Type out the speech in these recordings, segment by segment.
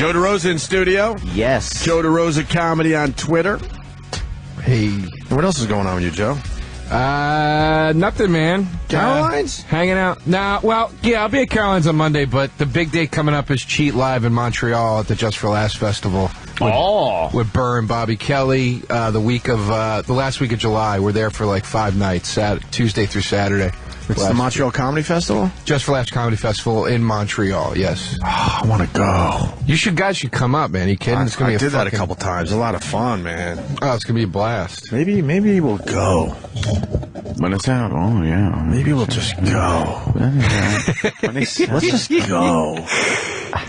Joe DeRosa in studio. Yes. Joe DeRosa Comedy on Twitter. Hey. What else is going on with you, Joe? Nothing, man. Caroline's? Hanging out. Nah, well, yeah, I'll be at Caroline's on Monday, but the big day coming up is Cheat Live in Montreal at the Just for Laughs Festival. With Burr and Bobby Kelly. The last week of July. We're there for like 5 nights, Tuesday through Saturday. It's the Montreal Comedy Festival? Just for Laughs Comedy Festival in Montreal, yes. Oh, I want to go. Guys should come up, man. Are you kidding? It's gonna be did that a couple times. A lot of fun, man. Oh, it's going to be a blast. Maybe we'll go. When it's out, oh, yeah. Maybe we'll just go. Let's just go.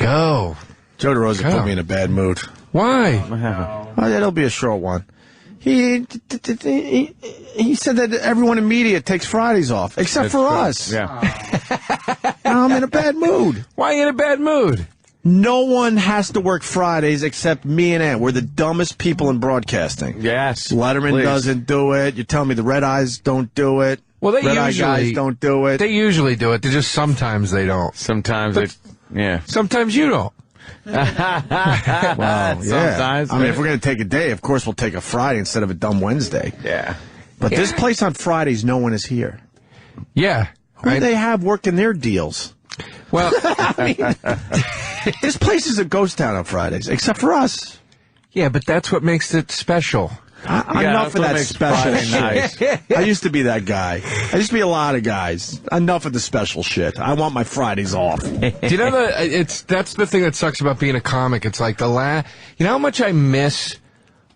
Go. Joe DeRosa put me in a bad mood. Why? What happened? Oh, that'll be a short one. He said that everyone in media takes Fridays off, except for us. Yeah. Now I'm in a bad mood. Why are you in a bad mood? No one has to work Fridays except me and Ann. We're the dumbest people in broadcasting. Yes. Letterman doesn't do it. You're telling me the Red Eyes don't do it. Well, they Red Eye usually guys don't do it. They usually do it. They're just sometimes they don't. Sometimes Sometimes you don't. Well, yeah. Sometimes. I mean, if we're going to take a day, of course we'll take a Friday instead of a dumb Wednesday. Yeah. But this place on Fridays, no one is here. Yeah. Who do they have working their deals? Well, I mean, this place is a ghost town on Fridays, except for us. yeah, but that's what makes it special. Enough of that special shit. I used to be that guy. I used to be a lot of guys. Enough of the special shit. I want my Fridays off. Do you know that's the thing that sucks about being a comic? It's like you know how much I miss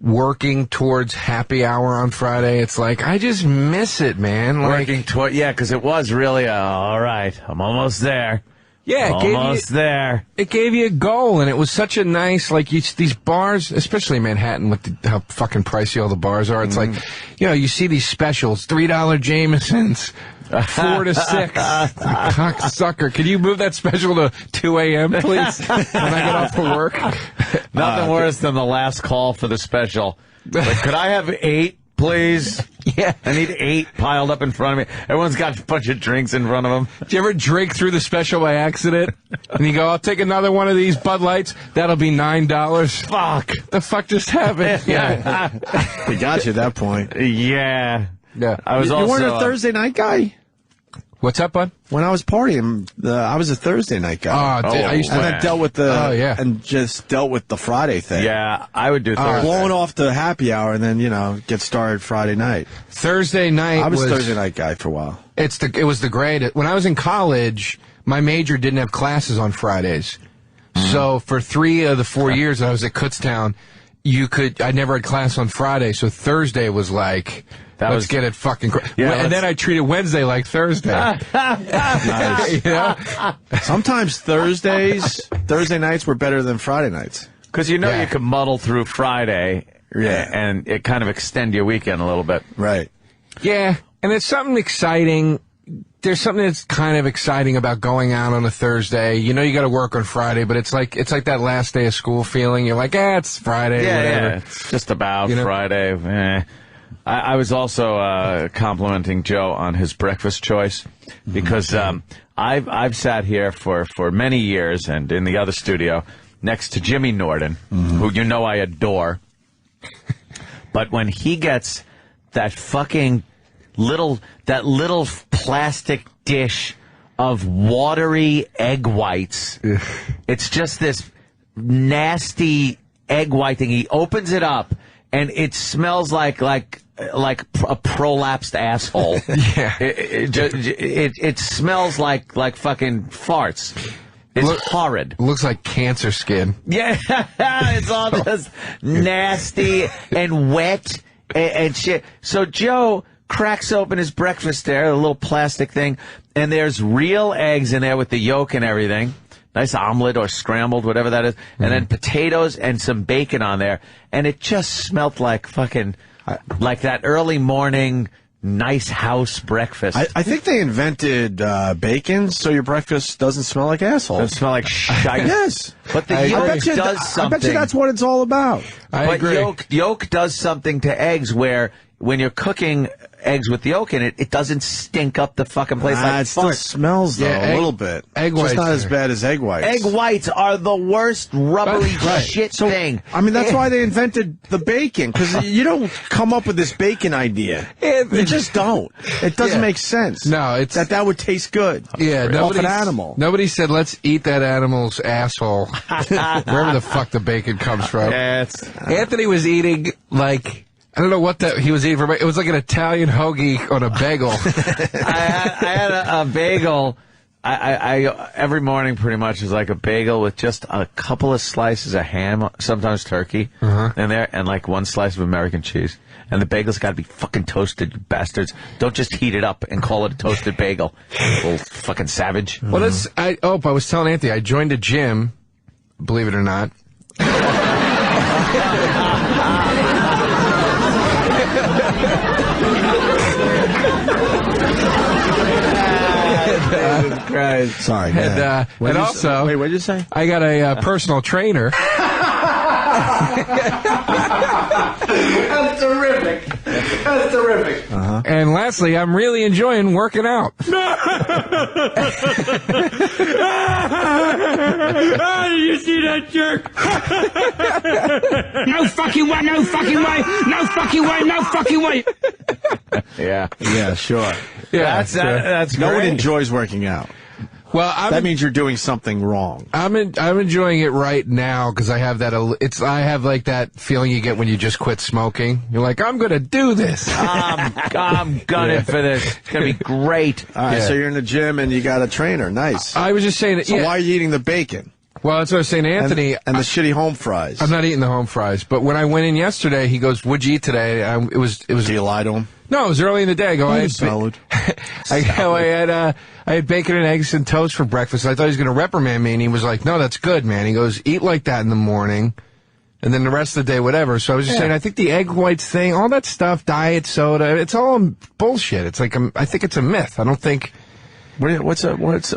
working towards happy hour on Friday? It's like, I just miss it, man. Working toward, because it was really, all right, I'm almost there. Yeah, there. It gave you a goal, and it was such a nice, these bars, especially in Manhattan with how fucking pricey all the bars are. It's like, you see these specials, $3 Jamesons, 4 to 6. Cocksucker. Can you move that special to 2 a.m., please, when I get off of work? Nothing worse than the last call for the special. Like, could I have 8, please? Yeah. I need 8 piled up in front of me. Everyone's got a bunch of drinks in front of them. Do you ever drink through the special by accident? And you go, I'll take another one of these Bud Lights. That'll be $9. Fuck. The fuck just happened? Yeah. We got you at that point. Yeah. Yeah. You weren't a Thursday night guy? What's up, bud? When I was partying, I was a Thursday night guy. I used to. And I dealt with and just dealt with the Friday thing. Yeah, I would do Thursday. Blowing off the happy hour and then, get started Friday night. Thursday night I was Thursday night guy for a while. It was the great. When I was in college, my major didn't have classes on Fridays. So for 3 of the 4 years that I was at Kutztown, I never had class on Friday, so Thursday was like, let's get it fucking and then I treated Wednesday like Thursday. Nice. Sometimes Thursday nights were better than Friday nights. Because you can muddle through Friday and it kind of extend your weekend a little bit. Right. Yeah, and it's something exciting. There's something that's kind of exciting about going out on a Thursday. You got to work on Friday, but it's like that last day of school feeling. You're like, it's Friday, whatever. Yeah, it's just about Friday. I was also complimenting Joe on his breakfast choice because I've sat here for many years and in the other studio next to Jimmy Norton, who I adore. But when he gets that fucking little plastic dish of watery egg whites, it's just this nasty egg white thing. He opens it up and it smells like a prolapsed asshole. Yeah. It smells like fucking farts. It's horrid. It looks like cancer skin. Yeah, it's all this nasty and wet and shit. So Joe cracks open his breakfast there, a little plastic thing, and there's real eggs in there with the yolk and everything. Nice omelet or scrambled, whatever that is. And then potatoes and some bacon on there. And it just smelled like fucking, like that early morning nice house breakfast. I think they invented bacon so your breakfast doesn't smell like asshole. Doesn't smell like shite. Yes. But the yolk does something. I bet you that's what it's all about. I agree. Yolk does something to eggs where when you're cooking eggs with the yolk in it, it doesn't stink up the fucking place like it still smells, though, a little bit. Egg whites. It's not as bad as egg whites. Egg whites are the worst rubbery shit thing. I mean, that's why they invented the bacon, because you don't come up with this bacon idea. You just don't. It doesn't make sense. No, it's... That would taste good. Yeah, off an animal. Nobody said, let's eat that animal's asshole. Wherever the fuck the bacon comes from. Anthony was eating, like... I don't know what he was eating for. It was like an Italian hoagie on a bagel. I had a bagel. I every morning pretty much is like a bagel with just a couple of slices of ham, sometimes turkey, in there, and like one slice of American cheese. And the bagel's got to be fucking toasted, you bastards. Don't just heat it up and call it a toasted bagel. Little fucking savage. Well, I was telling Anthony, I joined a gym, believe it or not. Christ. Sorry. And also, wait, what did you say? I got a personal trainer. That's terrific. That's terrific. And lastly, I'm really enjoying working out. Did you see that jerk? No fucking way, no fucking way, no fucking way, no fucking way. Yeah, sure. Yeah, that's no one great. enjoys working out. Well, that means you're doing something wrong. I'm enjoying it right now because I have that. I have like that feeling you get when you just quit smoking. You're like, I'm gonna do this. I'm gunning for this. It's gonna be great. All right, so you're in the gym and you got a trainer. Nice. I was just saying that. So why are you eating the bacon? Well, that's what I was saying to Anthony. And the shitty home fries. I'm not eating the home fries, but when I went in yesterday, he goes, "What'd you eat today?" It was. Do you lie to him? No, it was early in the day. I go, I had salad. I had bacon and eggs and toast for breakfast. I thought he was going to reprimand me, and he was like, "No, that's good, man." He goes, "Eat like that in the morning, and then the rest of the day, whatever." So I was just saying, I think the egg whites thing, all that stuff, diet soda, it's all bullshit. It's like I think it's a myth. I don't think. What's a myth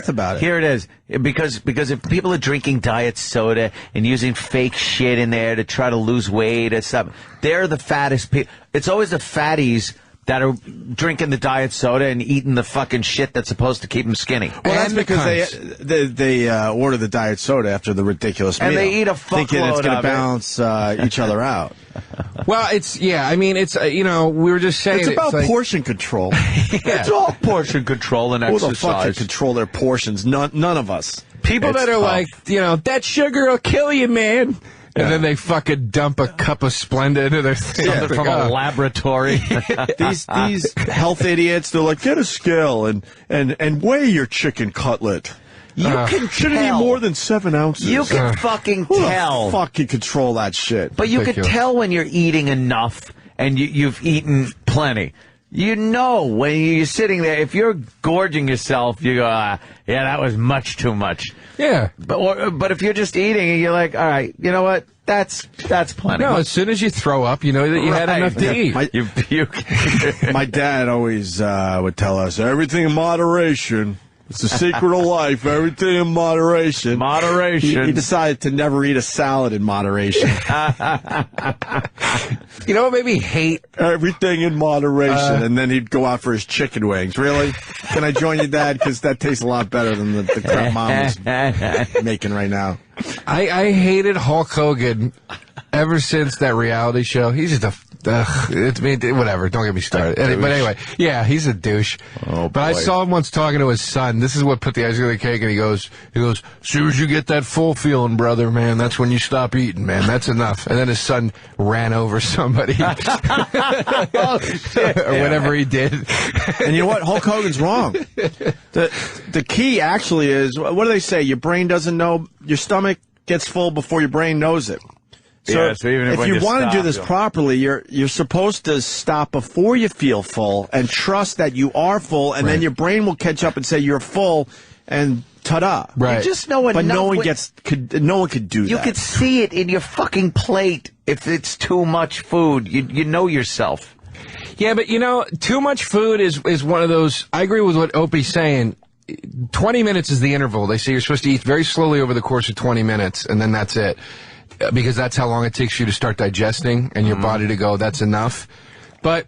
about it? Here it is. Because if people are drinking diet soda and using fake shit in there to try to lose weight or something, they're the fattest people. It's always the fatties that are drinking the diet soda and eating the fucking shit that's supposed to keep them skinny. Well, that's because they order the diet soda after the ridiculous meal. And they eat a fuckload thinking it's going to balance each other out. Well, it's we were just saying. It's about like, portion control. It's all portion control and exercise. Who the fuck can control their portions? None of us. People that are like, that sugar will kill you, man. And then they fucking dump a cup of Splenda into their thing. Something from a laboratory. These health idiots, they're like, get a scale and weigh your chicken cutlet. You can shouldn't eat more than 7 ounces. You can fucking tell. Who the fuck can control that shit? But you can tell when you're eating enough and you've eaten plenty. You know when you're sitting there, if you're gorging yourself, you go, yeah, that was much too much. Yeah. But if you're just eating and you're like, all right, you know what? That's plenty. No, as soon as you throw up, you know that you had enough to eat. You puke. My dad always would tell us, everything in moderation. It's the secret of life. Everything in moderation. Moderation. He decided to never eat a salad in moderation. You know what made me hate? Everything in moderation. And then he'd go out for his chicken wings. Really? Can I join you, Dad? Because that tastes a lot better than the crap Mom is making right now. I hated Hulk Hogan ever since that reality show. He's just whatever. Don't get me started. But anyway, yeah, he's a douche. Oh, but I saw him once talking to his son. This is what put the icing on the cake. And he goes, as soon as you get that full feeling, brother, man, that's when you stop eating, man. That's enough. And then his son ran over somebody or whatever he did. And you know what? Hulk Hogan's wrong. The key actually is, what do they say? Your brain doesn't know, your stomach gets full before your brain knows it. So, even if you want to do this properly, you're supposed to stop before you feel full and trust that you are full, and then your brain will catch up and say you're full, and ta-da. Right. You just know enough. But no one could do that. You could see it in your fucking plate if it's too much food. You know yourself. Yeah, but too much food is one of those. I agree with what Opie's saying. 20 minutes is the interval. They say you're supposed to eat very slowly over the course of 20 minutes, and then that's it. because that's how long it takes you to start digesting and your body to go, that's enough. But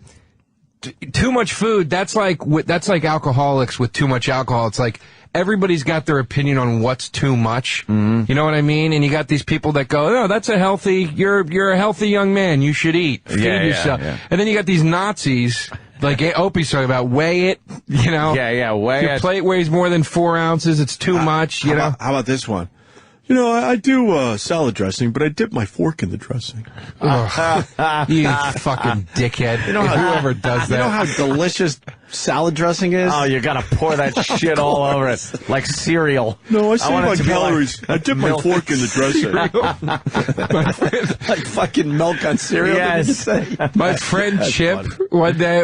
too much food, that's like alcoholics with too much alcohol. It's like everybody's got their opinion on what's too much. You know what I mean? And you got these people that go, no, that's a healthy, you're a healthy young man, you should eat. Feed yourself. Yeah. And then you got these Nazis, like Opie's talking about, weigh it, you know? Yeah, weigh Your plate weighs more than 4 ounces, it's too much, you know? How about this one? You know, I do salad dressing, but I dip my fork in the dressing. You fucking dickhead. You know whoever does that. You know how delicious salad dressing is? Oh, you gotta pour that shit all over it. Like cereal. No, I save my calories. I dip my fork in the dressing. Like fucking milk on cereal. Yes. My friend Chip one day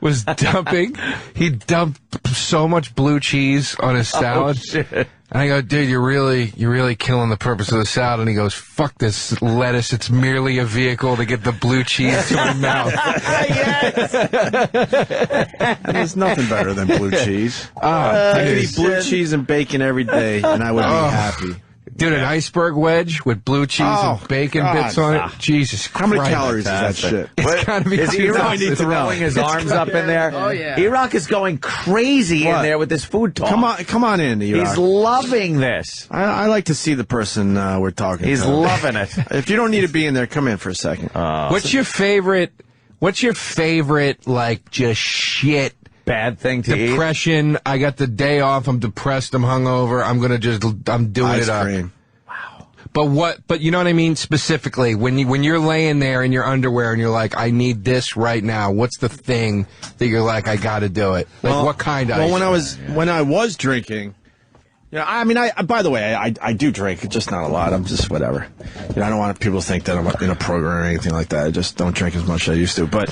was dumping. He dumped so much blue cheese on his salad. Oh, shit. And I go, dude, you're really killing the purpose of the salad. And he goes, fuck this lettuce. It's merely a vehicle to get the blue cheese to my mouth. There's nothing better than blue cheese. I could eat blue cheese and bacon every day, and I would be happy. Dude, an iceberg wedge with blue cheese and bacon bits on it. Jesus Christ. How many calories is that shit? It's gotta be Is E-Rock throwing his arms up in there? Oh, yeah. E-Rock is going crazy in there with this food talk. Come on in, E-Rock. He's loving this. I like to see the person we're talking to. He's loving it. If you don't need to be in there, come in for a second. What's your favorite, like, just shit? Bad thing to eat. Depression. I got the day off. I'm depressed. I'm hungover. I'm doing Ice it up. cream. Wow. But you know what I mean? Specifically, when you're laying there in your underwear and you're like, I need this right now. What's the thing that you're like, I got to do it? Like, what kind of? Well, when I was drinking. You know, I mean, by the way, I do drink, just not a lot. I'm just whatever. You know, I don't want people to think that I'm in a program or anything like that. I just don't drink as much as I used to. But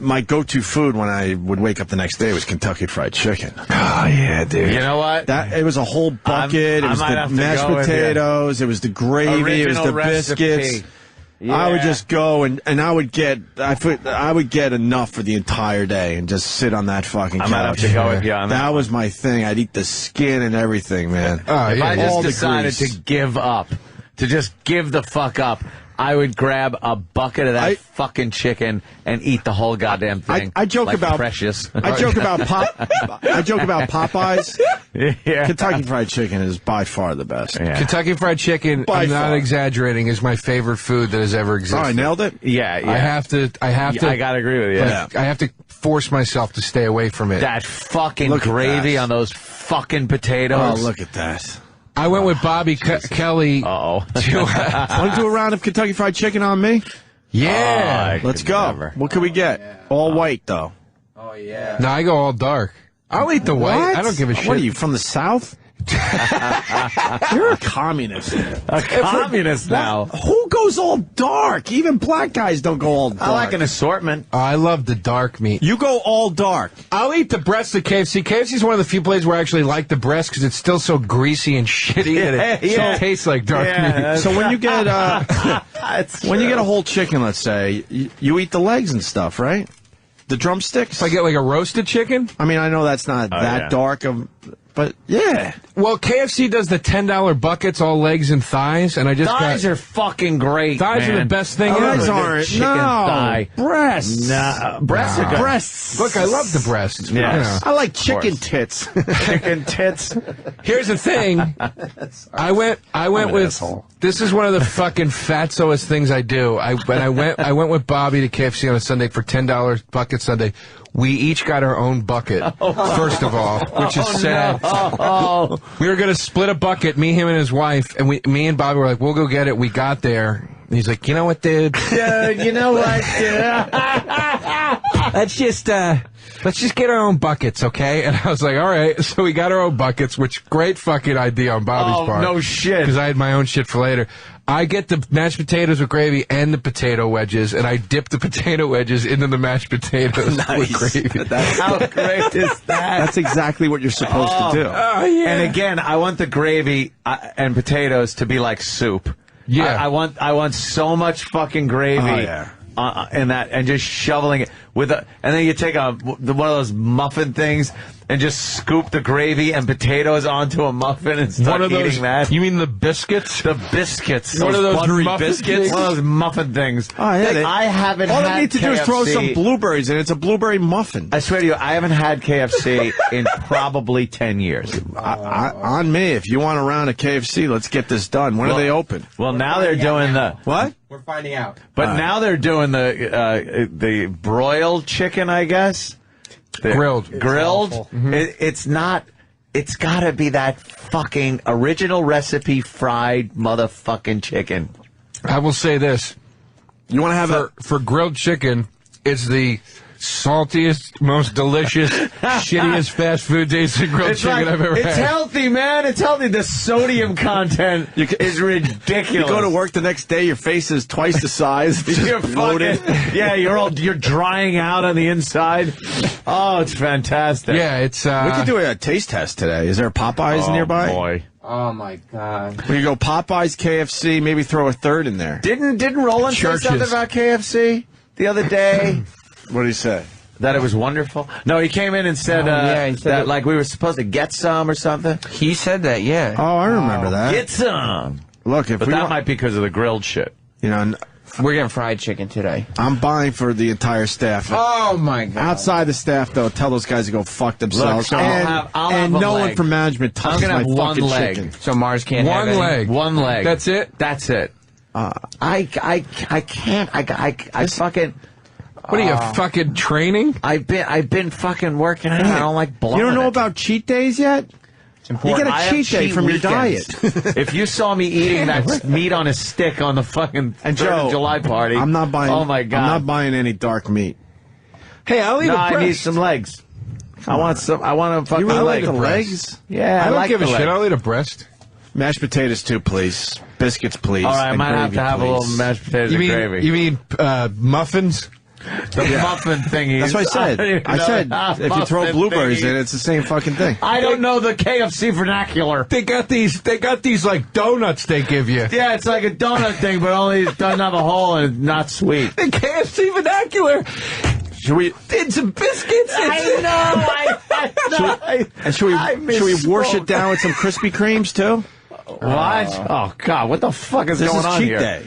my go-to food when I would wake up the next day was Kentucky Fried Chicken. Oh yeah, dude. You know what? It was a whole bucket. It was the mashed potatoes. It was the gravy. It was the biscuits. Yeah. I would just go and I would get enough for the entire day and just sit on that fucking couch. I might have to go with you on that. That was my thing. I'd eat the skin and everything, man. If I just decided to give up, to just give the fuck up, I would grab a bucket of that fucking chicken and eat the whole goddamn thing. I joke like about Precious. I joke about Popeyes. Yeah. Kentucky Fried Chicken is by far the best. Yeah. Kentucky Fried Chicken, I'm not exaggerating, is my favorite food that has ever existed. Oh, I nailed it? Yeah. I have to. I gotta agree with you. Like, I have to force myself to stay away from it. That fucking gravy on those fucking potatoes. Oh, look at that. I went with Bobby Kelly. Want to do a round of Kentucky Fried Chicken on me? Yeah. Let's go. Never. What can we get? All white, though. Oh, yeah. No, I go all dark. I'll eat the white. What? I don't give a shit. What are you, from the South? You're a communist. A communist now. Who goes all dark? Even black guys don't go all dark. I like an assortment. I love the dark meat. You go all dark. I'll eat the breast at KFC. KFC is one of the few places where I actually like the breast because it's still so greasy and shitty that it still tastes like dark meat. So when you get when you get a whole chicken, let's say, you eat the legs and stuff, right? The drumsticks. If I get like a roasted chicken? I mean, I know that's not dark of. But, yeah. Well, KFC does the $10 buckets, all legs and thighs, and I just Thighs are fucking great, Thighs are the best thing ever. Thighs aren't. Chicken thigh. Breasts. No. Breasts are good. Breasts. Look, I love the breasts. Yes. You know. I like chicken tits. Chicken tits. Here's the thing. I went with asshole. This is one of the fucking fatsoest things I do. I went with Bobby to KFC on a Sunday for $10 bucket Sunday. We each got our own bucket, first of all, which is sad. No. We were going to split a bucket, me, him, and his wife, and me and Bobby were like, we'll go get it. We got there. And he's like, you know what, dude? Dude, you know what, dude? Let's just get our own buckets, okay? And I was like, all right. So we got our own buckets, which great fucking idea on Bobby's part. No shit. Because I had my own shit for later. I get the mashed potatoes with gravy and the potato wedges, and I dip the potato wedges into the mashed potatoes with gravy. How great is that? That's exactly what you're supposed to do. Oh, yeah. And again, I want the gravy and potatoes to be like soup. Yeah. I want so much fucking gravy. In that, and just shoveling it and then you take one of those muffin things and just scoop the gravy and potatoes onto a muffin and start eating that. You mean the biscuits? The biscuits. What are those buttery muffin biscuits? things? One of those muffin things. Oh, yeah, I haven't all had they need to do is throw some blueberries in it. It's a blueberry muffin. I swear to you, I haven't had KFC in probably 10 years. On me. If you want a round of KFC, let's get this done. When are they open? Well, now they're doing the... What? We're finding out. But now they're doing the broiled chicken, I guess. Grilled. Mm-hmm. It's not... It's gotta be that fucking original recipe fried motherfucking chicken. I will say this. You want to have for grilled chicken, it's the saltiest, most delicious, shittiest fast food tasting grilled chicken I've ever had. It's healthy, man. It's healthy. The sodium content is ridiculous. You go to work the next day, your face is twice the size. You're bloated. Yeah, you're drying out on the inside. Oh, it's fantastic. Yeah, it's. We could do a taste test today. Is there a Popeyes nearby? Boy. Oh my God. We go Popeyes, KFC, maybe throw a third in there. Didn't Roland say something about KFC the other day? What did he say? That it was wonderful? No, he came in and said, he said that like we were supposed to get some or something. He said that, yeah. Oh, I remember that. Get some. Look, if But we that want, might be because of the grilled shit. you know, We're getting fried chicken today. I'm buying for the entire staff. Oh my God. Outside the staff, though, tell those guys to go fuck themselves. Look, so and I'll have a no one leg. from management I'm touches gonna my have one fucking leg. chicken. So Mars can't have One any? leg. One leg. That's it? That's it. I can't. I fucking. What are you, fucking training? I've been fucking working out. I don't like blowing You don't know it. about cheat days yet? It's You important. get I a have cheat day cheat from weekends. your diet. If you saw me eating that meat on a stick on the fucking And 3rd Joe, of July party, I'm not buying. Oh my God! I'm not buying any dark meat. Hey, I'll eat No, a breast. I need some legs. I want some. I want a fucking You really leg. like the breast. legs? Yeah, I don't like give a the shit. leg. I'll eat a breast. Mashed potatoes too, please. Biscuits, please. All right, I and might have gravy, to have a please. little mashed potatoes You and mean gravy. you mean muffins? The muffin thingy. That's what I said. I said if you throw blueberries in, it's the same fucking thing. I don't know the KFC vernacular. They got these like donuts they give you. Yeah, it's like a donut thing, but only it doesn't have a hole and it's not sweet. The KFC vernacular. Should we? It's some biscuits. I know. And should we wash it down with some Krispy Kremes too? What? Oh God! What the fuck is This going is on cheat here? day.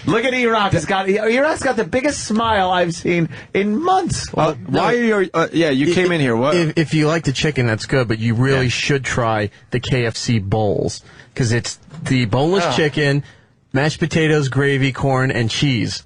Look at Iraq. Iraq's got the biggest smile I've seen in months. Why are you? Yeah, you came in here. What? If you like the chicken, that's good, but you really should try the KFC bowls because it's the boneless chicken, mashed potatoes, gravy, corn, and cheese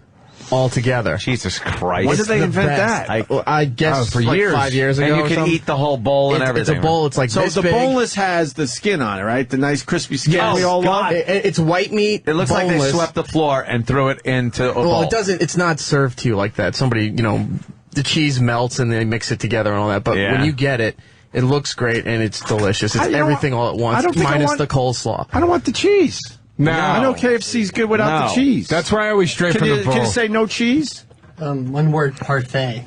all together. Jesus Christ! When did they the invent best. that? I guess for like years. 5 years ago. And you or can something. eat the whole bowl and It's everything. a bowl. It's like So this the big. boneless has the skin on it, right? The nice crispy skin Yes. we all God. love. It's white meat. It looks like they boneless. swept the floor and threw it into a bowl. Well, it doesn't. It's not served to you like that. Somebody, the cheese melts and they mix it together and all that. But Yeah. when you get it, it looks great and it's delicious. It's You know everything what? all at I once, don't think I minus want- the coleslaw. I don't want the cheese. No. I know KFC's good without No. the cheese. That's why I always stray Can from you, the bowl. can you say no cheese? One word, parfait.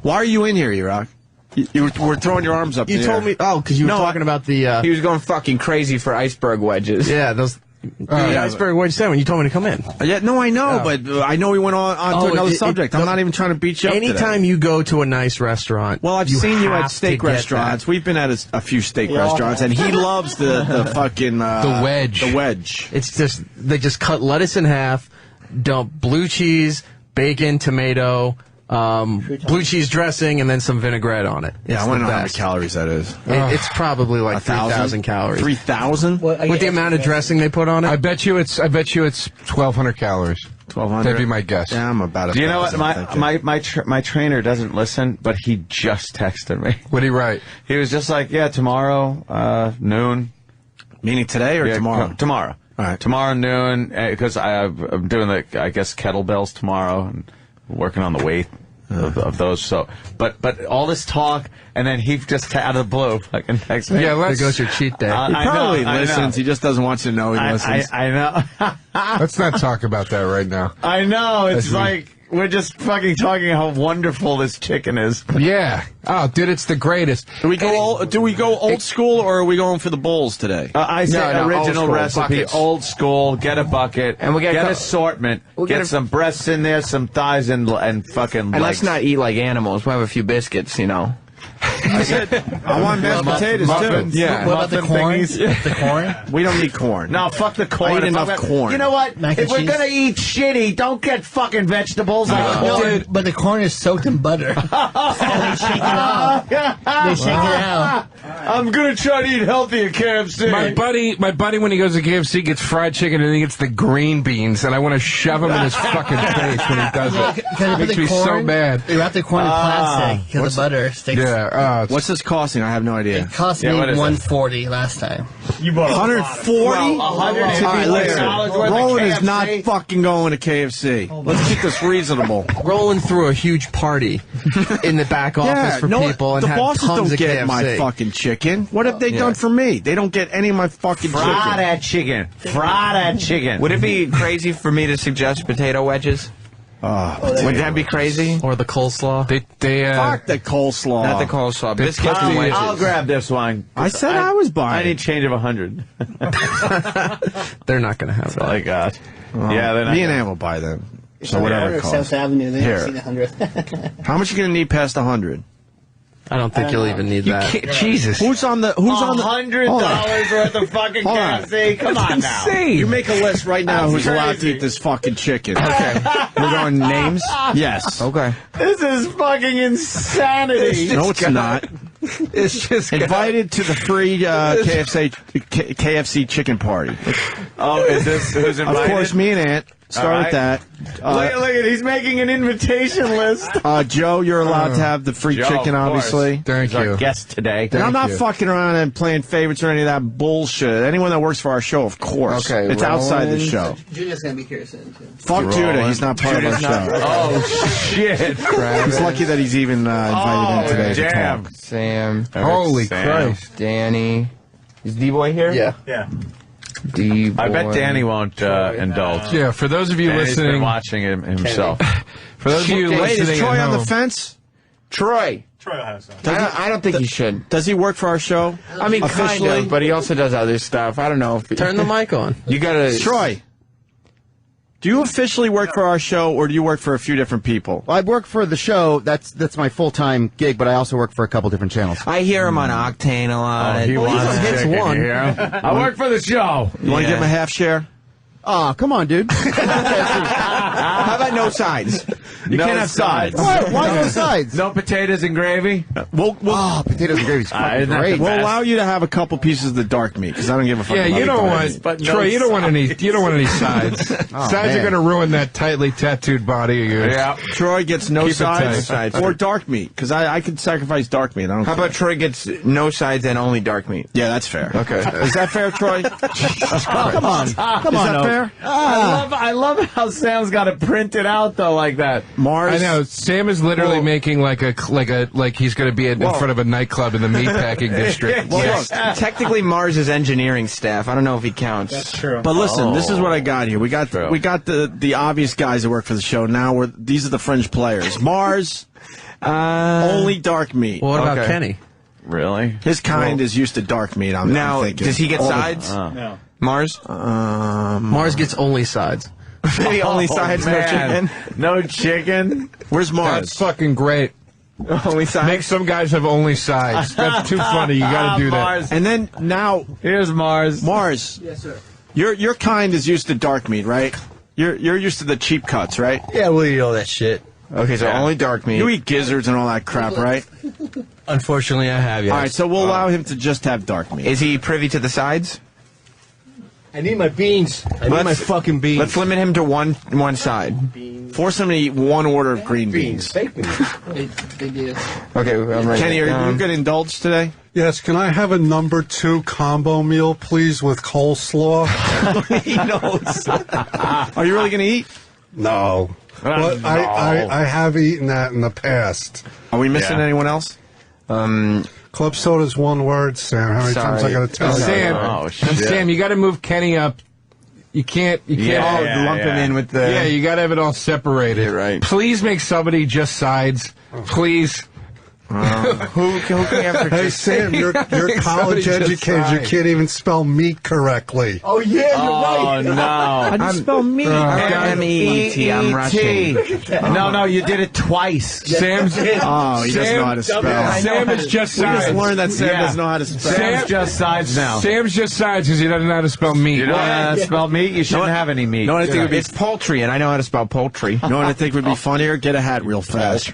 Why are you in here, Iraq? You were throwing your arms up. You in the told air. me, because you were talking about the, He was going fucking crazy for iceberg wedges. yeah, those, the yeah, iceberg wedge sandwich. You told me to come in. Yeah, no, I know, but I know we went on to Oh, another it- subject. I'm not even trying to beat you up Anytime today. you go to a nice restaurant, Well, I've seen you have at to steak get restaurants. that. We've been at a few steak restaurants, and he loves the fucking The wedge. The wedge. It's just they just cut lettuce in half, dump blue cheese, bacon, tomato, blue cheese dressing, and then some vinaigrette on it. Yeah, It's I want to the know how many best. calories that is. It's probably like 3,000 calories. 3,000? With the amount of dressing they put on it. I bet you it's 1,200 calories. 1,200. That'd be my guess. Yeah, I'm about. Do you know what? 1,000, I think. My trainer doesn't listen, but he just texted me. What'd he write? He was just like, yeah, tomorrow, noon. Meaning today or Yeah, tomorrow? Tomorrow. All right. Tomorrow noon, because I'm doing I guess kettlebells tomorrow and working on the weight of those. So, but all this talk, and then he just out of the blue fucking texts me. Yeah, There let's goes your cheat day. He I probably know, I listens. know. He just doesn't want you to know he listens. I know. let's not talk about that right now. I know. It's That's like we're just fucking talking how wonderful this chicken is. Yeah. Oh, dude, it's the greatest. Do we go old school or are we going for the bowls today? I say No, old original school, recipe, buckets. old school. Get a bucket And we'll get get a- assortment. we'll get get a- some breasts in there, some thighs, and fucking And legs. let's not eat like animals. We'll have a few biscuits, I said I want mashed potatoes too. Yeah. What about the corn? The corn? We don't need corn. No, fuck the corn. I eat If enough I'm gonna- corn. You know what? Mac If and we're cheese? gonna eat shitty, don't get fucking vegetables like No, corn. but the corn is soaked in butter. And they shake it out. They shake it out. I'm gonna try to eat healthy at KFC. My buddy, when he goes to KFC, gets fried chicken and he gets the green beans, and I want to shove him in his fucking face when he does it. Because Makes me so mad. They wrap the corn in plastic because the butter sticks. Yeah. What's this costing? I have no idea. It cost Yeah, me what is it? $140 last time. You bought 140. Well, $150 All right, listen. worth of Roland is KFC. not fucking going to KFC. Let's keep this reasonable. Rolling through a huge party in the back office for people and the have bosses tons don't of get KFC. my fucking chicken. What have they done for me? They don't get any of my fucking Fry chicken. that chicken. Fry that chicken. Would it be crazy for me to suggest potato wedges? Would that be crazy? Or the coleslaw. Fuck the coleslaw. Not the coleslaw. They Biscuits put and the- wedges. I'll grab this one. I said I was buying. I need change of 100. They're not going to have That's all that. I got. Yeah, they're not. Me and Ann will buy them. So whatever it costs. Avenue, they Here. haven't seen 100. How much you gonna need past 100? I don't think you'll even need that. Jesus. Who's on the? Who's on the? $100 worth of fucking Hold on. KFC. Come on now. You make a list right now. That's Who's allowed to crazy. eat this fucking chicken? Okay. We're going names? Yes. Okay. This is fucking insanity. No, it's not. It's just Invited to the free KFC chicken party. Oh, is this who's Of invited? course, me and Aunt start All with right. that. Look at he's making an invitation list. Joe, you're allowed to have the free Joe, chicken, of course. obviously. Thank He's our you. guest today. And I'm not you. fucking around and playing favorites or any of that bullshit. Anyone that works for our show, of course. Okay, It's outside the Roland. show. Julia's going to be here soon, too. Fuck Judah. He's not part of our show. Oh shit! He's lucky that he's even invited in today to damn. talk. Sam, Holy Sam. Christ. Danny. Is D-Boy here? Yeah. D-Boy. I bet Danny won't indulge. Yeah, for those of you Danny's been listening, watching him himself. for those of you Wait, listening is Troy at on the home, fence? Troy. Troy will have some. I don't think he should. Does he work for our show? I mean, kind Officially? of, but he also does other stuff. I don't know. If Turn the mic on. You gotta... Troy, do you officially work for our show, or do you work for a few different people? I work for the show. That's my full-time gig, but I also work for a couple different channels. I hear him on Octane a lot. He wants on hits chicken, one. you hear? I work for the show. You want to give him a half share? Oh, come on, dude. How about no sides? You can't have sides. What? Why no sides? No potatoes and gravy. We'll Oh, potatoes and gravy's fucking isn't that great. the we'll best? allow you to have a couple pieces of the dark meat because I don't give a fuck. yeah, about you the don't dark want meat. but no Troy. You don't want any. sides. You don't want any sides. Sides are man. going to ruin that tightly tattooed body of yours. Yeah. Troy gets no Keep it sides tight. or dark meat because I could sacrifice dark meat. I don't How care. about Troy gets no sides and only dark meat? Yeah, that's fair. Okay. Is that fair, Troy? Come on. Is that fair? I love how Sam's got it printed out though like that. Mars. I know. Sam is literally Well- making like he's going to be in front of a nightclub in the meatpacking district. Well, Yes. look, Technically, Mars is engineering staff. I don't know if he counts. That's True. but listen, this is what I got here. We got True. the obvious guys that work for the show. Now these are the fringe players. Mars, only dark meat. What about Okay. Kenny? Really? His kind is used to dark meat. I'm Now, thinking. does he get All the- sides? No. Mars? Mars gets only sides. The only sides, no man. chicken. No chicken. Where's Mars? That's fucking great. Only sides. Make some guys have only sides. That's too funny. You got to do that. Mars. And then now, Here's Mars. Mars. Yes, sir. Your kind is used to dark meat, right? You're used to the cheap cuts, right? Yeah, we'll eat all that shit. Okay, so only dark meat. You eat gizzards and all that crap, right? Unfortunately, I have, yes. All right, so we'll allow him to just have dark meat. Is he privy to the sides? I need my beans. I need my fucking beans. Let's limit him to one side. Force him to eat one order of green beans. Fake beans. They do. Okay, I'm writing Kenny, it are down. you going to indulge today? Yes, can I have a number 2 combo meal, please, with coleslaw? He knows. Are you really going to eat? No. But I have eaten that in the past. Are we missing Yeah. anyone else? Club soda's one word, Sam. How many times I got to tell you? Sam, Oh, shit. Sam, you got to move Kenny up. You can't. Yeah. Lump him in with the... Yeah, you got to have it all separated. You're right. Please make somebody just sides. Please. Who can we have for Hey, Sam, you're college educated. You can't even spell meat correctly. Oh, yeah, you're right. Oh, no. How do you spell meat? M-E-E-T. I'm Russian. No, you did it twice. Sam's. Oh, he doesn't know how to spell. Sam is just We just sides. learned that Sam doesn't know how to spell. Sam's just sides now. Sam's just sides because he doesn't know how to spell meat. You don't know how to spell meat? You shouldn't have any meat. You know what I think would be? It's poultry, and I know how to spell poultry. You know what I think would be funnier? Get a hat real fast.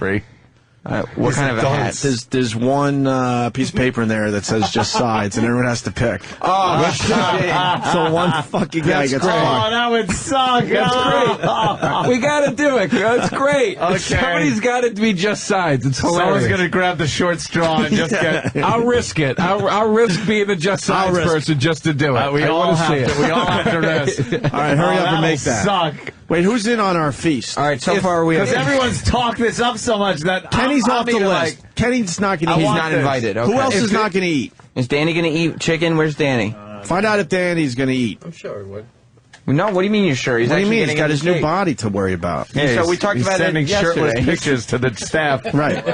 What kind of a hat? There's one piece of paper in there that says just sides, and everyone has to pick. Oh, So one fucking guy gets fucked. Oh, that would suck. That's great. We got to do it. That's great. Okay. Somebody's got to be just sides. It's hilarious. Someone's going to grab the short straw and just get... I'll risk it. I'll risk being the just sides person just to do it. We I all want to have see to. it. We all have to risk. All right, hurry up and make that. Suck. Wait, who's in on our feast? All right, so far we have... Because everyone's talked this up so much that Kenny's off the list. Like, Kenny's not going to eat. He's not invited. Okay. Who else is not going to eat? Is Danny going to eat chicken? Where's Danny? Find out if Danny's going to eat. I'm sure it would. No, what do you mean you're sure? He's What do you actually mean? He's getting got his into new shape. body to worry about. Yeah, so we talked he's about it sending shirtless yesterday. pictures to the staff. Right.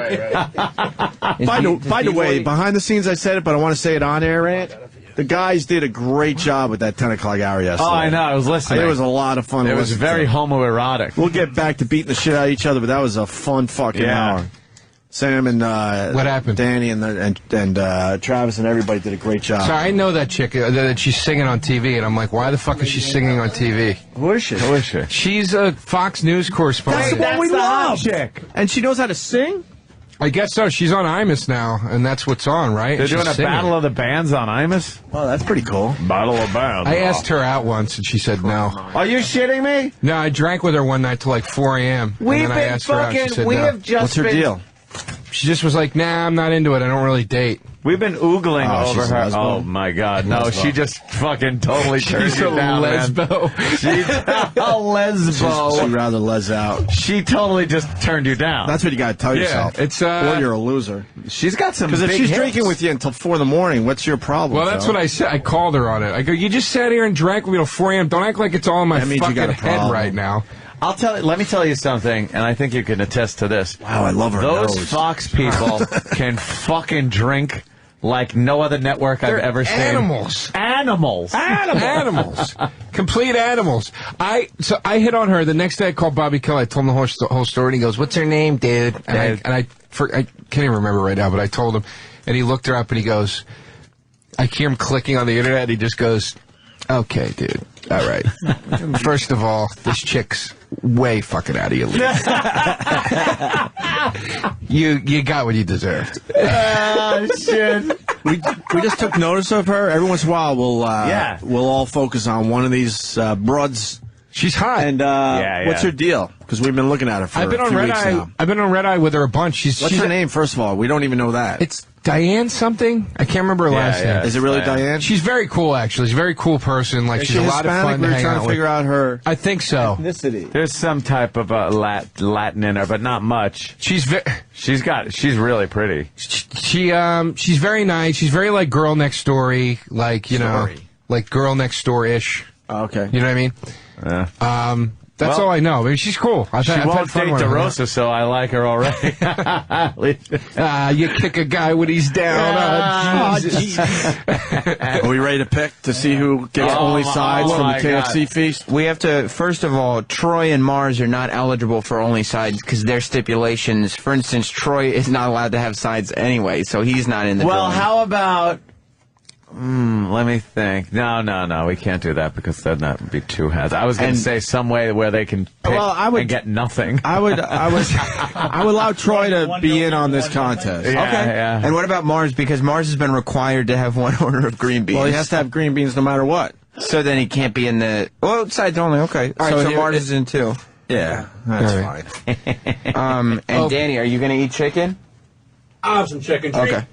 By the way, behind the scenes I said it, but I want to say it on air, Ant. The guys did a great job with that 10 o'clock hour yesterday. Oh, I know. I was listening. It was a lot of fun. It was very homoerotic. We'll get back to beating the shit out of each other, but that was a fun fucking hour. Sam and what happened? Danny and Travis and everybody did a great job. So I know that chick that she's singing on TV, and I'm like, why the fuck is she singing on TV? Who is she? Who is she? She's a Fox News correspondent. That's the one we the hot love. chick. And she knows how to sing? I guess so. She's on Imus now, and that's what's on, right? They're She's doing a singing. battle of the bands on Imus? Well, that's pretty cool. Battle of bands. I asked her out once, and she said no. Are you shitting me? No, I drank with her one night till like 4 a.m. and We've then I been asked her out. She fucking... said We no. have just What's her been... deal? She just was like, nah, I'm not into it. I don't really date. We've been oogling over she's a her. lesbo? Oh, my God. No, she just fucking totally turned She's you a down, man. lesbo. She's a lesbo. She'd rather les out. She totally just turned you down. That's what you got to tell yourself. It's or you're a loser. She's got some Because big if she's hits. drinking with you until 4 in the morning, what's your problem? Well, that's Phil? what I said. I called her on it. I go, you just sat here and drank with me till 4 a.m. Don't act like it's all in my That means you fucking got a head problem. right now. Let me tell you something, and I think you can attest to this. Wow, I love her Those nose. Fox people can fucking drink like no other network I've ever seen. Animals. Animals. Animals. Complete animals. So I hit on her. The next day I called Bobby Kelly. I told him the whole story, and he goes, what's her name, dude? And I can't even remember right now, but I told him. And he looked her up, and he goes, I hear him clicking on the internet, and he just goes, okay, dude. All right. First of all, this chick's way fucking out of your league. You got what you deserved. Oh, shit. We just took notice of her. Every once in a while, we'll all focus on one of these broads. She's hot. And what's her deal? Because we've been looking at her for I've been a on few Red weeks Eye. now. I've been on Red Eye with her a bunch. What's her name? First of all, we don't even know that. It's Diane something. I can't remember her last name. Is it really Diane? She's very cool, actually. She's a very cool person. Like, Is she's she a lot of Hispanic? fun We to were hang trying out to with. figure out her I think so. ethnicity. There's some type of Latin in her, but not much. She's really pretty. She's very nice. She's very like Girl Next Story, like like Girl Next Door ish. Oh, okay. You know what I mean? Yeah. That's all I know. I mean, she's cool. I've She had won't fun date with her. DeRosa, so I like her already. You kick a guy when he's down. Oh, Jesus. Are we ready to pick to see who gets only sides from the KFC feast? We have to, first of all, Troy and Mars are not eligible for only sides because their stipulations, for instance, Troy is not allowed to have sides anyway, so he's not in the Well, drawing. how about... let me think. No, we can't do that because then that would be two heads. I was going to say some way where they can pick and get nothing. I would allow Troy to be in on this contest. Yeah, Okay. yeah. And what about Mars? Because Mars has been required to have one order of green beans. Well, he has to have green beans no matter what. So then he can't be in the... Well, sides only, okay. All right, so Mars is in too. Yeah, that's fine. And Danny, are you going to eat chicken? I'll have some chicken.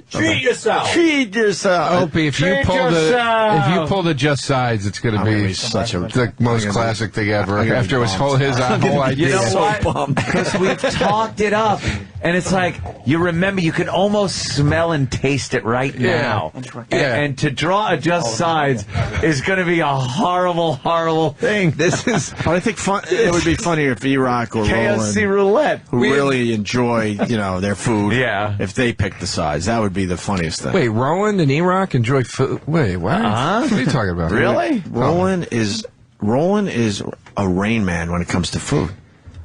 Treat yourself. Treat yourself. Opie, if you pull the just sides, it's going to be such a the most classic thing ever. After it was his whole idea. You know what? Because we've talked it up. And it's like, you remember, you can almost smell and taste it right now. And to draw adjust sides is going to be a horrible, horrible thing. This is. I think it would be funnier if E-Rock or KFC Roland, roulette, who really enjoy, their food. Yeah. If they pick the sides, that would be the funniest thing. Wait, Roland and E-Rock enjoy food? Wait, what? What are you talking about? Really? Roland is a Rain Man when it comes to food.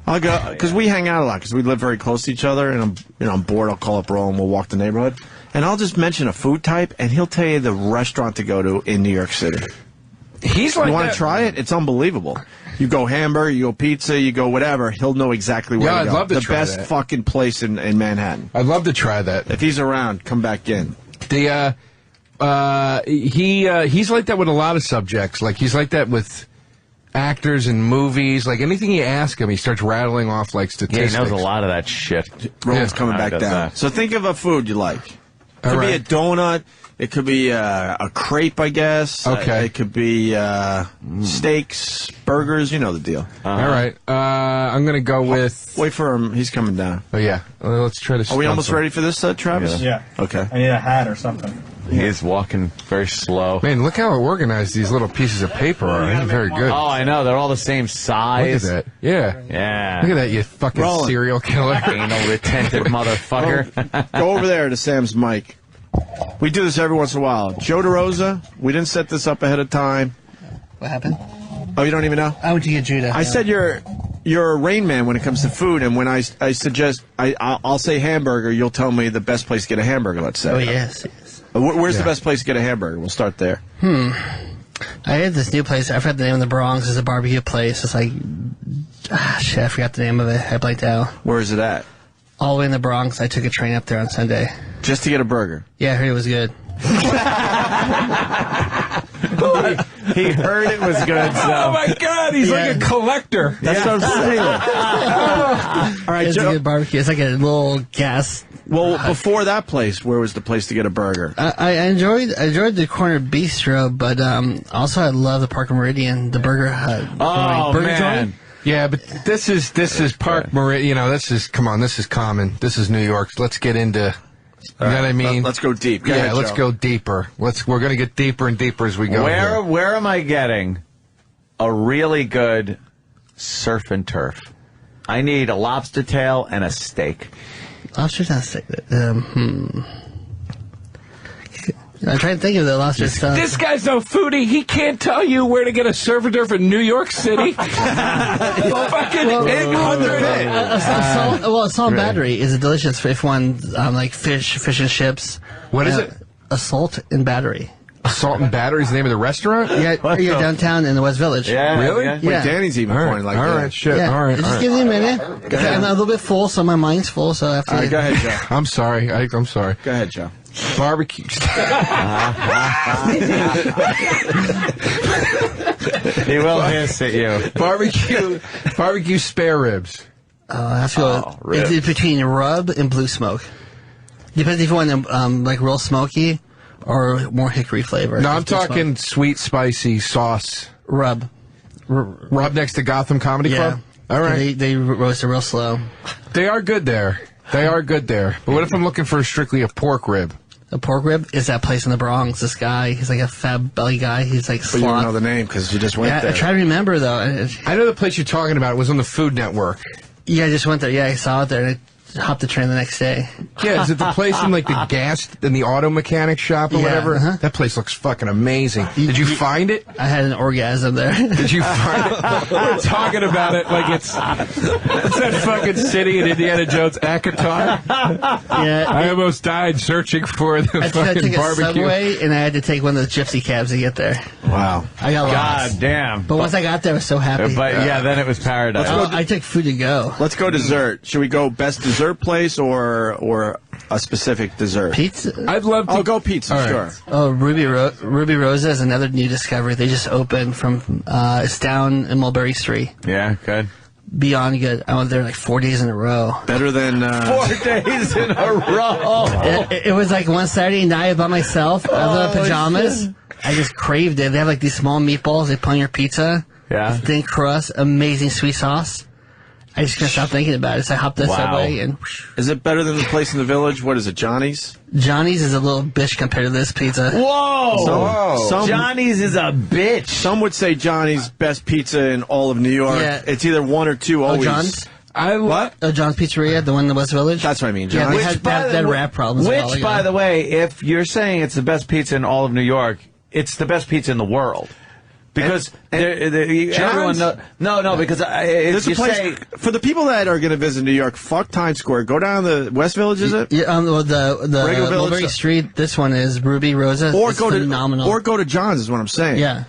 I'll go because we hang out a lot because we live very close to each other, and I'm bored. I'll call up Roland. We'll walk the neighborhood, and I'll just mention a food type, and he'll tell you the restaurant to go to in New York City. He's like, you want to try it? It's unbelievable. You go hamburger, you go pizza, you go whatever. He'll know exactly where to go. I'd love to the try best that. fucking place in Manhattan. I'd love to try that. If he's around, come back in. He's like that with a lot of subjects. Like he's like that with actors and movies. Like anything you ask him, he starts rattling off like statistics. Yeah, he knows a lot of that shit. Roland's coming back does down. that. So think of a food you like. Could be a donut. It could be a crepe, I guess. Okay. It could be steaks, burgers. You know the deal. All right. I'm going to go with... Wait for him. He's coming down. Oh, yeah. Let's try to... Are we almost ready for this, Travis? Yeah. Okay. I need a hat or something. He's walking very slow. Man, look how organized these little pieces of paper are. They're very good. Oh, I know. They're all the same size. Look at that. Yeah. Yeah. Look at that, you fucking Roland. serial killer. Anal retentive motherfucker. Go over there to Sam's mic. We do this every once in a while. Joe DeRosa, we didn't set this up ahead of time. What happened? Oh, you don't even know? I went to get Judah. I said you're a Rain Man when it comes to food, and when I suggest I'll say hamburger, you'll tell me the best place to get a hamburger. Let's say. Oh yes. Where's the best place to get a hamburger? We'll start there. I had this new place. I forgot the name of the Bronx. It's a barbecue place. It's like, shit, I forgot the name of it. I blanked out. Where is it at? All the way in the Bronx. I took a train up there on Sunday. Just to get a burger. Yeah, I heard it was good. He heard it was good, so. Oh, my God. He's like a collector. That's what I'm saying. All right, It's a Joe. good barbecue. It's like a little gas. Well, before that place, where was the place to get a burger? I enjoyed the corner bistro, but also I love the Park Meridian, the Burger Hut. Oh, burger man. joint. Yeah, but this is Park Meridian. This is common. This is New York. Let's get into... You know what I mean? Let's go deep. Go ahead, let's Joe. go deeper. We're going to get deeper and deeper as we go. Where am I getting a really good surf and turf? I need a lobster tail and a steak. Lobster's not steak. I'm trying to think of the lobster stuff. This guy's no foodie. He can't tell you where to get a surf and turf in New York City. Fucking ignorant. Assault Battery is a delicious if one like fish and chips. What is it? Assault and Battery. Assault and Battery is the name of the restaurant? Yeah, you're downtown in the West Village. Yeah. Really? Yeah. Wait, Danny's even pointing like all that. right, shit. Yeah. All right. Just give me a minute. I'm a little bit full, so my mind's full. So after All right, go ahead, Joe. I'm sorry. I'm sorry. Go ahead, Joe. Barbecue. He will hiss at you. Barbecue spare ribs. that's good. ribs. It's between rub and blue smoke. Depends if you want them like real smoky or more hickory flavor. No, I'm Blue smoke. talking sweet, spicy sauce. rub. Rub next to Gotham Comedy Club? All right. They roast it real slow. They are good there. But what if I'm looking for strictly a pork rib? A pork rib is that place in the Bronx. This guy, he's like a fat belly guy. He's like But you don't know sloth. the name because you just went Yeah, there. I try to remember though. I know the place you're talking about. It was on the Food Network. Yeah, I just went there. Yeah, I saw it there. And I hopped the train the next day. Yeah, is it the place in like the gas in the auto mechanic shop or Yeah, whatever? uh-huh. That place looks fucking amazing. Did you find it? I had an orgasm there. Did you find it? We're talking about it like it's that fucking city in Indiana Jones, Akatar. Yeah, I almost died searching for the I had to fucking take a barbecue. subway, and I had to take one of those gypsy cabs to get there. Wow. I got lost. God damn. But once I got there, I was so happy. But yeah, then it was paradise. I took food to go. Let's go dessert. Should we go best dessert place or a specific dessert? Pizza. I'd love to. I'll go pizza, All right. sure. Oh, Ruby Rosa is another new discovery. They just opened from, it's down in Mulberry Street. Yeah, good. Beyond good. I went there like 4 days in a row. Better than 4 days in a row. It was like one Saturday night by myself. I was in pajamas. I just craved it. They have like these small meatballs they put on your pizza. Yeah. Thin crust, amazing sweet sauce. I just can't stop thinking about it. So I hopped the subway and... Is it better than the place in the village? What is it, Johnny's? Johnny's is a little bitch compared to this pizza. Whoa! Johnny's is a bitch. Some would say Johnny's best pizza in all of New York. Yeah. It's either one or two always. John's? What? John's Pizzeria, the one in the West Village? That's what I mean, Yeah, John. they had rap problems. Which, by the way, if you're saying it's the best pizza in all of New York, it's the best pizza in the world. Because everyone knows. Because there's a place for the people that are going to visit New York. Fuck Times Square. Go down the West Village. Is it? Yeah, the Mulberry Street. This one is Ruby Rosa. Or it's go phenomenal. or go to John's. Is what I'm saying. Yeah.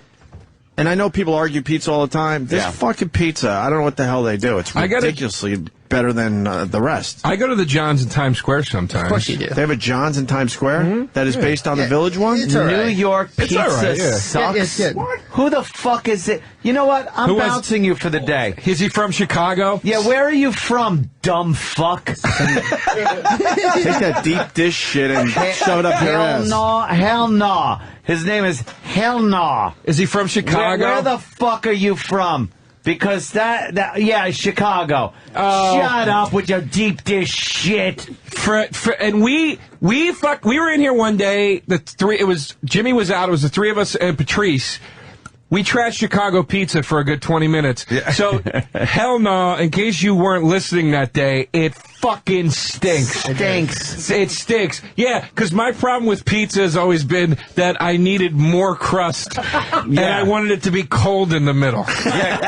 And I know people argue pizza all the time. This fucking pizza, I don't know what the hell they do. It's ridiculously better than the rest. I go to the John's in Times Square sometimes. Of course you do. They have a John's in Times Square that is based on the Village one? It's all right. New York pizza sucks. It's good. Who the fuck is it? You know what? I'm bouncing you for the day. Is he from Chicago? Yeah, where are you from, dumb fuck? Take that deep dish shit and shove it up your ass. Hell no. His name is Hell no. Is he from Chicago? Where the fuck are you from? Because yeah, Chicago. Shut up with your deep dish shit. And we were in here one day. Jimmy was out. It was the three of us and Patrice. We trashed Chicago pizza for a good 20 minutes. Yeah. So, hell no, in case you weren't listening that day, it fucking stinks. It stinks. Yeah, because my problem with pizza has always been that I needed more crust. And I wanted it to be cold in the middle. Yeah.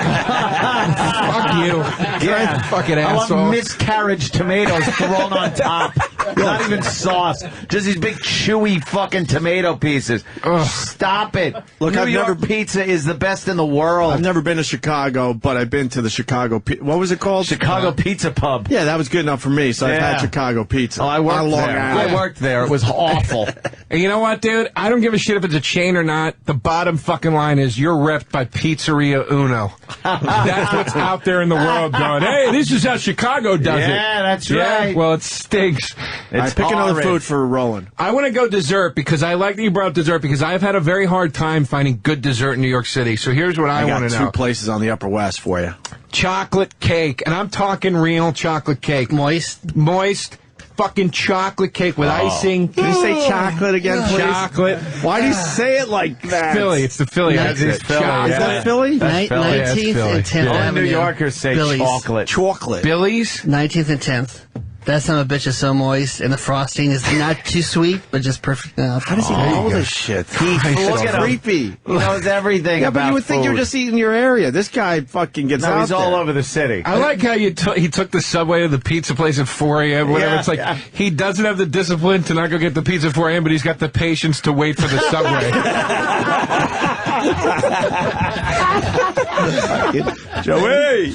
Fuck you. Yeah. Fucking asshole. I want miscarriage tomatoes thrown on top. Not even sauce. Just these big chewy fucking tomato pieces. Ugh. Stop it. Look, New York pizza is the best in the world. I've never been to Chicago, but I've been to the Chicago... What was it called? Chicago Pizza Pub. Yeah, that was good enough for me, so I've had Chicago pizza. Oh, I worked there. It was awful. And you know what, dude? I don't give a shit if it's a chain or not. The bottom fucking line is you're repped by Pizzeria Uno. That's what's out there in the world going, hey, this is how Chicago does it. Yeah, that's right. Well, it stinks. It's pick another food for Roland. I want to go dessert because I like that you brought up dessert because I've had a very hard time finding good dessert in New York City. So here's what I want to know. I got two places on the Upper West for you. Chocolate cake. And I'm talking real chocolate cake. Moist. Fucking chocolate cake with icing. Can you say chocolate again, please? Chocolate. Why do you say it like that? Philly. It's the Philly accent. Is that Philly? 19th and 10th All Avenue. New Yorkers say chocolate. Chocolate. Billy's? 19th and 10th. That son of a bitch is so moist, and the frosting is not too sweet, but just perfect enough. How does he know this shit? Look at him. Creepy. He knows everything Yeah, about but you would think food. you're just eating your area. This guy fucking gets out he's there. all over the city. I like how he took the subway to the pizza place at 4 a.m. Whatever. Yeah, it's like he doesn't have the discipline to not go get the pizza at 4 a.m., but he's got the patience to wait for the subway. Joey!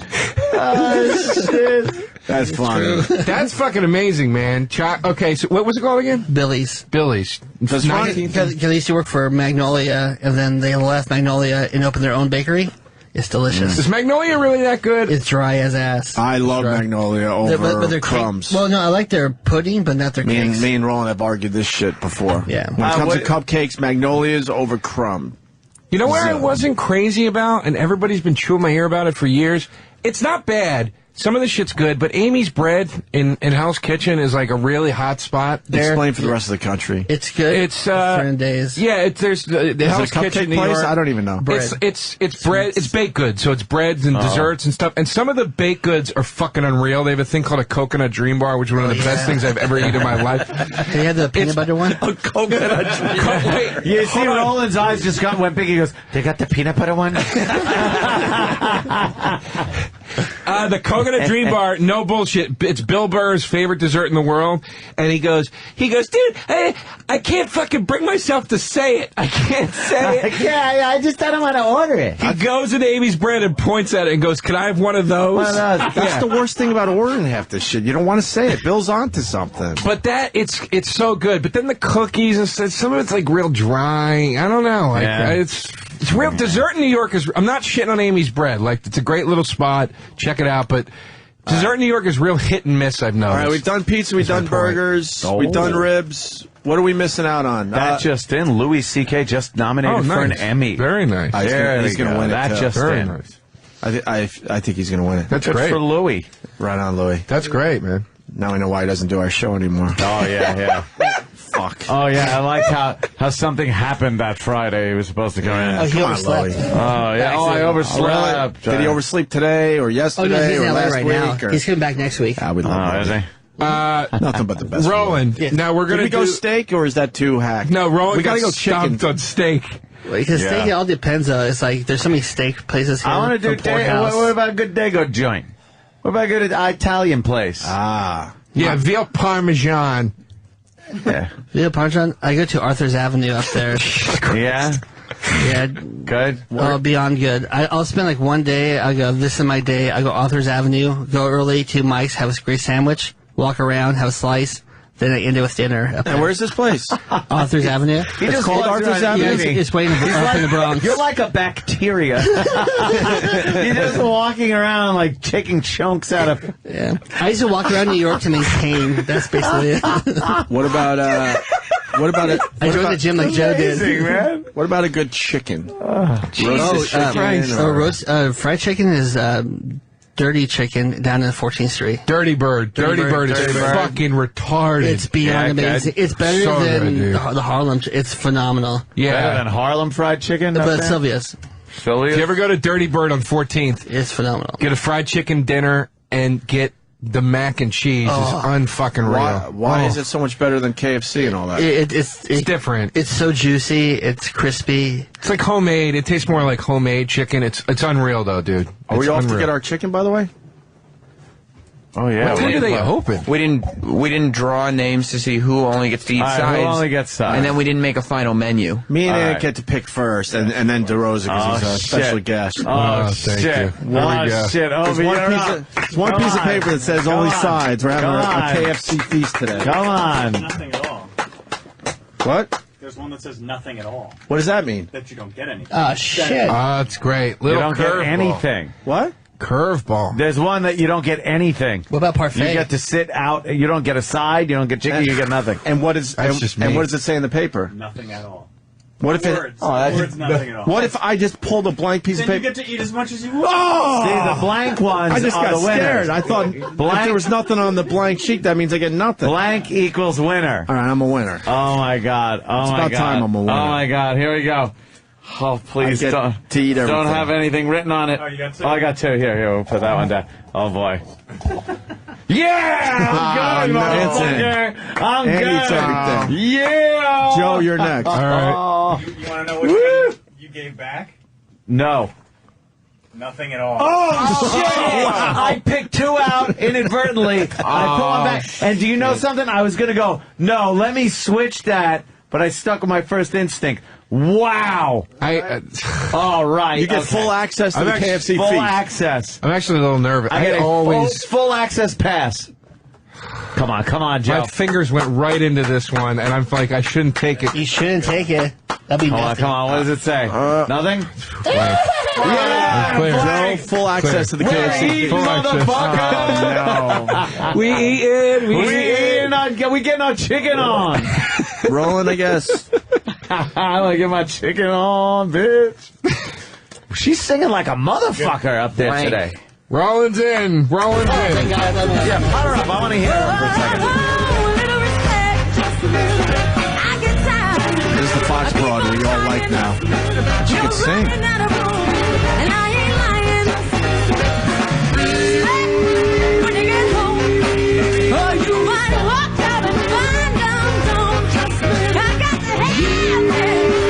Oh, shit. That's funny. That's fucking amazing, man. Okay, so what was it called again? Billy's. Billy's. Because I used to work for Magnolia, and then they left Magnolia and opened their own bakery. It's delicious. Is Magnolia really that good? It's dry as ass. I love Magnolia over their Crumbs. Well, no, I like their pudding, but not their cakes. Me and Roland have argued this shit before. Yeah. When it comes to cupcakes, Magnolia's over Crumb. You know where I wasn't crazy about, and everybody's been chewing my ear about it for years? It's not bad. Some of the shit's good, but Amy's Bread in Hell's Kitchen is like a really hot spot there. Explain for the rest of the country. It's good. It's certain days. Yeah, there's the Hell's Kitchen New York. I don't even know. It's bread. It's baked goods, so it's breads and desserts and stuff. And some of the baked goods are fucking unreal. They have a thing called a coconut dream bar, which is one of the best things I've ever eaten in my life. They have the peanut butter one. A coconut dream bar. Wait, you see Roland's eyes just went big. He goes, "They got the peanut butter one." The coconut dream bar, no bullshit. It's Bill Burr's favorite dessert in the world, and he goes, dude, I can't fucking bring myself to say it. I can't say it. Yeah, I just don't want to order it. He goes into Amy's Bread and points at it and goes, "Can I have one of those?" One of those. That's the worst thing about ordering half this shit. You don't want to say it. Bill's onto something. But it's so good. But then the cookies and stuff, some of it's like real dry. I don't know. It's real dessert in New York is. I'm not shitting on Amy's Bread. Like, it's a great little spot. Check it out. But dessert in New York is real hit and miss. I've noticed. All right, we've done pizza, we've done burgers, we've done ribs. What are we missing out on? That just in. Louis C.K. just nominated for an Emmy. Very nice. He's going to win it. That just Very in. nice. I think he's going to win it. That's Good great. for Louis. Right on, Louis. That's great, man. Now we know why he doesn't do our show anymore. Oh, yeah. Fuck. Oh, yeah, I like how something happened that Friday. He was supposed to come in. Oh, he Come on, overslept. Louis. Oh, yeah. Oh, I overslept. Did he oversleep today or Oh, yesterday no, he's in or LA last right week? now. Or? He's coming back next week. We love Oh, is Louis. he? Nothing but the best. Roland, now we're Did going we to go steak or is that too hacked? No, Roland we gotta got go chicken. stumped on steak. Because steak, it all depends, though. It's like, there's so many steak places here. I want to do from Porterhouse. what about a good Dago joint? What about a good Italian place? Ah. Yeah, veal parmesan. Yeah. Veal Parmesan, I go to Arthur's Avenue up there. Yeah? Yeah, Good? beyond good. I'll spend like one day. I go, this is my day. I go Arthur's Avenue, go early to Mike's, have a great sandwich, walk around, have a slice. Then I end it with dinner. Up And there. where's this place? Arthur's Avenue? It's called Arthur's Yeah, Avenue. it's way up in the Bronx. You're like a bacteria. You're just walking around like taking chunks out of... Yeah. I used to walk around New York to maintain. That's basically it. What about it? I joined the gym like Joe did. Amazing, man. What about a good chicken? Oh, fried chicken is dirty chicken down in 14th Street. Dirty Bird. Dirty Bird is fucking retarded. It's beyond Yeah, amazing. It's better So than good, dude. the Harlem. It's phenomenal. Better than Harlem fried chicken? But Sylvia's. Philly? If you ever go to Dirty Bird on 14th, It's phenomenal. get a fried chicken dinner and get the mac and cheese. Is unfucking real. Why is it so much better than KFC and all that? It's different. It's so juicy. It's crispy. It's like homemade. It tastes more like homemade chicken. It's unreal though, dude. Are we It's off to unreal. get our chicken, by the way? Oh, yeah. What time do they open? We didn't draw names to see who only gets to eat sides. Who only gets sides? And then we didn't make a final menu. Me and All Ant right. get to pick first, and then DeRosa because he's a special guest. Oh, thank shit. you. There we go. Oh, shit. There's Opie, one piece of paper that says only sides. We're having a Come on. KFC feast today. Come on. Nothing at all. What? There's one that says nothing at all. What does that mean? That you don't get anything. Oh, shit. It's great. You Little don't get curveball. anything. What? Curveball. There's one that you don't get anything. What about parfait? You get to sit out. You don't get a side. You don't get chicken. You get nothing. And what is That's just me. and what does it say in the paper? Nothing at all. What if Words. Words, nothing at all. What if I just pulled a blank piece Then of you paper? get to eat as much as you want. Oh! See, the blank ones I just are got the winners. scared. I thought if there was nothing on the blank sheet, that means I get nothing. Blank equals winner. All right, I'm a winner. Oh my god. Oh It's my about god. time I'm a winner. Oh my god. Here we go. Oh, please I get don't, to eat don't everything. have anything written on it. Oh, you got two? Oh, I got two. Here, we'll put that one down. Oh, boy. Yeah! I'm good, no. motherfucker. I'm And good. eats everything. Yeah! Joe, you're next. All right. You want to know which one you gave back? No. Nothing at all. Oh, shit! I picked two out inadvertently. I put one back. And do you know something? I was going to go, no, let me switch that, but I stuck with my first instinct. Wow! All right. You get full access to the KFC full feast. access. I'm actually a little nervous. I get a always full access pass. Come on, Joe. my fingers went right into this one, and I'm like, I shouldn't take it. You shouldn't take it. That'd be nasty. Come on. What does it say? Nothing? Yeah, Clear. Joe, full access to the We're KFC eating, feast. motherfucker! We eating. We getting our chicken on. Rolling, I guess. I want to get my chicken on, bitch. She's singing like a motherfucker up there today. Rollins in. Rollins in. Yeah, put her up. I want to hear her for a second. This is the Fox Broad we all like now. She could sing.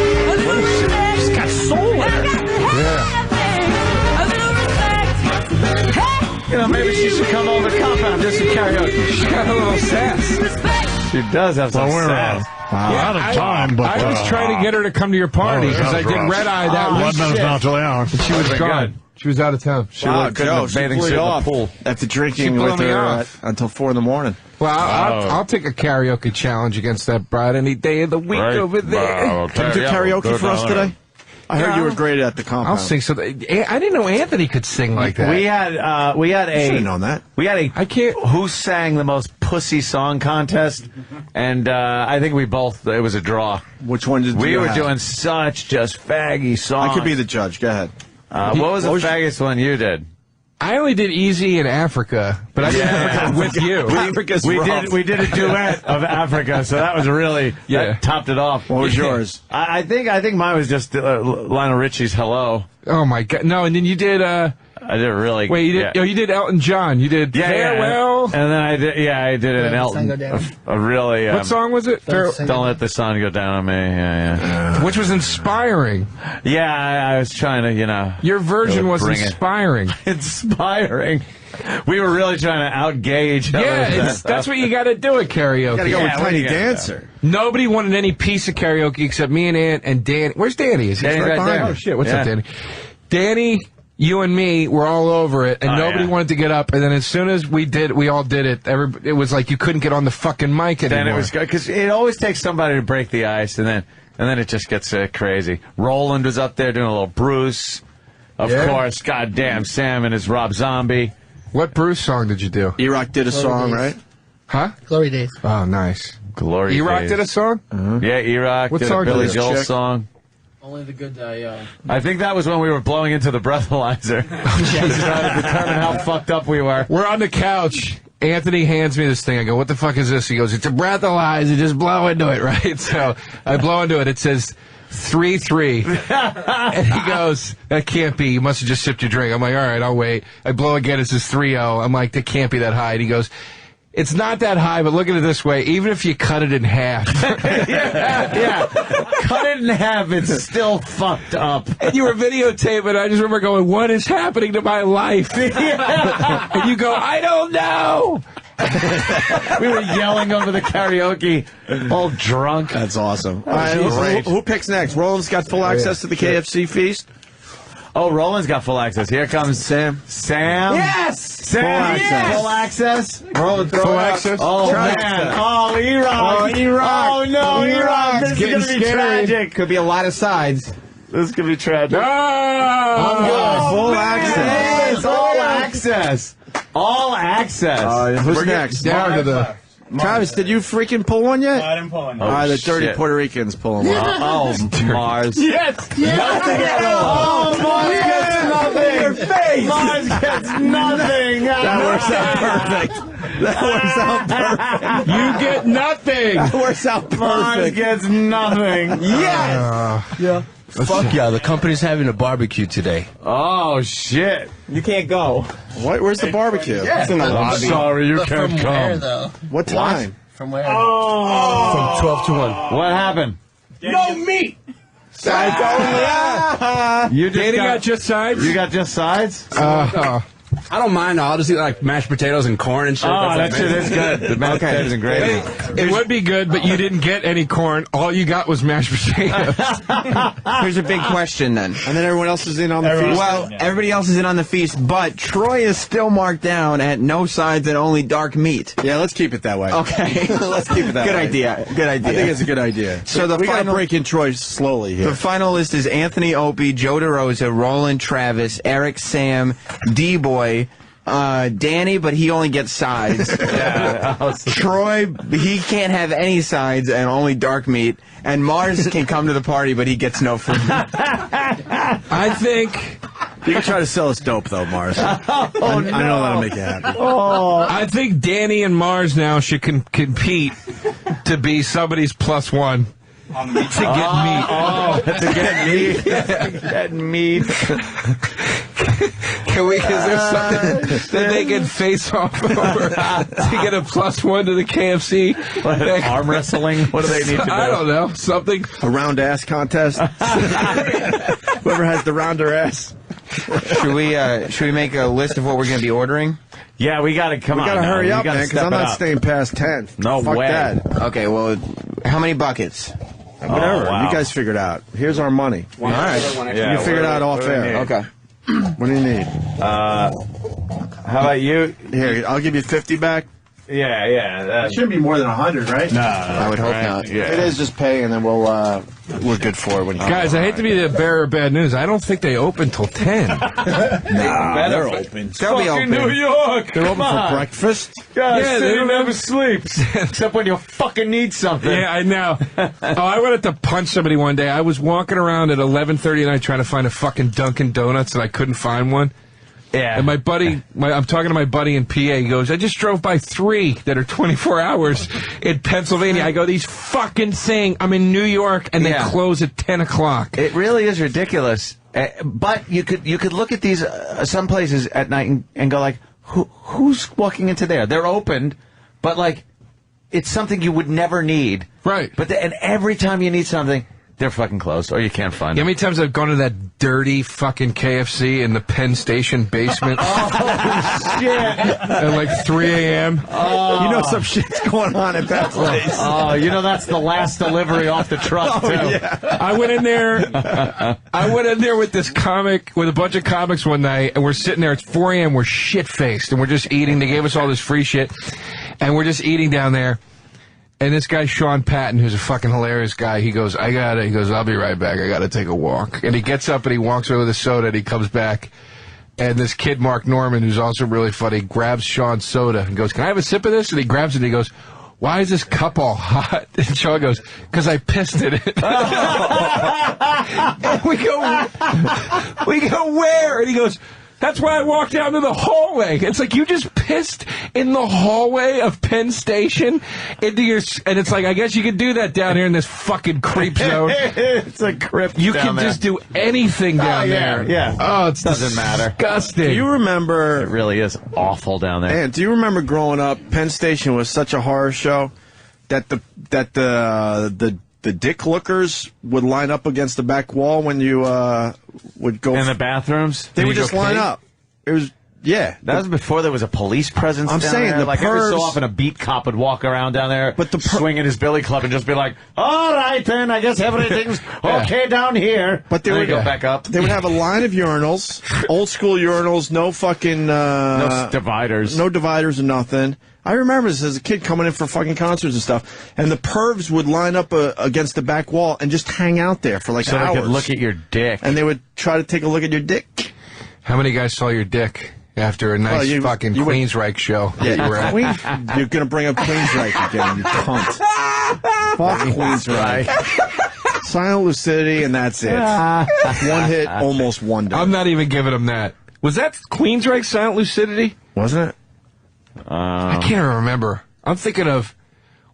She's got soul in her. You know, maybe she should come over to the compound, do some karaoke. She's got a little sass. She does have some sass. Out of time, but I was trying to get her to come to your party because I did red eye that week. She was gone. She was out of town. Wow, Joe, she blew you off after drinking with her until 4 in the morning. Well, I'll take a karaoke challenge against that bride any day of the week over there. Can you do karaoke for us today? I heard you were great at the compound. I'll sing. So I didn't know Anthony could sing like that. We had a. Should have known that. We had a. I can't. Who sang the most pussy song contest? And I think we both. It was a draw. Which one did we you were have? doing such just faggy songs. I could be the judge. Go ahead. What was the faggots one you did? I only did Easy in Africa, but I did Africa with you. We did a duet of Africa, so that was really that topped it off. What was yours? I think mine was just Lionel Richie's "Hello." Oh my God, no! And then you did. I did really. Wait, you did? You did Elton John. You did Farewell. And then I did an Elton. A really. What song was it? Don't let the sun go down on me. Yeah. Which was inspiring. Yeah, I was trying to, Your version was inspiring. Inspiring. We were really trying to outgauge. Yeah, that's what you got to do at karaoke. Got to go with Tiny Dancer. Nobody wanted any piece of karaoke except me and Aunt and Danny. Where's Danny? Is he right there? Oh shit! What's up, Danny? Danny. You and me were all over it, and nobody wanted to get up. And then as soon as we all did it. It was like you couldn't get on the fucking mic anymore. Then it was good because it always takes somebody to break the ice, and then it just gets crazy. Roland was up there doing a little Bruce, of course. Goddamn, Sam and his Rob Zombie. What Bruce song did you do? E-Rock did a song, right? Huh? Glory Days. Oh, nice. Glory E-Rock Days. did a song? Yeah, E-Rock what did song a Billy did Joel song. Only the good die young. I think that was when we were blowing into the breathalyzer. Just trying to determine how fucked up we were. We're on the couch. Anthony hands me this thing. I go, what the fuck is this? He goes, it's a breathalyzer. Just blow into it, right? So I blow into it. It says 3-3. And he goes, that can't be. You must have just sipped your drink. I'm like, all right, I'll wait. I blow again. It says 3-0. I'm like, that can't be that high. And he goes, it's not that high, but look at it this way. Even if you cut it in half. yeah. Cut it in half, it's still fucked up. And you were videotaping. I just remember going, what is happening to my life? And you go, I don't know. We were yelling over the karaoke, all drunk. That's awesome. All right, who picks next? Roland's got full access to the KFC feast. Oh, Roland's got full access. Here comes Sam. Sam? Yes! Sam? Full access? Roland, full access? Oh, man. Oh, E-Rock. Oh, E-Rock. Oh, no, E-Rock. This is going to be tragic. Could be a lot of sides. This is going to be tragic. I'm good. Full access. Yes, all access. All access. Who's next? Down to the... Travis, did you freaking pull one yet? No, I didn't pull one. All right, the dirty shit. Puerto Ricans pulling one. Oh, Mars. Yes! Nothing at all. Oh, Mars gets nothing. Your face. Mars gets nothing. That works out perfect. That works out perfect. You get nothing! That works out Mars perfect. gets nothing. Yes! Fuck yeah, the company's having a barbecue today. Oh, shit. You can't go. What? Where's the barbecue? It's in the I'm lobby. sorry, you But can't from come. where, though? What time? From where? From 12 to 1. What happened? No meat! You just Danny got just sides? You got just sides? I don't mind. I'll just eat like mashed potatoes and corn and shit. Oh, that shit is good. The mashed potatoes and gravy. It would be good, but you didn't get any corn. All you got was mashed potatoes. Here's a big question then. And then everyone else is in on the feast? Well, everybody else is in on the feast, but Troy is still marked down at no sides and only dark meat. Yeah, let's keep it that way. Okay. Let's keep it that Good way. idea. Good idea. I think it's a good idea. So we got to break in Troy slowly here. The final list is Anthony, Opie, Joe DeRosa, Roland, Travis, Eric, Sam, D-Boy, Danny, but he only gets sides. Troy, he can't have any sides and only dark meat. And Mars can come to the party, but he gets no food. I think... You can try to sell us dope, though, Mars. I know that'll make you happy. I think Danny and Mars now should compete to be somebody's +1. To get meat. Oh, to get meat. Get meat. Is there something that they can face off over to get a +1 to the KFC? Arm wrestling? What do they need to do? I don't know. Something. A round ass contest. Whoever has the rounder ass. Should we make a list of what we're going to be ordering? Yeah, we got to come on. We got to now. hurry We up, gotta man, because step I'm it not up. staying past 10. No Fuck way. that. Okay, well, how many buckets? Whatever. wow. You guys figure it out. Here's our money. All right. Yeah, You figure it out off what do we air. need? Okay. What do you need? How about you? Here, I'll give you 50 back. Yeah. It shouldn't be more than 100, right? No, I would hope not. Yeah. It is just pay, and then we're good for it when you Guys, I hate to be the bearer of bad news. I don't think they open till 10. they're open. They'll be open. New York. They're open for breakfast. Guys, Yeah, they they never sleeps except when you fucking need something. Yeah, I know. I wanted to punch somebody one day. I was walking around at 11:30 at night trying to find a fucking Dunkin' Donuts, and I couldn't find one. Yeah. And my buddy, I'm talking to my buddy in PA. He goes, I just drove by 3 that are 24 hours in Pennsylvania. I go, these fucking thing. I'm in New York, and they close at 10 o'clock. It really is ridiculous. But you could look at these some places at night and go like, who's walking into there? They're opened, but like, it's something you would never need. Right. But and every time you need something, they're fucking closed, or you can't find You know how them. many times I've gone to that dirty fucking KFC in the Penn Station basement Oh, shit. at like 3 a.m.? You know some shit's going on at that place. Oh, you know that's the last delivery off the truck, too. I went in there with this comic, with a bunch of comics one night, and we're sitting there, it's 4 a.m., we're shit-faced, and we're just eating. They gave us all this free shit, and we're just eating down there. And this guy, Sean Patton, who's a fucking hilarious guy, he goes, he goes, I'll be right back. I got to take a walk. And he gets up and he walks over with a soda and he comes back. And this kid, Mark Norman, who's also really funny, grabs Sean's soda and goes, can I have a sip of this? And he grabs it and he goes, why is this cup all hot? And Sean goes, because I pissed in it. And we go, where? And he goes, that's why I walked down to the hallway. It's like you just pissed in the hallway of Penn Station into your, and it's like, I guess you could do that down here in this fucking creep zone. It's a crypt. You can just do anything down there. Yeah. Oh, it doesn't matter. Disgusting. Do you remember? It really is awful down there. And do you remember growing up? Penn Station was such a horror show that the dick lookers would line up against the back wall when you would go in the bathrooms. They would just line up. It was that was before there was a police presence. I'm down saying there. the like every so pervs- often a beat cop would walk around down there, but swinging his billy club and just be like, "All right, then, I guess everything's okay down here." But they And would go back up. They would have a line of urinals, old school urinals, no fucking no dividers, no dividers or nothing. I remember this as a kid coming in for fucking concerts and stuff, and the pervs would line up against the back wall and just hang out there for like so hours. they could look at your dick, and they would try to take a look at your dick. How many guys saw your dick after a nice fucking Queensryche show? Yeah, you were at? You're gonna bring up Queensryche again, you cunt. Fuck Queensryche. Silent Lucidity, and that's it. One hit, almost one done. I'm not even giving them that. Was that Queensryche, Silent Lucidity? Wasn't it? I can't remember. I'm thinking of.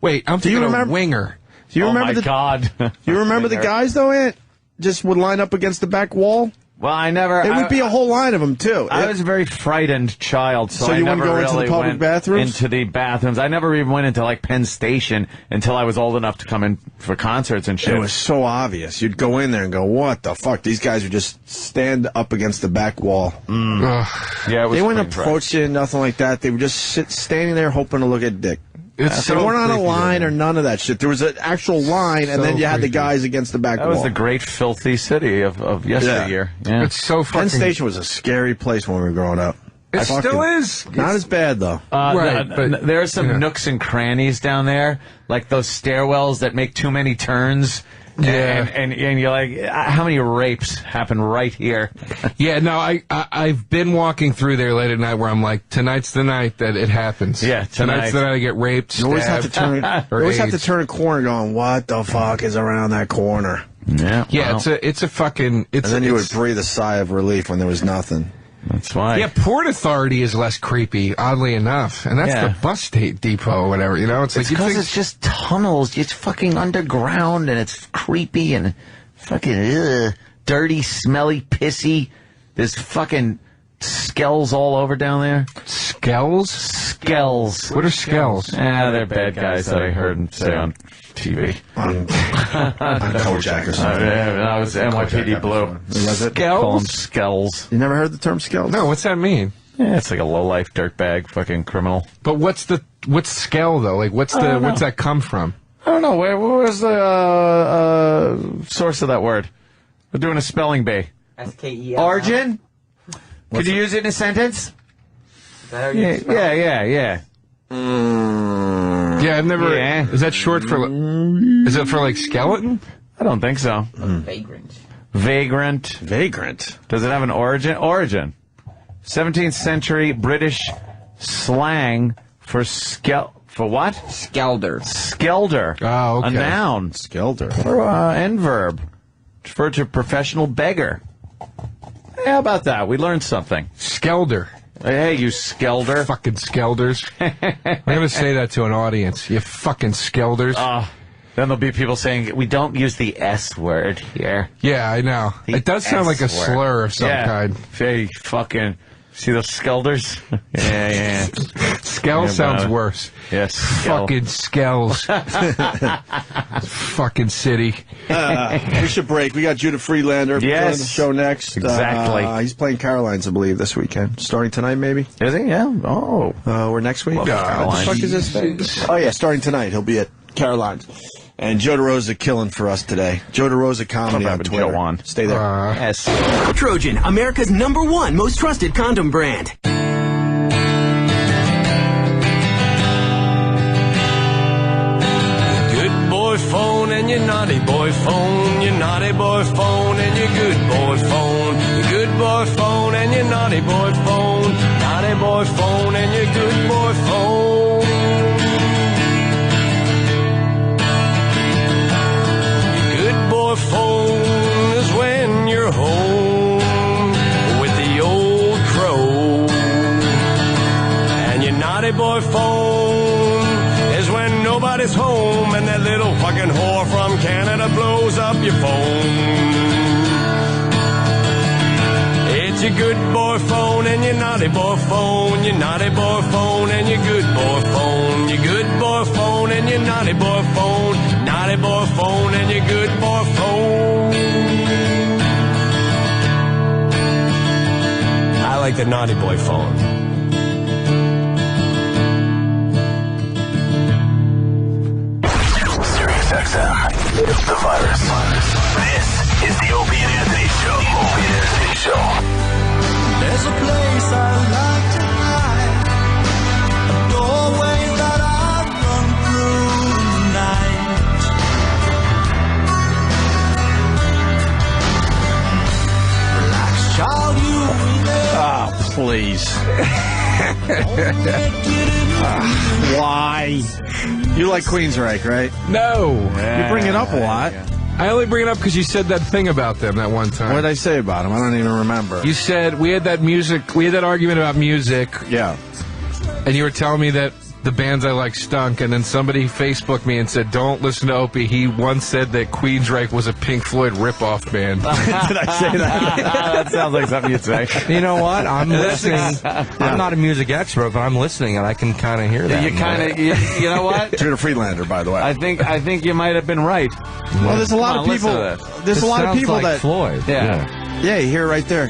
Wait, I'm thinking of Winger. Do you remember my God. You remember the guys though? Ant just would line up against the back wall. Well, I never. It would be a whole line of them too. I was a very frightened child, so you I wouldn't never go into really the public went bathrooms? into the bathrooms. I never even went into like Penn Station until I was old enough to come in for concerts and shit. It was so obvious. You'd go in there and go, "What the fuck?" These guys would just stand up against the back wall. Yeah, it was They wouldn't Queensryche. approach you, nothing like that. They would just sit standing there hoping to look at dick. They weren't on a creepy, line man. or none of that shit. There was an actual line, and then you had the creepy. guys against the back That wall. was the great filthy city of yesteryear. Yeah. It's so fucking. Penn Station was a scary place when we were growing up. It still is. Not as bad though. Right, but, there are some you know. nooks and crannies down there, like those stairwells that make too many turns. Yeah. And you're like, how many rapes happen right here? Yeah, no, I've been walking through there late at night where I'm like, tonight's the night that it happens. Yeah, tonight's the night I get raped. You always have to stabbed, turn. or You always have to AIDS. turn a corner, going, "What the fuck is around that corner?" Yeah, Yeah, well, it's a fucking. It's And then you would it's- breathe a sigh of relief when there was nothing. that's why. Yeah, Port Authority is less creepy, oddly enough, and that's Yeah. the bus depot or whatever. You know, it's like It's you because think it's just tunnels. It's fucking underground, and it's creepy and fucking dirty, smelly, pissy. There's fucking skells all over down there. skells. Skells. What are skells? They're bad guys that I heard him say on TV. On Kojak or something. That was NYPD Blue. Was it? Call them Skells? skells. You never heard the term skells? No, what's that mean? Yeah, it's like a low-life dirtbag fucking criminal. But what's skell though? Like what's that come from? I don't know. Where's the source of that word? We're doing a spelling bee. S-K-E-L. Origin? Could you use it in a sentence? Yeah. Yeah, I've never. Yeah. Is that short for? Is it for like skeleton? I don't think so. Vagrant. Vagrant. Does it have an origin? 17th century British slang for for what? Skelder. Skelder. Oh, okay. A noun. Skelder. Or end verb. Refer to a professional beggar. Hey, how about that? We learned something. Skelder. Hey, you skelder. Fucking skelders. I'm going to say that to an audience. You fucking skelders. Then there'll be people saying, we don't use the S word here. Yeah, I know. The It does sound like a S word. slur of some kind. Hey, fucking... See those skelders? Yeah. Skell sounds worse. Yes. Fucking skells. Fucking city. We should break. We got Judah Friedlander Yes. on the show next. Exactly. He's playing Caroline's, I believe, this weekend. Starting tonight, maybe? Is he? Yeah. Oh. Or next week? Love What the Caroline's. fuck is this thing? Oh, yeah, starting tonight. He'll be at Caroline's. And Joe DeRosa killing for us today. Joe DeRosa Comedy on Twitter. Stay there. Yes. Trojan, America's #1 most trusted condom brand. Good boy phone and your naughty boy phone. Your naughty boy phone and your good boy phone. Your good boy phone and your naughty boy phone. Naughty boy phone and your good boy phone. Your good boy phone is when you're home with the old crow. And your naughty boy phone is when nobody's home and that little fucking whore from Canada blows up your phone. It's your good boy phone and your naughty boy phone. Your naughty boy phone and your good boy phone. Your good boy phone and your naughty boy phone. Naughty boy phone and your good boy phone. I like the naughty boy phone. XM, the virus. This is the Opie and Anthony Show. Opie and Anthony Show. There's a place I like to hide, a doorway that I run through tonight. Relax, child, you Oh, please. Why? You like Queensryche, right? No. You bring it up a lot. I only bring it up because you said that thing about them that one time. What did I say about him? I don't even remember. You said we had that argument about music. Yeah. And you were telling me that the bands I like stunk, and then somebody Facebooked me and said, don't listen to Opie. He once said that Queensryche was a Pink Floyd ripoff band. Did I say that? That sounds like something you'd say. You know what? I'm listening. I'm not a music expert, but I'm listening, and I can kind of hear that. You kind of, you know what? Judah Friedlander, by the way. I think you might have been right. Well, there's a lot of people. There's a lot of people like that Floyd. Yeah. Yeah, you hear it right there.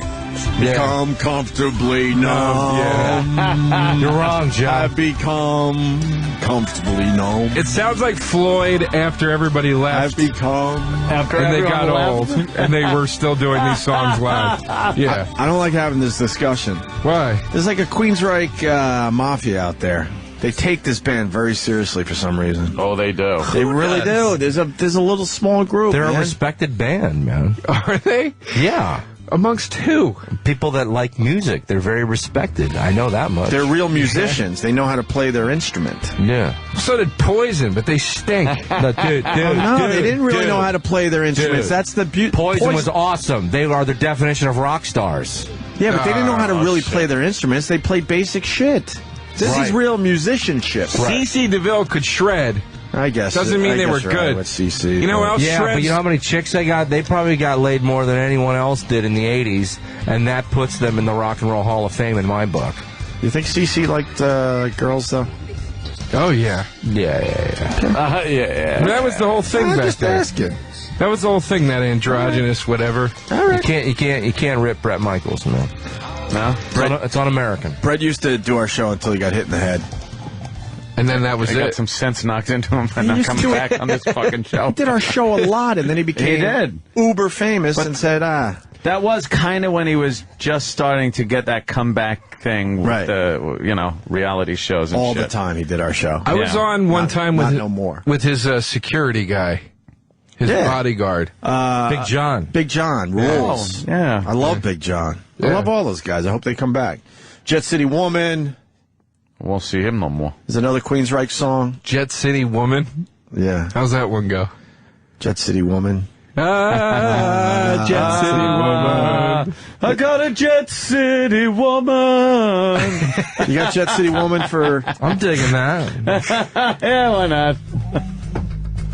Become comfortably numb. Yeah. You're wrong, Joe. I become comfortably numb. It sounds like Floyd after everybody left. I've become and they got old, and they were still doing these songs live. Yeah. I don't like having this discussion. Why? There's like a Queensryche mafia out there. They take this band very seriously for some reason. Oh, they do. They really do. There's a little small group. They're man. a respected band, man. Are they? Yeah. Amongst who? People that like music. They're very respected. I know that much. They're real musicians. They know how to play their instrument. Yeah. So did Poison, but they stink. No, dude, They didn't really know how to play their instruments. Dude. That's the beauty. Poison was awesome. They are the definition of rock stars. Yeah, but they didn't know how to really play their instruments. They played basic shit. This is real musicianship. C.C. DeVille could shred. I guess. Doesn't mean they were good. With CC. You know what else Yeah, shreds? but you know how many chicks they got? They probably got laid more than anyone else did in the 80s, and that puts them in the Rock and Roll Hall of Fame in my book. You think CC liked girls, though? Oh, yeah. Yeah. Yeah. That was the whole thing I'm back just there. asking. That was the whole thing, that androgynous whatever. You can't rip Bret Michaels, man. No? It's un-American. Brett used to do our show until he got hit in the head. And then that was I got it. some sense knocked into him and not coming back on this fucking show. He did our show a lot, and then he became He did. uber famous and said, That was kind of when he was just starting to get that comeback thing with the, reality shows and All shit. the time he did our show. I was on one time with no more. with his security guy, his bodyguard. Big John. Big John rules. Yeah. I love Big John. I Yeah. love all those guys. I hope they come back. Jet City Woman. Won't see him no more. There's another Queensryche song. Jet City Woman. Yeah. How's that one go? Jet City Woman. Jet City Woman. I got a Jet City Woman. You got Jet City Woman for... I'm digging that. Yeah, why not?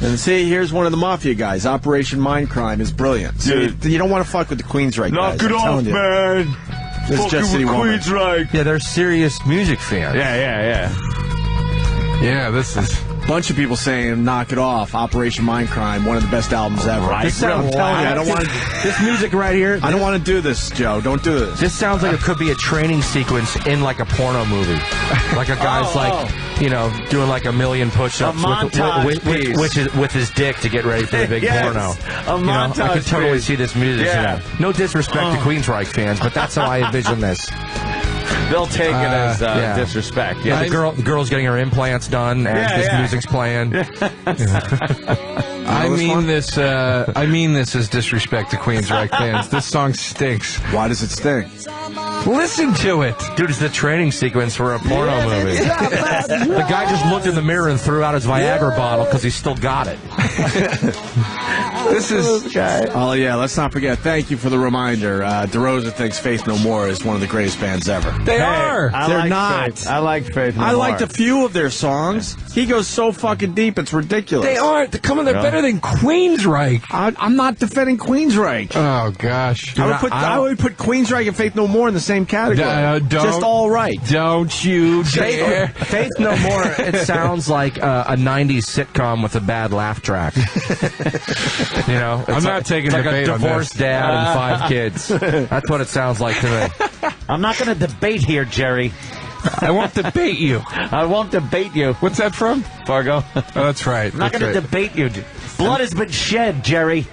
And see, here's one of the Mafia guys. Operation Mindcrime is brilliant. Dude. You don't want to fuck with the Queensryche guys. Knock it I'm off, telling you. man. This is Jet City Woman. Queensryche. Yeah, they're serious music fans. Yeah. Yeah, this is. Bunch of people saying "Knock It Off." Operation Mindcrime, one of the best albums ever. I'm telling you, I don't want to. This music right here. I don't want to do this, Joe. Don't do this. This sounds like it could be a training sequence in like a porno movie. Like a guy's doing like a million push-ups with his dick to get ready for the big porno. A montage. I could totally piece. see this music. Yeah. No disrespect to Queensryche fans, but that's how I envision this. They'll take it as disrespect. Yeah, the girl's getting her implants done as this music's playing. I mean this as disrespect to Queensryche fans. This song stinks. Why does it stink? Listen to it. Dude, it's the training sequence for a porno movie. The guy just looked in the mirror and threw out his Viagra bottle because he still got it. This is... Oh, yeah, let's not forget. Thank you for the reminder. DeRosa thinks Faith No More is one of the greatest bands ever. They are. They're not. Faith. I like Faith No I More. liked a few of their songs. He goes so fucking deep, it's ridiculous. They aren't. They're better than Queensryche. I'm not defending Queensryche. Oh, gosh. I would put Queensryche and Faith No More in the same category. Just all right. Don't you dare. Faith No More, it sounds like a 90s sitcom with a bad laugh track. I'm not taking like debate a on divorced this. dad and 5 kids. That's what it sounds like to me. I'm not going to debate here, Jerry. I won't debate you. I won't debate you. What's that from? Fargo. Oh, that's right. I'm not going to debate you. Blood has been shed, Jerry.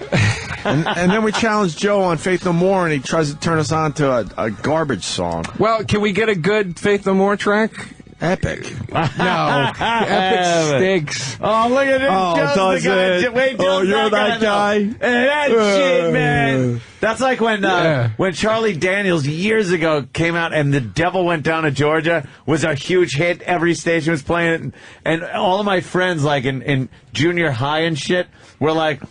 and then we challenge Joe on Faith No More, and he tries to turn us on to a garbage song. Well, can we get a good Faith No More track? Epic. No. Epic stinks. Oh, look at it. Oh, does it? Wait, you're that guy? That shit, man. That's like when Charlie Daniels years ago came out and The Devil Went Down to Georgia was a huge hit. Every station was playing it. And all of my friends, like in junior high and shit, were like,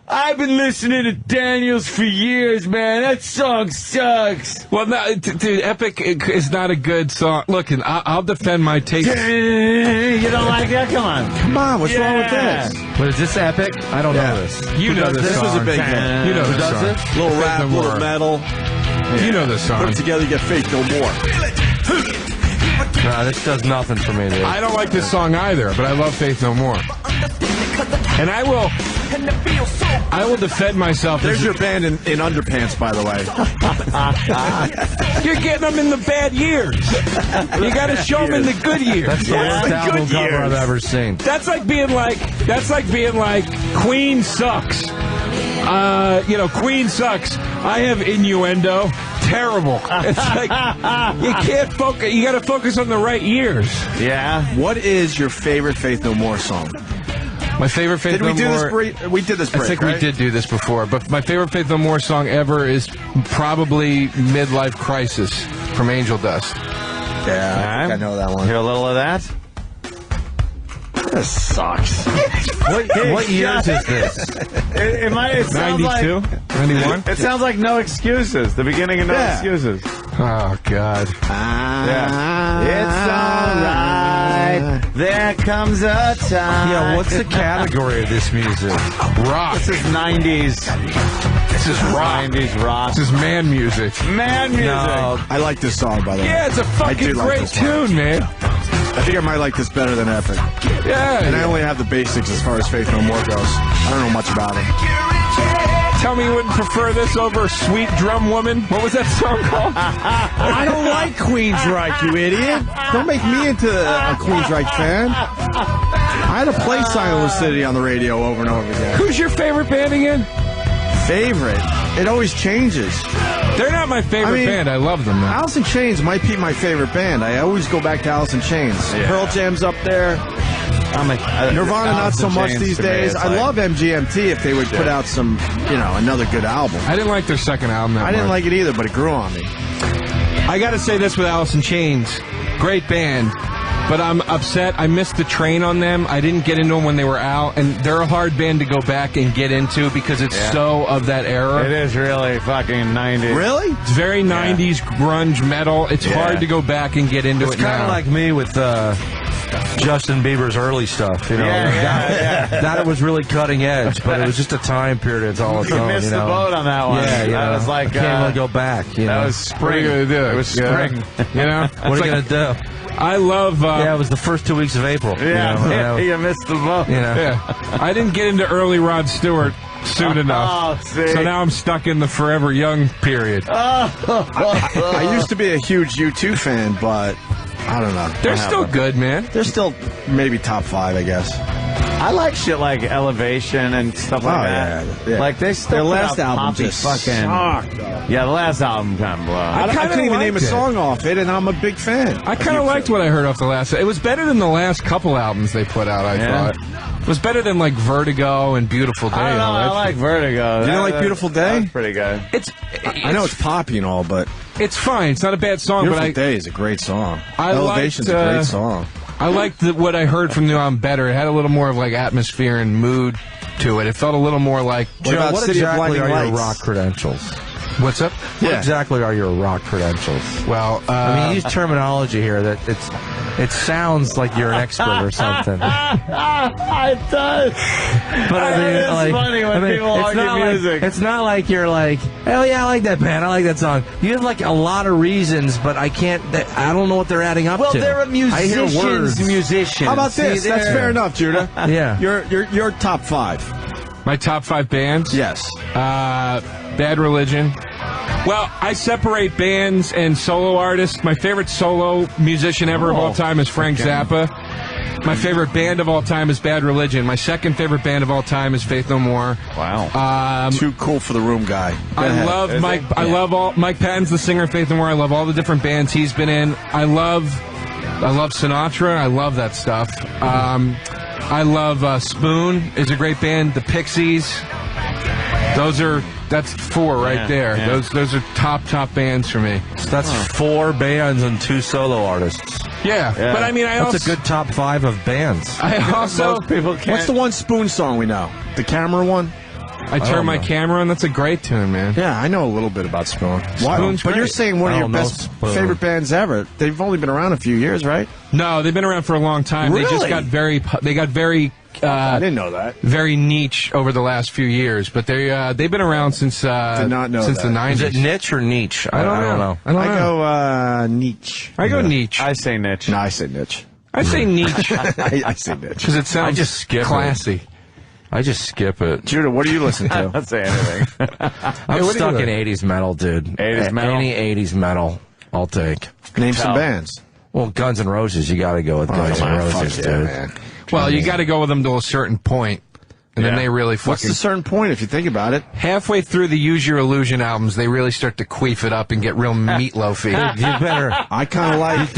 I've been listening to Daniels for years, man. That song sucks. Well, no, dude, Epic is not a good song. Look, and I'll defend my taste. You don't like that? Come on. Come on, what's wrong with this? But is this Epic? I don't know this. You know this This song. was a big hit. You know Who this does song. it? Little rap, No More. little metal. You know this song. Put it together, you get Faith No More. No, this does nothing for me, dude. I don't like this song either, but I love Faith No More. And I will defend myself. There's your band in underpants, by the way. You're getting them in the bad years. You got to show them in the good years. That's the worst album cover I've ever seen. That's like being like Queen sucks. Queen sucks. I have innuendo. Terrible. It's like you can't focus. You got to focus on the right years. Yeah. What is your favorite Faith No More song? My favorite Faith No More. We did this break, I think right? we did do this before, but my favorite Faith No More song ever is probably Midlife Crisis from Angel Dust. Yeah, I think I know that one. Hear a little of that? This sucks. What years is this? It sounds 92? like 91? It sounds like No Excuses. The beginning of No Excuses. Oh, God. It's alright. There comes a time. Yeah, what's the category of this music? Rock. This is 90s. This is rock. 90s rock. This is man music. Man music. No. I like this song, by the way. Yeah, it's a fucking like great this one. tune, man. I think I might like this better than Epic. Yeah. And I only have the basics as far as Faith No More goes. I don't know much about it. Tell me you wouldn't prefer this over Sweet Drum Woman? What was that song called? I don't like Queensryche, you idiot. Don't make me into a Queensryche fan. I had to play Silent Lucidity on the radio over and over again. Who's your favorite band again? Favorite? it always changes. They're not my favorite band. I love them, though. Alice in Chains might be my favorite band. I always go back to Alice in Chains. Yeah. Pearl Jam's up there. Nirvana, not so much these days. I love MGMT if they would put out some, another good album. I didn't like their second album I didn't like it either, but it grew on me. I got to say this with Alice in Chains. Great band. But I'm upset. I missed the train on them. I didn't get into them when they were out. And they're a hard band to go back and get into because it's so of that era. It is really fucking 90s. Really? It's very 90s grunge metal. It's hard to go back and get into it now. It's kind of like me with Justin Bieber's early stuff. That it was really cutting edge, but it was just a time period. It's all its own. You missed the boat on that one. Yeah, that was like I can't really go back. That was spring. What are you going to do? It was spring. What are you going to do? I love... it was the first 2 weeks of April. You missed the boat. I didn't get into early Rod Stewart soon enough. So now I'm stuck in the Forever Young period. I used to be a huge U2 fan, but I don't know. They're still good, man. They're still maybe top 5, I guess. I like shit like Elevation and stuff like that. Yeah. Like their last album just sucked. Yeah, the last album kind of blew up. I couldn't even name a song off it, and I'm a big fan. I kind of liked what I heard off the last. It was better than the last couple albums they put out, I thought. It was better than like Vertigo and Beautiful Day. I don't know, I like Vertigo. You don't like Beautiful Day? That's pretty good. I know it's poppy and all, but it's fine. It's not a bad song. Beautiful but Day is a great song. Elevation's a great song. I liked what I heard from the album better. It had a little more of like atmosphere and mood to it. It felt a little more like. What exactly are your rock credentials? What's up? What exactly are your rock credentials? Well, I mean, you use terminology here that it sounds like you're an expert or something. It does. But I mean, it's funny when people argue music. It's not like you're like, oh yeah, I like that band, I like that song. You have like a lot of reasons, but I don't know what they're adding up to. Well, they're a musician's musician. How about this? That's fair enough, Judah. Yeah. Your top 5. My top 5 bands? Yes. Bad Religion. Well, I separate bands and solo artists. My favorite solo musician ever of all time is Frank Zappa. My favorite band of all time is Bad Religion. My second favorite band of all time is Faith No More. Wow. Too cool for the room guy. I love Mike. I love Mike Patton's the singer of Faith No More. I love all the different bands he's been in. I love Sinatra. I love that stuff. I love Spoon is a great band. The Pixies. That's 4 right there. Yeah. Those are top bands for me. So that's 4 bands and 2 solo artists. Yeah. But I mean, that's a good top 5 of bands. I also What's the one Spoon song we know? The camera one? I turn my camera on. That's a great tune, man. Yeah, I know a little bit about Spoon. Spoon's but great. you're saying one of your best favorite bands ever. They've only been around a few years, right? No, they've been around for a long time. Really? They just got very I didn't know that. Very niche over the last few years, but they've been around since Did not know since that. the 90s. Is it niche or niche? I don't know. I go niche. I go niche. I say niche. No, I say niche. I say niche I say niche. because it sounds just skip classy. I just skip it. Judah, what do you listen I to? don't say anything. I'm stuck in 80s metal, dude. 80s metal? Any 80s metal, I'll take. Name some bands. Well, Guns N' Roses, you got to go with Guns N' Roses, fuck dude. yeah, man. Well, you got to go with them to a certain point, and then they really What's the certain point if you think about it? halfway through the Use Your Illusion albums, they really start to queef it up and get real meatloafy. You better. I kind of like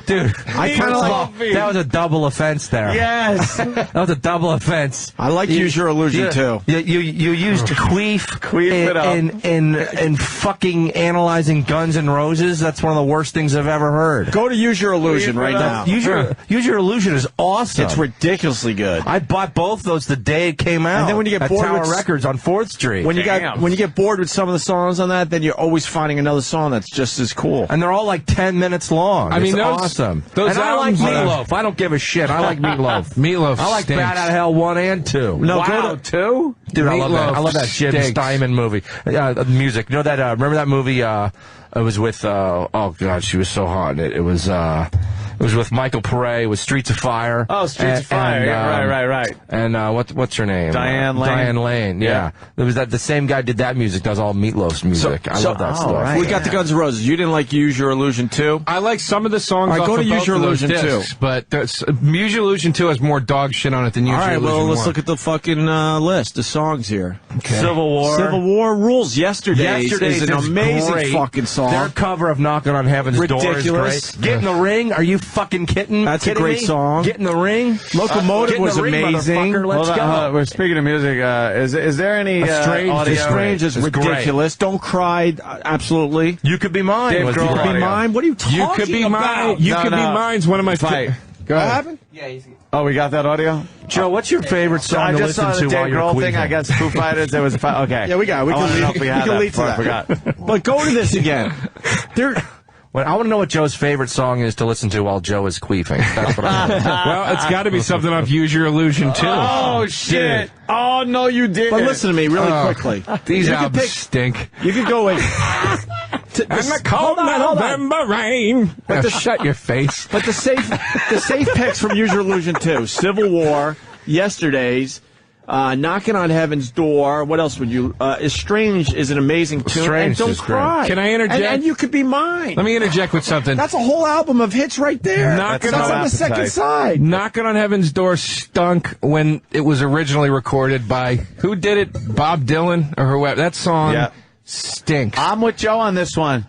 Dude, I kind of like. that was a double offense there. Yes. That was a double offense. I like Use Your Illusion too. You used queef it up. in fucking analyzing Guns N' Roses. That's one of the worst things I've ever heard. Go to Use Your Illusion right now. Use Your Illusion is awesome. It's ridiculously good. I bought both those the day it came out. And then when you get at bored Tower with Records on 4th Street. When you get bored with some of the songs on that, then you're always finding another song that's just as cool. And they're all like 10 minutes long. I mean, it's those- awesome. those and I like albums are- Meatloaf. I don't give a shit. I like Meatloaf. Meatloaf I like stinks. Bat Out of Hell 1 and 2. No, Wow, go to 2? Dude, I love that. Meatloaf I love that Jim stinks. Steinman movie. Music. You know that? Remember that movie? It was with. Oh God, she was so hot in it. It was It was with Michael Pare, with Streets of Fire. Oh, Streets of Fire. Yeah, right. And what's her name? Diane Lane. Diane Lane. Yeah. There was the same guy did that music. Does all Meatloaf's music. I love that stuff. Right. We got the Guns N' Roses. You didn't like Use Your Illusion 2? I like some of the songs. All right, off go to of Use both Your of those Illusion 2. discs, but Use Your Illusion 2 has more dog shit on it than Use Your Illusion 1. All right, well, let's look at the fucking list, the songs here. Okay. Civil War rules. Yesterday's is an amazing great. fucking song. Their cover of Knocking on Heaven's Door is Ridiculous. great. Get in the Ring. Are you fucking kidding? That's a great song. Get in the Ring. Locomotive was amazing. Let's go. We're speaking of music. Is there any The Strange is ridiculous. Great. Don't Cry. Absolutely. You Could Be Mine. Dave Grohl. Could Be Mine. What are you talking You Could Be Mine. You Could Be Mine's one of my fight. Go ahead. What happened? Yeah, Oh, we got that audio? Joe, what's your favorite song I to just listen saw the to while Dave you're Grohl queefing? thing against Foo Fighters. There was okay. Yeah, we got it. We can lead to that. I forgot. But go to this again. Well, I want to know what Joe's favorite song is to listen to while Joe is queefing. That's what I want. Well, it's got to be something off Use Your Illusion 2. Oh, shit. Oh, no, you didn't. But listen to me really quickly. These albums stink. You could go with... And the cold November rain. But Shut your face. But the safe picks from Use Your Illusion 2. Civil War, Yesterday's, Knocking on Heaven's Door. What else would you... Strange is an amazing tune. Strange and Don't is Cry. Can I interject? And You Could Be Mine. Let me interject with something. That's a whole album of hits right there. Knocking That's on on the second side. Knocking on Heaven's Door stunk when it was originally recorded by... Who did it? Bob Dylan or whoever. That song stinks. I'm with Joe on this one.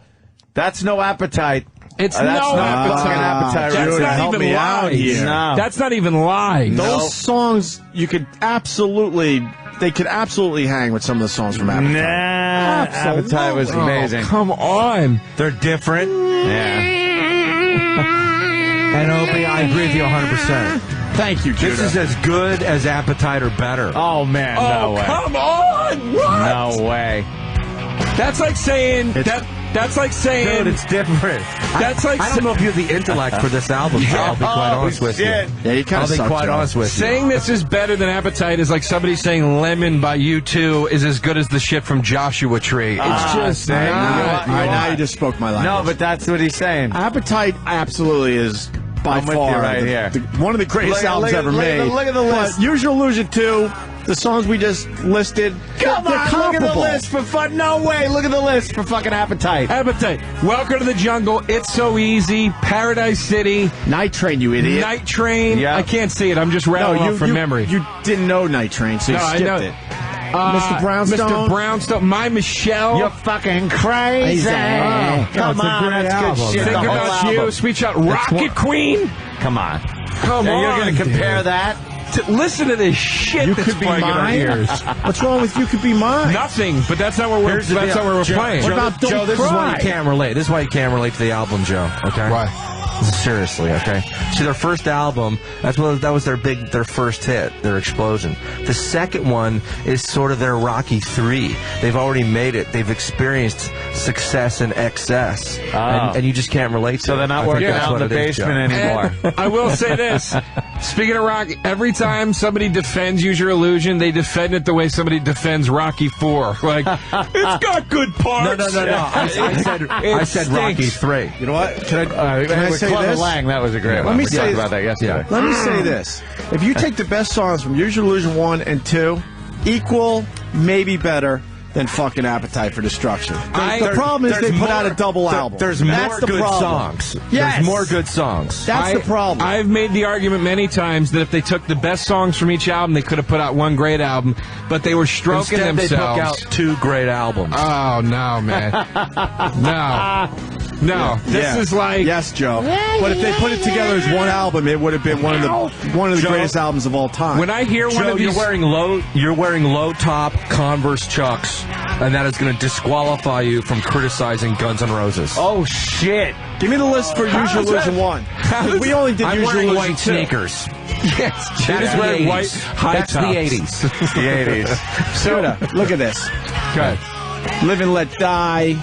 That's No Appetite. It's That's no not appetite. Appetite. That's not help even me out lies. here. No. That's not even lies. Those songs, you could absolutely... They could absolutely hang with some of the songs from Appetite. Nah, Appetite was amazing. Oh, come on. They're different. Yeah. And Opie, I agree with you 100%. Thank you, Judah. This is as good as Appetite or better. Oh, man, no way. Come on. What? No way. That's like saying... That's like saying... Dude, it's different. That's like... I don't know if you have the intellect for this album, Joe. I'll be quite honest with you. Yeah, you kind I'll of be suck, quite Joe. honest with you. Saying this is better than Appetite is like somebody saying Lemon by U2 is as good as the shit from Joshua Tree. It's just All not. right, now you just spoke my language. No, but that's what he's saying. Appetite absolutely is by I'm with far you right here. One of the greatest albums ever made. Look at the list. But Use Your Illusion 2, the songs we just listed, Come they're on, look at the comparable. list for fun. No way. Look at the list for fucking Appetite. Appetite. Welcome to the Jungle. It's So Easy. Paradise City. Night Train, you idiot. Night Train. Yeah. I can't see it. I'm just rattling off from memory. You didn't know Night Train, so you No, I skipped know. it. Mr. Brownstone. Mr. Brownstone. My Michelle. You're fucking crazy. it's Come a on, great that's album. good shit. Think The whole About You. album. Sweet Shot. Rocket Queen. Come on. Come on. You're going to compare dude. that? Listen to this shit You that's Could Be playing in our Mine? ears. What's wrong with You Could Be Mine? Nothing, but that's not what we're. Here's the That's deal. not what we're Joe, playing. What about Don't Joe, this is why Cry? you can't relate. This is why you can't relate to the album, Joe. Okay? Why? Seriously, okay? See, their first album, that was their first hit, their explosion. The second one is sort of their Rocky 3. They've already made it. They've experienced success and excess. And you just can't relate to So it. they're not I think working that's out in what the it is, Joe. basement anymore. And I will say this. Speaking of Rocky, every time somebody defends Use Your Illusion, they defend it the way somebody defends Rocky 4. Like, it's got good parts. No. I said Rocky 3. You know what? Can I say Clever this? Lang, that was a great one. Let me We say talked this. about that yesterday. Let me say this. If you take the best songs from Use Your Illusion 1 and 2, equal, maybe better than fucking Appetite for Destruction. The problem is they put out a double album. There's That's more the good problem. songs. Yes. There's more good songs. That's the problem. I've made the argument many times that if they took the best songs from each album, they could have put out one great album, but they were stroking Instead, themselves. they took out 2 great albums. Oh, no, man. No. This is like... Yes, Joe. But if they put it together as one album, it would have been one of the Joe, greatest albums of all time. When I hear one Joe, of these... you're wearing low top Converse Chucks, and that is going to disqualify you from criticizing Guns N' Roses. Oh, shit. Give me the list for Use Your Illusion 1. We only did I'm Use Your wearing Illusion white 2. sneakers. Yes, That is wearing the white 80s. high That's tops. the 80s. The 80s. Judah, look at this. Good. Live and Let Die.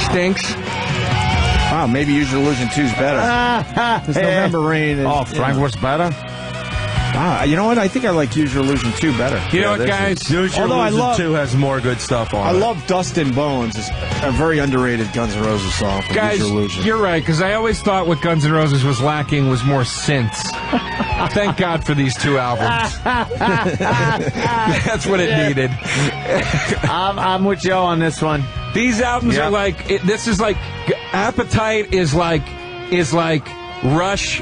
Stinks. Wow, maybe Use Your Illusion 2 is better. This November Rain is... Oh, Frank was better? You know what? I think I like Use Your Illusion 2 better. You know what, guys? Use Your Although I Illusion love- 2 has more good stuff on I it. love Dust and Bones. It's a very underrated Guns N' Roses song from Guys, Use Your Illusion. you're right, because I always thought what Guns N' Roses was lacking was more synths. Thank God for these 2 albums. That's what it needed. I'm with Joe on this one. These albums are like, this is like, Appetite is like Rush,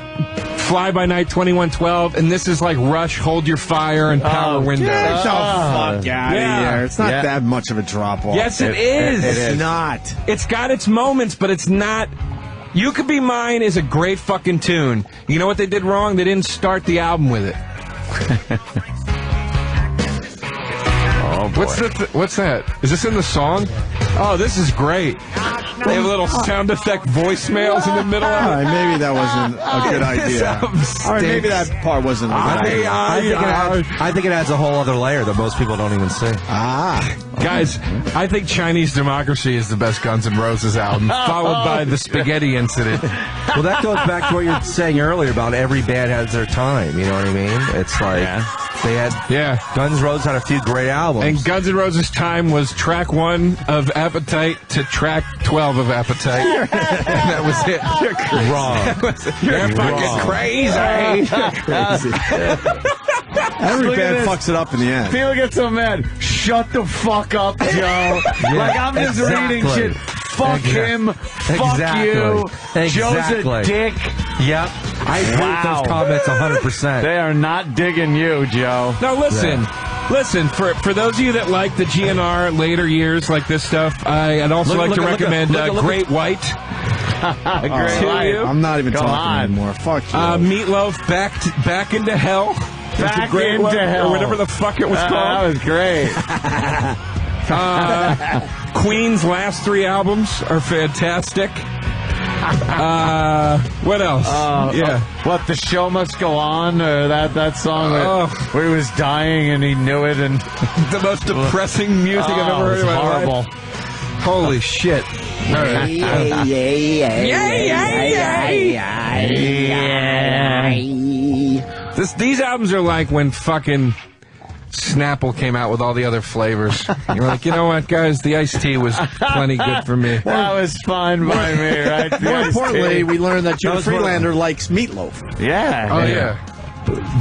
Fly By Night 2112, and this is like Rush, Hold Your Fire, and Power Windows. Get the fuck out Yeah. of here. It's not that much of a drop-off. Yes, it is. It's not. It's got its moments, but it's not. You Could Be Mine is a great fucking tune. You know what they did wrong? They didn't start the album with it. Oh, boy. What's that? Is this in the song? Oh, this is great. They have little sound effect voicemails in the middle of All it. right, maybe that wasn't a good idea. All right, maybe that part wasn't a good idea. I think it adds a whole other layer that most people don't even see. Guys, I think Chinese Democracy is the best Guns N' Roses album, followed by the Spaghetti Incident. Well, that goes back to what you were saying earlier about every band has their time. You know what I mean? It's like they had Guns N' Roses had a few great albums. And Guns N' Roses' time was track 1 of Appetite to track 12 of Appetite. And that was it. You're crazy. Wrong. They're fucking crazy. Every Look at band this. fucks it up in the end. People get so mad. Shut the fuck up, Joe. Like, I'm just reading shit. Fuck him. Fuck you. Joe's a dick. Yep. I agree with those comments 100%. They are not digging you, Joe. Now listen, for those of you that like the GNR later years, like this stuff, I'd also like to recommend Great White. Great White. I'm not even Come talking on. anymore. Fuck you. Meatloaf, Back into Hell. Back Great into White, Hell. or whatever the fuck it was That called. was great. Queen's last 3 albums are fantastic. What else? What, The Show Must Go On? Or that song where he was dying and he knew it, and the most depressing music I've ever heard in my horrible. life. Holy shit. All right. These albums are like when fucking Snapple came out with all the other flavors. You're like, you know what, guys? The iced tea was plenty good for me. That was fine by me, right? More importantly, we learned that Joe Freelander likes meatloaf. Yeah. Oh, yeah.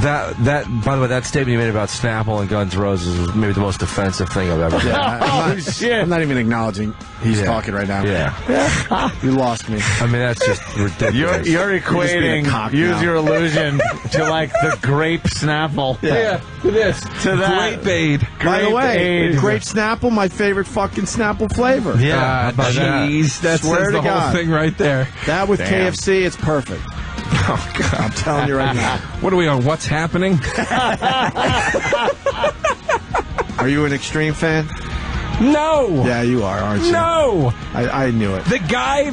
That by the way, that statement you made about Snapple and Guns N' Roses was maybe the most offensive thing I've ever heard. Shit. I'm not even acknowledging he's talking right now. Yeah. You lost me. I mean, that's just ridiculous. You're equating cock Use now. Your Illusion to like the grape Snapple. Yeah, to this. To that. Grape Aid. By the way, Aid. grape Snapple, my favorite fucking Snapple flavor. Yeah, how about that? Jeez, that Swear says to the whole God. thing right there. That with Damn. KFC, it's perfect. Oh, God. I'm telling you right now. What are we on? What's happening? Are you an Extreme fan? No. Yeah, you are, aren't you? No. I knew it. The guy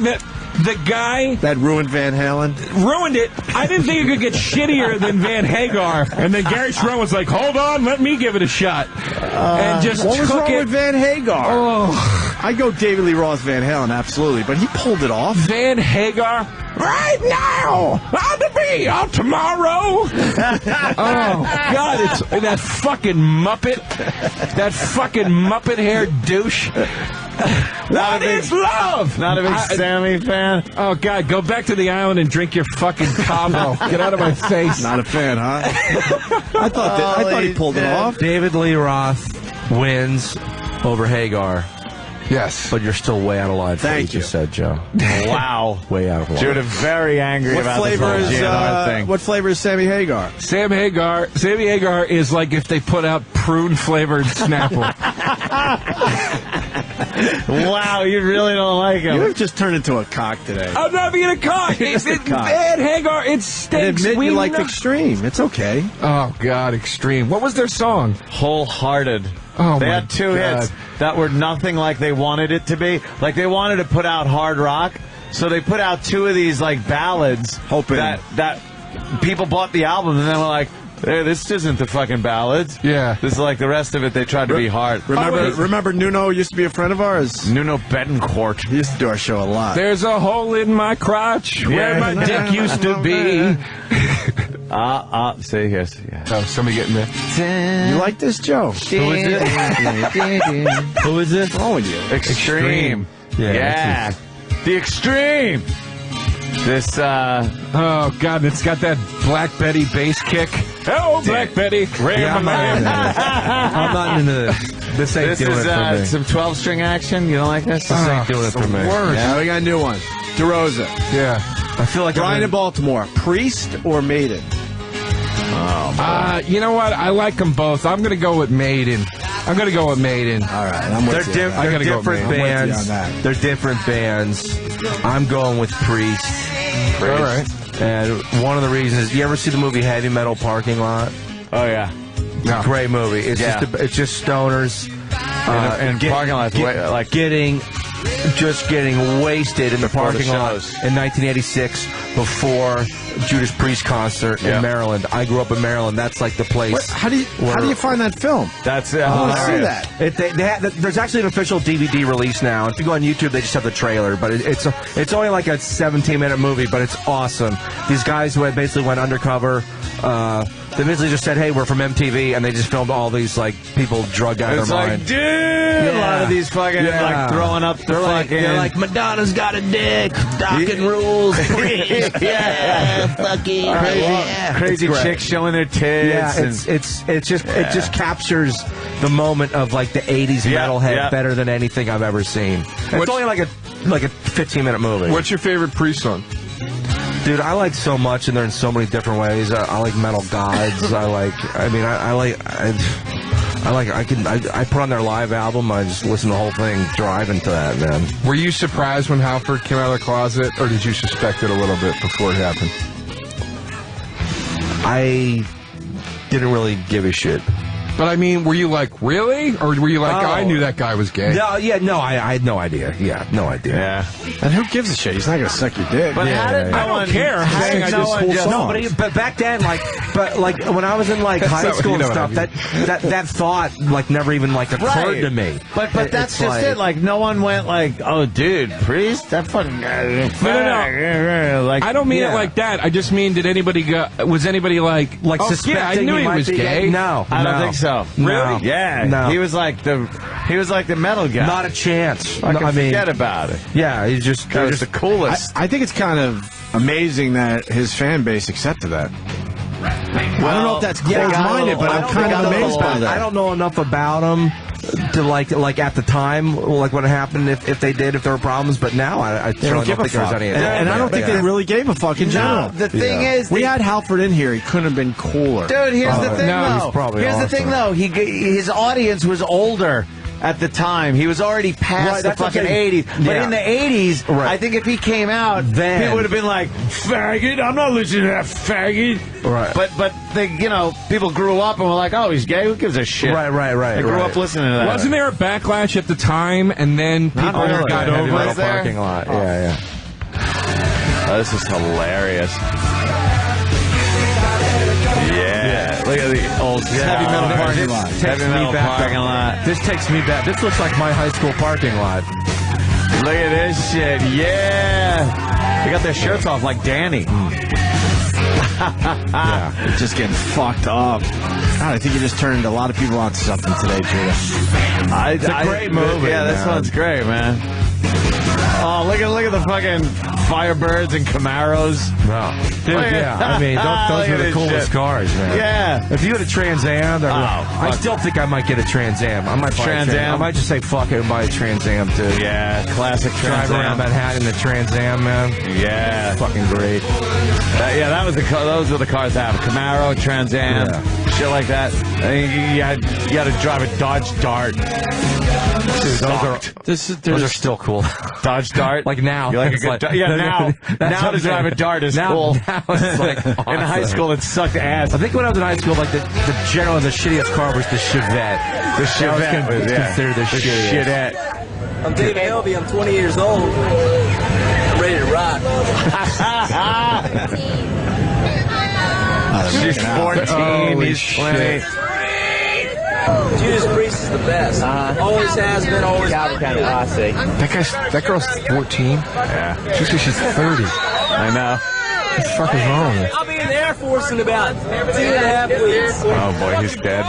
That ruined Van Halen? ruined it. I didn't think it could get shittier than Van Hagar. And then Gary Sharon was like, hold on, let me give it a shot. And just What was took wrong it. with Van Hagar? Oh, I go David Lee Roth Van Halen, absolutely, but he pulled it off. Van Hagar. Right now, on to be on tomorrow. Oh God, it's that fucking Muppet, that fucking Muppet hair douche. What is love? Not a big Sammy fan. Oh God, go back to the island and drink your fucking Cabo. Get out of my face. Not a fan, huh? I thought he pulled it off. David Lee Roth wins over Hagar. Yes, but you're still way out of line for what you just said, Joe. Wow. Way out of line. Judah very angry What about flavor this is whole GNR thing. what flavor is Sammy Hagar? Sammy Hagar is like if they put out prune flavored Snapple. Wow, you really don't like him. You have just turned into a cock today. I'm not being a cock. It's a cock. Van Hagar. It stinks. Admit We you liked know- Extreme. It's okay. Oh God, Extreme. What was their song? Wholehearted. Oh, they my had 2 God. hits that were nothing like they wanted it to be. Like they wanted to put out hard rock, so they put out 2 of these like ballads, hoping that people bought the album and then were like, hey, this isn't the fucking ballads. Yeah. This is like the rest of it. They tried to be hard. Remember Nuno used to be a friend of ours? Nuno Betancourt. He used to do our show a lot. There's a hole in my crotch where my dick used to be. See, here's. Yeah. Oh, somebody getting there. You like this, Joe? Who is it? Who is this? What's wrong with you? Extreme. Yeah. The Extreme. This, Oh, God, it's got that Black Betty bass kick. Oh, Black Betty. I'm not into this. This ain't doing it for me. Some 12-string action. You don't like this? This ain't doing it for me. Yeah, we got a new one. DeRosa. Yeah. I feel like Brian in Baltimore. Priest or Maiden? You know what? I like them both. I'm going to go with Maiden. All right, I'm with you. I gotta go with different Maiden. I'm with you on bands. that. They're different bands. I'm going with Priest. All right. And one of the reasons is, you ever see the movie Heavy Metal Parking Lot? Oh, yeah. No. Great movie. It's Yeah. just stoners In parking lots, like getting wasted in the Before the parking lot shows. in 1986 before Judas Priest concert in Maryland. I grew up in Maryland. That's like the place. How do you find that film? That's I want to see hilarious. that. There's actually an official DVD release now. If you go on YouTube, they just have the trailer, but it's only like a 17-minute movie, but it's awesome. These guys who had basically went undercover, they basically just said, "Hey, we're from MTV," and they just filmed all these like people drugged out of It's their like, mind. dude, a lot of these fucking like throwing up the fucking. They're like, Madonna's got a dick, docking rules. Fucking crazy chicks showing their tits. Yeah, it just captures the moment of like the 80s metalhead better than anything I've ever seen. It's only like a 15-minute movie. What's your favorite Priest song? Dude, I like so much, and they're in so many different ways. I like Metal Gods. I put on their live album. I just listen to the whole thing, driving to that, man. Were you surprised when Halford came out of the closet, or did you suspect it a little bit before it happened? I didn't really give a shit. But I mean, were you like, really? Or were you like, I knew that guy was gay? No, I had no idea. Yeah, no idea. Yeah. And who gives a shit? He's not going to suck your dick. But how did I don't care. But back then, but when I was in like high school and stuff, that thought like never even like occurred to me. But that's just it. Like no one went like, oh, dude, Priest, that fucking guy. No. Like I don't mean it like that. I just mean, did anybody was anybody like suspecting yeah, I knew he was gay? No, I don't think so. Really? Yeah. No. He was like the metal guy. Not a chance. Forget about it. Yeah, he's just the coolest. I think it's kind of amazing that his fan base accepted that. I don't know if that's closed-minded, but I'm kind of amazed by that. I don't know enough about him to like at the time, like what happened if there were problems. But now I certainly don't think there's any. And I don't think they really gave a fuck in general. The thing is, we had Halford in here. He couldn't have been cooler. Dude, here's the thing, though. Here's the thing, though. His audience was older at the time. He was already past the fucking 80s. But in the 80s, I think if he came out, then people would have been like, faggot, I'm not listening to that faggot. Right. But they, people grew up and were like, oh, he's gay? Who gives a shit? Right. They grew up listening to that. Wasn't there a backlash at the time, and then people got over it? Parking lot. Yeah. Oh, this is hilarious. Yeah. Look at the old heavy metal parking lot. Heavy metal parking lot. This takes me back. This looks like my high school parking lot. Look at this shit. Yeah. They got their shirts off like Danny. Yeah, just getting fucked up. God, I think you just turned a lot of people onto something today, Judah. It's a great movie. Yeah, this one's great, man. Oh, look at the fucking Firebirds and Camaros. Wow. Dude, yeah. I mean, those are the coolest cars, man. Yeah. If you had a Trans Am, I still think I might get a Trans Am. I might buy Trans Am. I might just say fuck it and buy a Trans Am too. Yeah, classic Trans Drive around Am. Manhattan in the Trans Am, man. Yeah. Fucking great. That was those were the cars to have. Camaro, Trans Am, shit like that. You had to drive a Dodge Dart. Dude, those are still cool. Dodge Dart? Like now. You like a good now to drive a Dart is cool. Now it's like awesome. In high school, it sucked ass. I think when I was in high school, like the shittiest car was the Chevette. The Chevette was considered the shittiest. I'm Dave Helby. I'm 20 years old. I'm ready to rock. She's 14. He's 20. Judas Priest is the best. Always has been, always will be. That girl's 14? Yeah. She says she's 30. I know. What the fuck is wrong with it? I'll be in the Air Force in about 2.5 weeks. Oh boy, he's dead.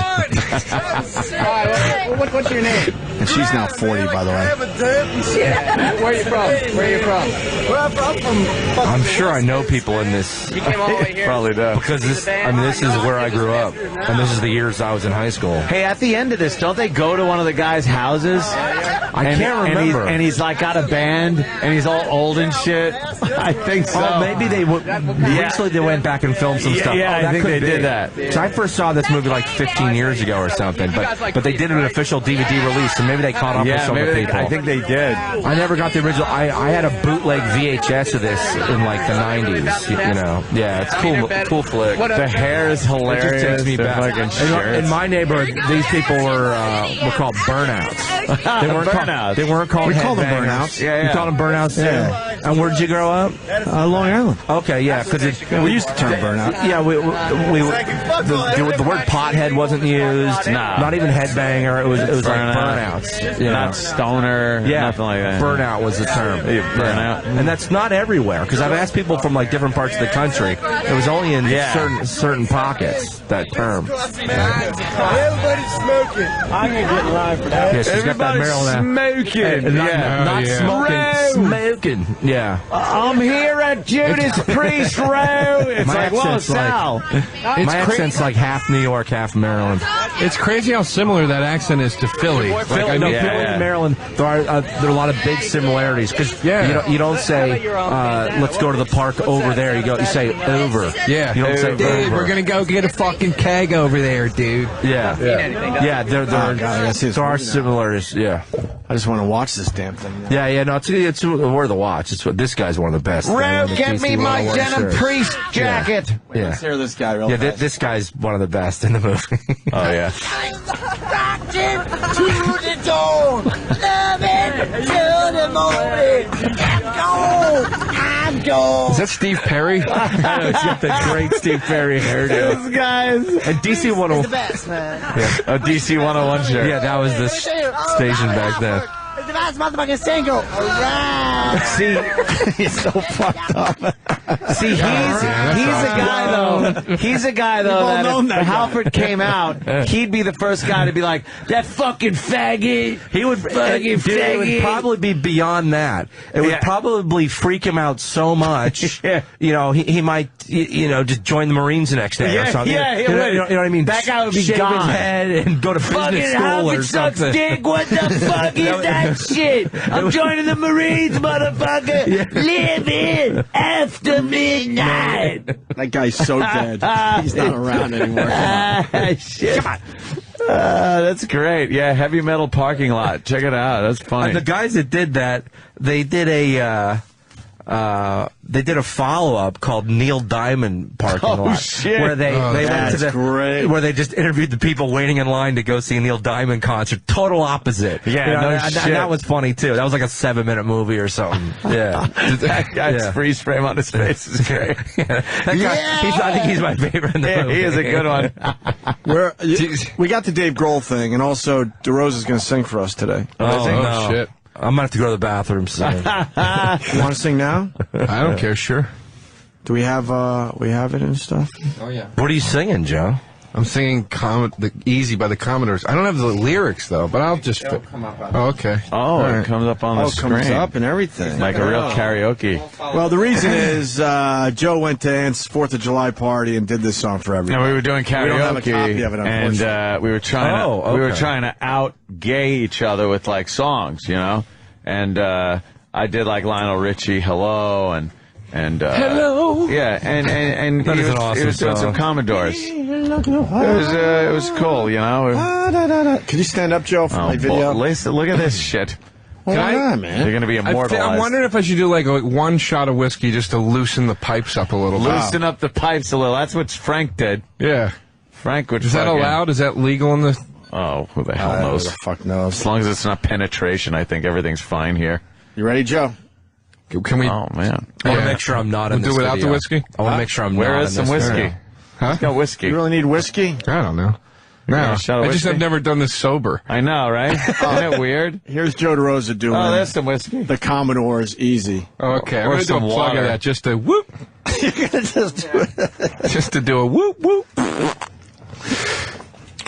What's your name? And she's now 40, by the way. Where are you from? Where are you from? I'm sure I know people in this. You came all the way here? Probably does. Because this is where I grew up. And this is the years I was in high school. Hey, at the end of this, don't they go to one of the guys' houses? I can't remember. And he's like got a band, and he's all old and shit. I think so. Oh, maybe they recently they went back and filmed some stuff. Yeah, oh, I think they did that. So I first saw this movie like 15 years ago or something, but they did an official DVD release, so maybe they caught up with some of the people. I think they did. I never got the original. I had a bootleg VHS of this in like the 90s. You know, yeah, it's cool flick. The hair is hilarious. It just takes me The back. fucking shirts. In my neighborhood, these people were called burnouts. They weren't Burnouts. They weren't called We call them headbangers. burnouts. Yeah. You called them burnouts too. Yeah. And where'd you grow up? Long Island. Okay, yeah, because We used the term burnout. Yeah, the word pothead wasn't used. Nah. Not even headbanger. It was like burnouts. You know? Not stoner. Yeah, Nothing like that. burnout was the term. Burnout. And that's not everywhere, because I've asked people from like different parts of the country. It was only in certain pockets, that term. Everybody's smoking. I can get in line for that. Yeah, she's got that Maryland. Smoking. Not smoking, smoking. Yeah. I'm here at Judas Priest Row. It's My like, whoa, accent's Sal. My accent's like half New York, half Maryland. It's crazy how similar that accent is to Philly. Like, Philly and Maryland, there are a lot of big similarities, because you don't say let's go to the park over there. You say over. Yeah. You don't say Dude, over. we're gonna go get a fucking keg over there, dude. Yeah. There are similarities. Yeah. I just want to watch this damn thing. Yeah. No, it's worth a watch. It's this guy's one of the best. Row, get me my denim priest jacket. Yeah. Let's hear this guy real Yeah, fast. this guy's one of the best in the movie. Oh, yeah. To the dawn, loving to the morning. I'm gone. Is that Steve Perry? I know, he's got the great Steve Perry hairdo. This guy's And DC 101. The best, man. a DC 101 shirt. Yeah, that was the station back then. It's the best motherfucking single. Alright. See, he's so fucked up. See, he's a guy though that if Halford came out, he'd be the first guy to be like, that fucking faggot. He would fucking dude, it would faggot. probably be beyond that. It would probably freak him out so much. You know, he might just join the Marines the next day or something. Yeah, he you know, would. You know what I mean? That guy would be Shave gone. his head and go to Fucking business school Halford or sucks something. dick. What the fuck is that shit? I'm joining the Marines, motherfucker. Living after midnight. That guy's so dead. He's not around anymore. Shit. Come on. That's great. Yeah, heavy metal parking lot. Check it out. That's funny. The guys that did that, they did a follow-up called Neil Diamond Parking Lot. Shit. Where they went to great. where they just interviewed the people waiting in line to go see a Neil Diamond concert. Total opposite. Yeah, You know, no and shit. that was funny too. That was like a 7-minute movie or something. Yeah. That guy's freeze frame on his face is great. That guy, I think he's my favorite in the movie. He is a good one. We got the Dave Grohl thing, and also DeRosa's going to sing for us today. Oh, no. Shit. I'm gonna have to go to the bathroom soon. You want to sing now? I don't care, sure. Do we have it and stuff? Oh, yeah. What are you singing, Joe? I'm singing the Easy by the Commodores. I don't have the lyrics, though, but I'll just... Oh, okay. Oh, it comes up on the screen. It comes up and everything. Like a real karaoke. Well, the reason is Joe went to Ant's 4th of July party and did this song for everybody. And we were doing karaoke, We don't have a copy of it, unfortunately. and we were trying to out gay each other with like songs, you know. And I did like Lionel Richie, Hello, and Hello. Yeah, and That he is an was, awesome he was doing some song. Commodores. It was cool, you know. Can you stand up, Joe, for my video? Listen, look at this shit. Why not, man? You're going to be immortalized. I'm wondering if I should do like one shot of whiskey just to loosen the pipes up a little bit. Loosen up the pipes a little. That's what Frank did. Yeah. Frank would. Is that allowed? Is that legal in the... Oh, who the hell knows? Who the fuck knows? As long as it's not penetration, I think everything's fine here. You ready, Joe? Can we... Oh, man. I want to make sure I'm not in We'll this do without video. the whiskey? I want to make sure I'm Where not is in some this whiskey? video. Huh? Got whiskey. You really need whiskey? I don't know. No, gonna shot of I just whiskey? have never done this sober. I know, right? Isn't it weird? Here's Joe DeRosa doing. Oh, there's some whiskey. The Commodore's Easy. Okay, I'm Or going to do a some plug water. of that just to whoop. You're gonna just do it. Just to do a whoop whoop.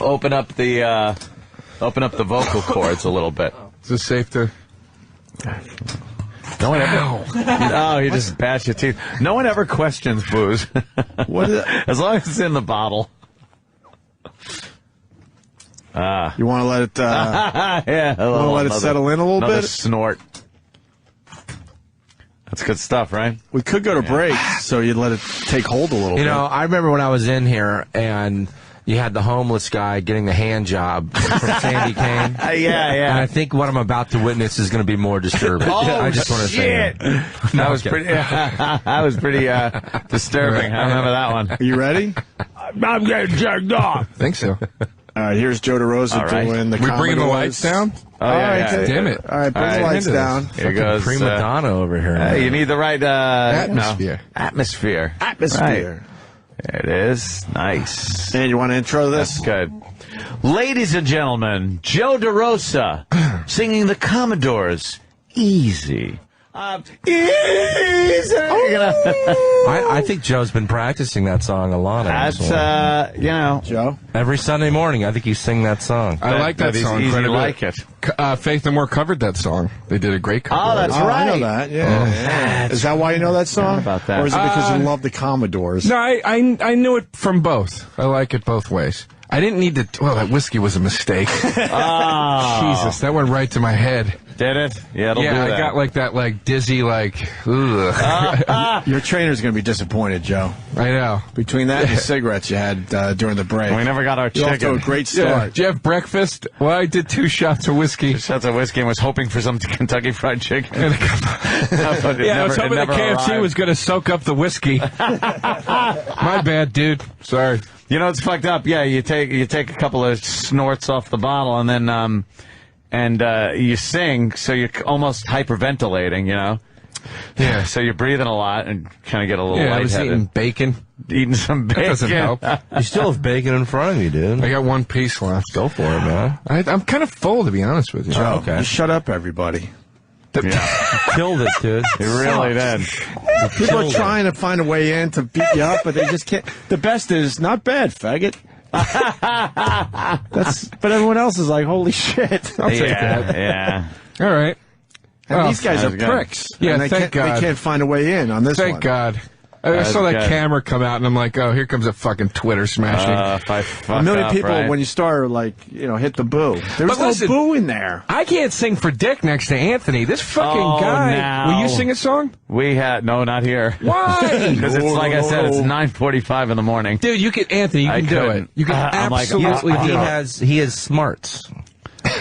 Open up the vocal cords a little bit. Is this safe to... No one ever. Oh, you just bash your teeth. No one ever questions booze. What is it? As long as it's in the bottle. You want to let it? Yeah. Want to let it settle in a little another bit? snort. That's good stuff, right? We could go to break, so you'd let it take hold a little bit. You know, I remember when I was in here and you had the homeless guy getting the hand job from Sandy Kane. Yeah. And I think what I'm about to witness is going to be more disturbing. I just want to say that. That was pretty. That was pretty disturbing. I remember that one. Are you ready? I'm getting jerked off. I think so. All right, here's Joe DeRosa All right. doing the We bringing the Commodores. lights down? Oh, All yeah, right, yeah. Damn it. All right, bring All the right, lights into down. Here goes Prima donna over here. You need the right Atmosphere. atmosphere. Atmosphere. Right. There it is. Nice. And you want to intro this? That's good. Ladies and gentlemen, Joe DeRosa singing the Commodores. Easy. Easy. I think Joe's been practicing that song a lot. That's, actually. Joe? Every Sunday morning, I think you sing that song. I like that is song easy quite a bit. like it. Faith No More covered that song. They did a great cover. Oh, that's Oh, right. I know that. Yeah. Is that why you know that song? about that. Or is it because you love the Commodores? No, I knew it from both. I like it both ways. I didn't need to... Well, that whiskey was a mistake. Oh. Jesus, that went right to my head. Did it? Yeah, it'll do Yeah, that. I got like that, like dizzy, like, ugh. Your trainer's going to be disappointed, Joe. I know. Between that and the cigarettes you had during the break. We never got our You're off to chicken. a great Yeah. start. Did you have breakfast? Well, I did 2 shots of whiskey. Shots of whiskey and was hoping for some Kentucky Fried Chicken. Yeah, I was hoping the KFC was going to soak up the whiskey. My bad, dude. Sorry. You know, it's fucked up. Yeah, you take a couple of snorts off the bottle and then you sing, so you're almost hyperventilating, you know? Yeah. So you're breathing a lot and kind of get a little Yeah, I was lightheaded. eating bacon. Eating some bacon. That doesn't help. You still have bacon in front of you, dude. I got 1 piece left. Go for it, man. I'm kind of full, to be honest with you. Joe, okay. just shut up, everybody. Killed it, dude. You really did. People are trying to find a way in to beat you up, but they just can't. The best is, not bad, faggot. But everyone else is like, holy shit. I'll take that. Yeah. All right. And these guys are that's good. pricks. Yeah, and they thank God. They can't find a way in on this Thank one. God. I saw that good. camera come out, and I'm like, oh, here comes a fucking Twitter smashing. If I fuck A million up, people, right? when you start, like, hit the boo. There's But no listen, boo in there. I can't sing for Dick next to Anthony. This fucking Oh, guy. now. Will you sing a song? We had no, not here. Why? Because it's like I said, it's 9:45 in the morning. Dude, you can, Anthony, you I can do couldn't. it. You can I'm like, absolutely He do it. has smarts. He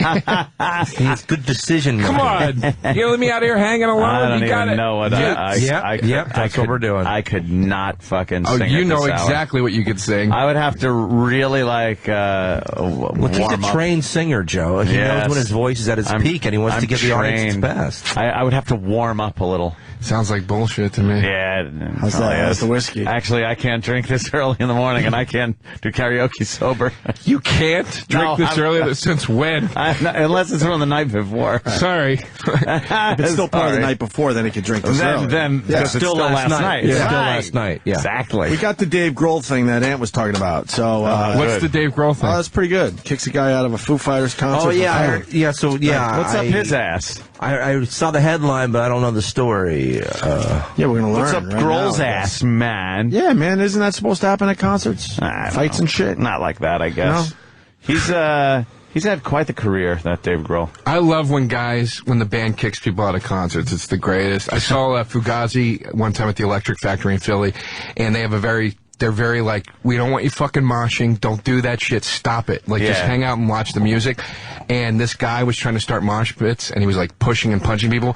has good decision making. Come on. You let me out here hanging alone. I don't you got even it. know what That's what we're doing. I could not fucking Oh, sing you at know this hour. exactly what you could sing. I would have to really Well, he's warm a up. trained singer, Joe. He Yes. knows when his voice is at its peak, and he wants I'm to give the audience its trained. best. I would have to warm up a little. Sounds like bullshit to me. Yeah. How's that? probably How's is. the whiskey? Actually, I can't drink this early in the morning, and I can't do karaoke sober. You can't drink No, this I'm- earlier. Since when? Unless it's from the night before. Sorry. If it's still part of the night before, then it could drink this early. Then because it's still last night. It's Right. still last night. Yeah. Exactly. We got the Dave Grohl thing that Ant was talking about. So What's the Dave Grohl thing? that's pretty good. Kicks a guy out of a Foo Fighters concert. Oh yeah, for I fun. heard, yeah. So yeah, What's up his ass? I saw the headline, but I don't know the story. Yeah, we're gonna learn. What's up right Grohl's now, I guess. ass, man? Yeah, man, isn't that supposed to happen at concerts? I don't Fights know. and shit. Not like that, I guess. He's had quite the career, that Dave Grohl. I love when the band kicks people out of concerts. It's the greatest. I saw Fugazi one time at the Electric Factory in Philly, and they have they're very like, we don't want you fucking moshing. Don't do that shit. Stop it. Like, just Yeah. hang out and watch the music. And this guy was trying to start mosh pits, and he was like pushing and punching people.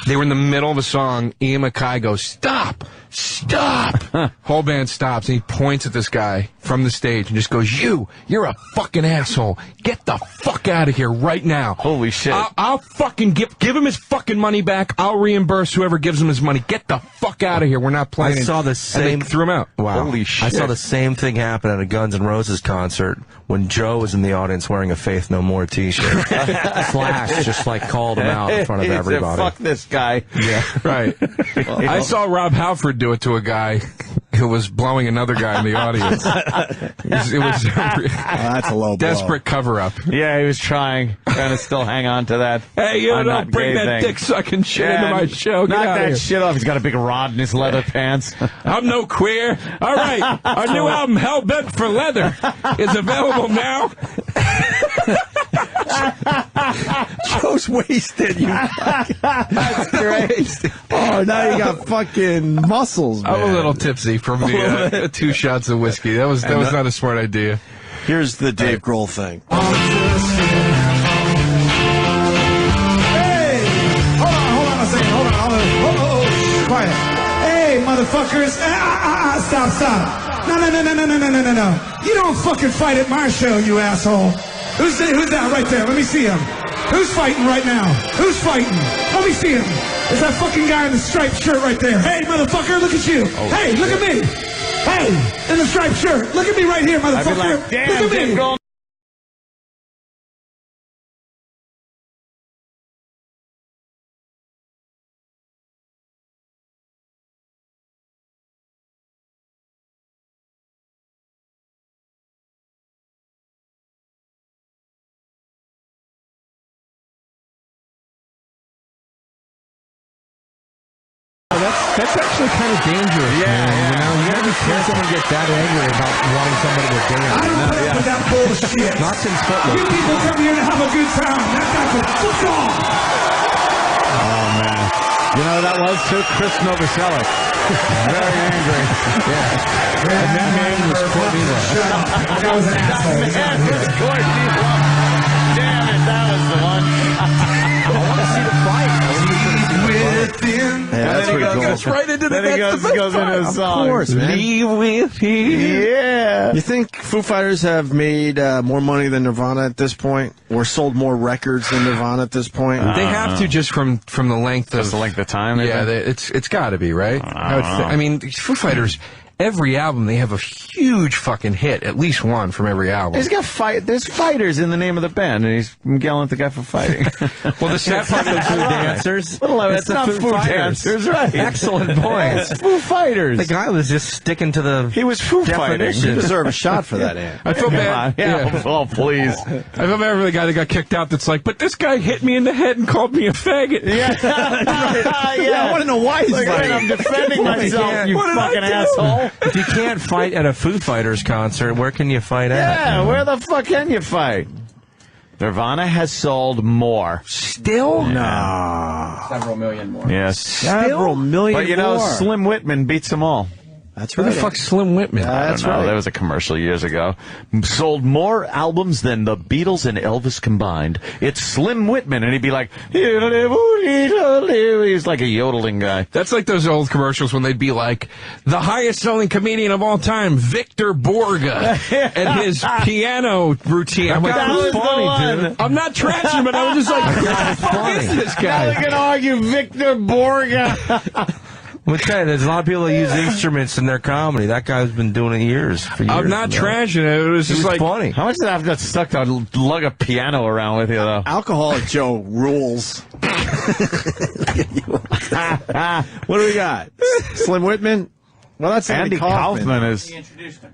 They were in the middle of a song. Ian MacKaye goes, stop! Stop! Whole band stops, and he points at this guy from the stage and just goes, you're a fucking asshole. Get the fuck out of here right now. Holy shit. I'll fucking give him his fucking money back. I'll reimburse whoever gives him his money. Get the fuck out of here. We're not playing. I saw the And same. they threw him out. Wow. Holy Holy shit. I saw the same thing happen at a Guns N' Roses concert when Joe was in the audience wearing a Faith No More t-shirt. Slash just like called him out in front of everybody. Fuck this guy. Yeah, right. I saw Rob Halford do it to a guy who was blowing another guy in the audience. It was that's a low blow. Desperate cover-up. Yeah, he was trying to still hang on to that. Hey, you don't bring that dick-sucking shit into my show. Get Knock out of that here. shit off. He's got a big rod in his leather pants. I'm no queer. All right, our new album, Hell Bent for Leather, is available now. Joe's wasted. That's great. Oh, now you got fucking muscles, man. I'm a little tipsy from the 2 shots of whiskey. That was not a smart idea. Here's the Dave Grohl thing. Hey, hold on a second. Hold on. Oh, quiet. Hey, motherfuckers. Stop. No. You don't fucking fight at my show, you asshole. Who's that right there? Let me see him. Who's fighting right now? Who's fighting? Let me see him. It's that fucking guy in the striped shirt right there. Hey, motherfucker, look at you. Oh, hey, look at me. Hey, in the striped shirt. Look at me right here, motherfucker. Like, damn, look at me. Grohl. That's actually kind of dangerous, man. You know, you gotta be careful someone get that angry about wanting somebody to dance. I don't put up with that bullshit. Not since Footloose. You people come here to have a good time. That guy can fuck off. Oh, man. You know, that was too Chris Novoselic. Very angry. Yeah. And that man was Courtney Love. Shut up. That was an asshole. That man was Courtney Love. Damn it, that was the one. I want to see the fight. Yeah, that's pretty cool. Goes right into the Then he goes into a song. Of course, man. Leave with him. Yeah. You think Foo Fighters have made more money than Nirvana at this point, or sold more records than Nirvana at this point? They have to just from the length of the length of time. Yeah, it's got to be right. I mean, Foo Fighters. Every album, they have a huge fucking hit, at least one from every album. He's got there's fighters in the name of the band, and he's yelling at the guy for fighting. Well, the sad part is Foo Dancers. It's not Foo Dancers, right? Excellent point. It's Foo Fighters. The guy was just sticking to the He was Foo Fighting. You deserve a shot for that, Ant. I feel bad. Yeah. Oh, please. I feel bad for the guy that got kicked out that's like, but this guy hit me in the head and called me a faggot. Yeah. I want to know why he's like, fighting. I'm defending myself, you fucking asshole. If you can't fight at a Foo Fighters concert, where can you fight at? Yeah, where the fuck can you fight? Nirvana has sold more. Still? No. Several million more. Yes. Several million But you know, more. Slim Whitman beats them all. That's Who right. the fuck's Slim Whitman? I don't know. There was a commercial years ago. Sold more albums than the Beatles and Elvis combined. It's Slim Whitman, and he'd be like, he's like a yodeling guy. That's like those old commercials when they'd be like, the highest selling comedian of all time, Victor Borga, and his piano routine. I'm like, That who's was the funny, one. dude? I'm not trashing him, but I was just like, who the fuck is this Now guy? we can argue Victor Borga. We'll tell you, there's a lot of people that use instruments in their comedy. That guy's been doing it for years. I'm not trashing it. It was just like funny. How much did I have got stuck to lug a piano around with you, though? Alcoholic Joe rules. What do we got? Slim Whitman? Well, that's Andy Kaufman is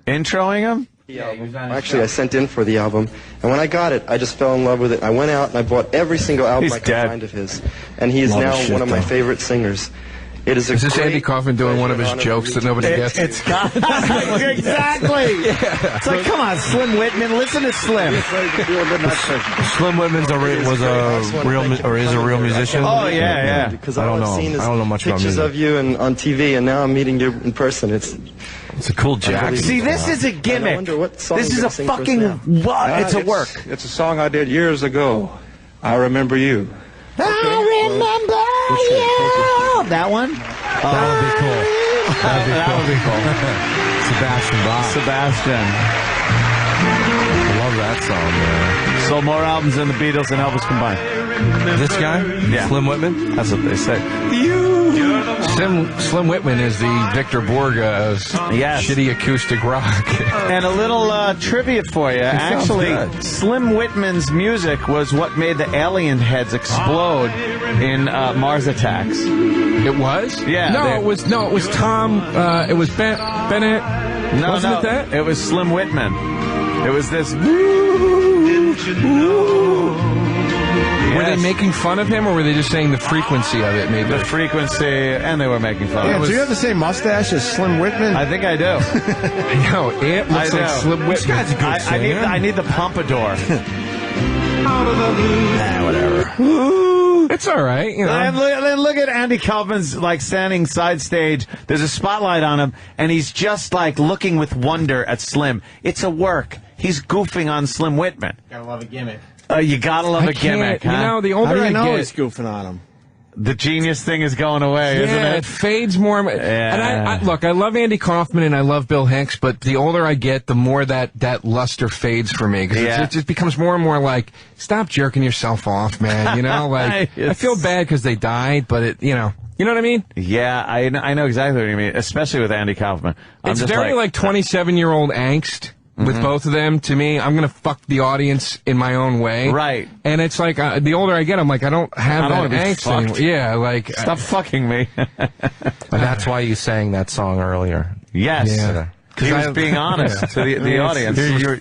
introing him? Actually, I sent in for the album, and when I got it, I just fell in love with it. I went out and I bought every single album He's I could dead. find of his, and he is Love now his shit, one of my though. favorite singers. It is Is this Andy Kaufman doing one of his pleasure and jokes that nobody gets? It's got exactly. It's like, come on, Slim Whitman, listen to Slim. Slim Whitman's is a real musician. Oh yeah. Because I don't all I've know. seen is I don't know much about pictures music. of you on TV, and now I'm meeting you in person. It's a cool jacket. See, this is a I gimmick. wonder what song This you're is a gonna sing for us fucking now. it's a work. It's a song I did years ago. I remember you. I remember you. That one? That would be cool. That would be cool. Sebastian Bach. Sebastian. I love that song, man. Sold more albums than the Beatles and Elvis combined. This guy? Yeah. Slim Whitman? That's what they say. You Slim Whitman is the Victor Borga's shitty acoustic rock. And a little trivia for you. Actually, good. Slim Whitman's music was what made the alien heads explode in Mars Attacks. It was? Yeah. It was Tom. It was Bennett. Wasn't it that? It was Slim Whitman. It was this. Were they making fun of him, or were they just saying the frequency of it? Maybe the frequency, and they were making fun of it. Do you have the same mustache as Slim Whitman? I think I do. No, it looks like Slim Whitman. This guy's a good I need the pompadour. Whatever. It's all right, you know. And look at Andy Kaufman's standing side stage. There's a spotlight on him, and he's just looking with wonder at Slim. It's a work. He's goofing on Slim Whitman. Gotta love a gimmick. You gotta love a gimmick, huh? You know, the older I get, he's goofing on him. The genius thing is going away, isn't it? It fades more. Yeah. And look, I love Andy Kaufman and I love Bill Hicks, but the older I get, the more that luster fades for me. Because it just becomes more and more stop jerking yourself off, man. You know, I feel bad because they died, but you know what I mean? Yeah, I know exactly what you mean, especially with Andy Kaufman. It's very 27-year-old angst. With both of them, to me, I'm going to fuck the audience in my own way. Right. And it's the older I get, I'm I don't have that angst anymore. Yeah, stop fucking me. And that's why you sang that song earlier. Yes. Yeah. He was being honest to the audience.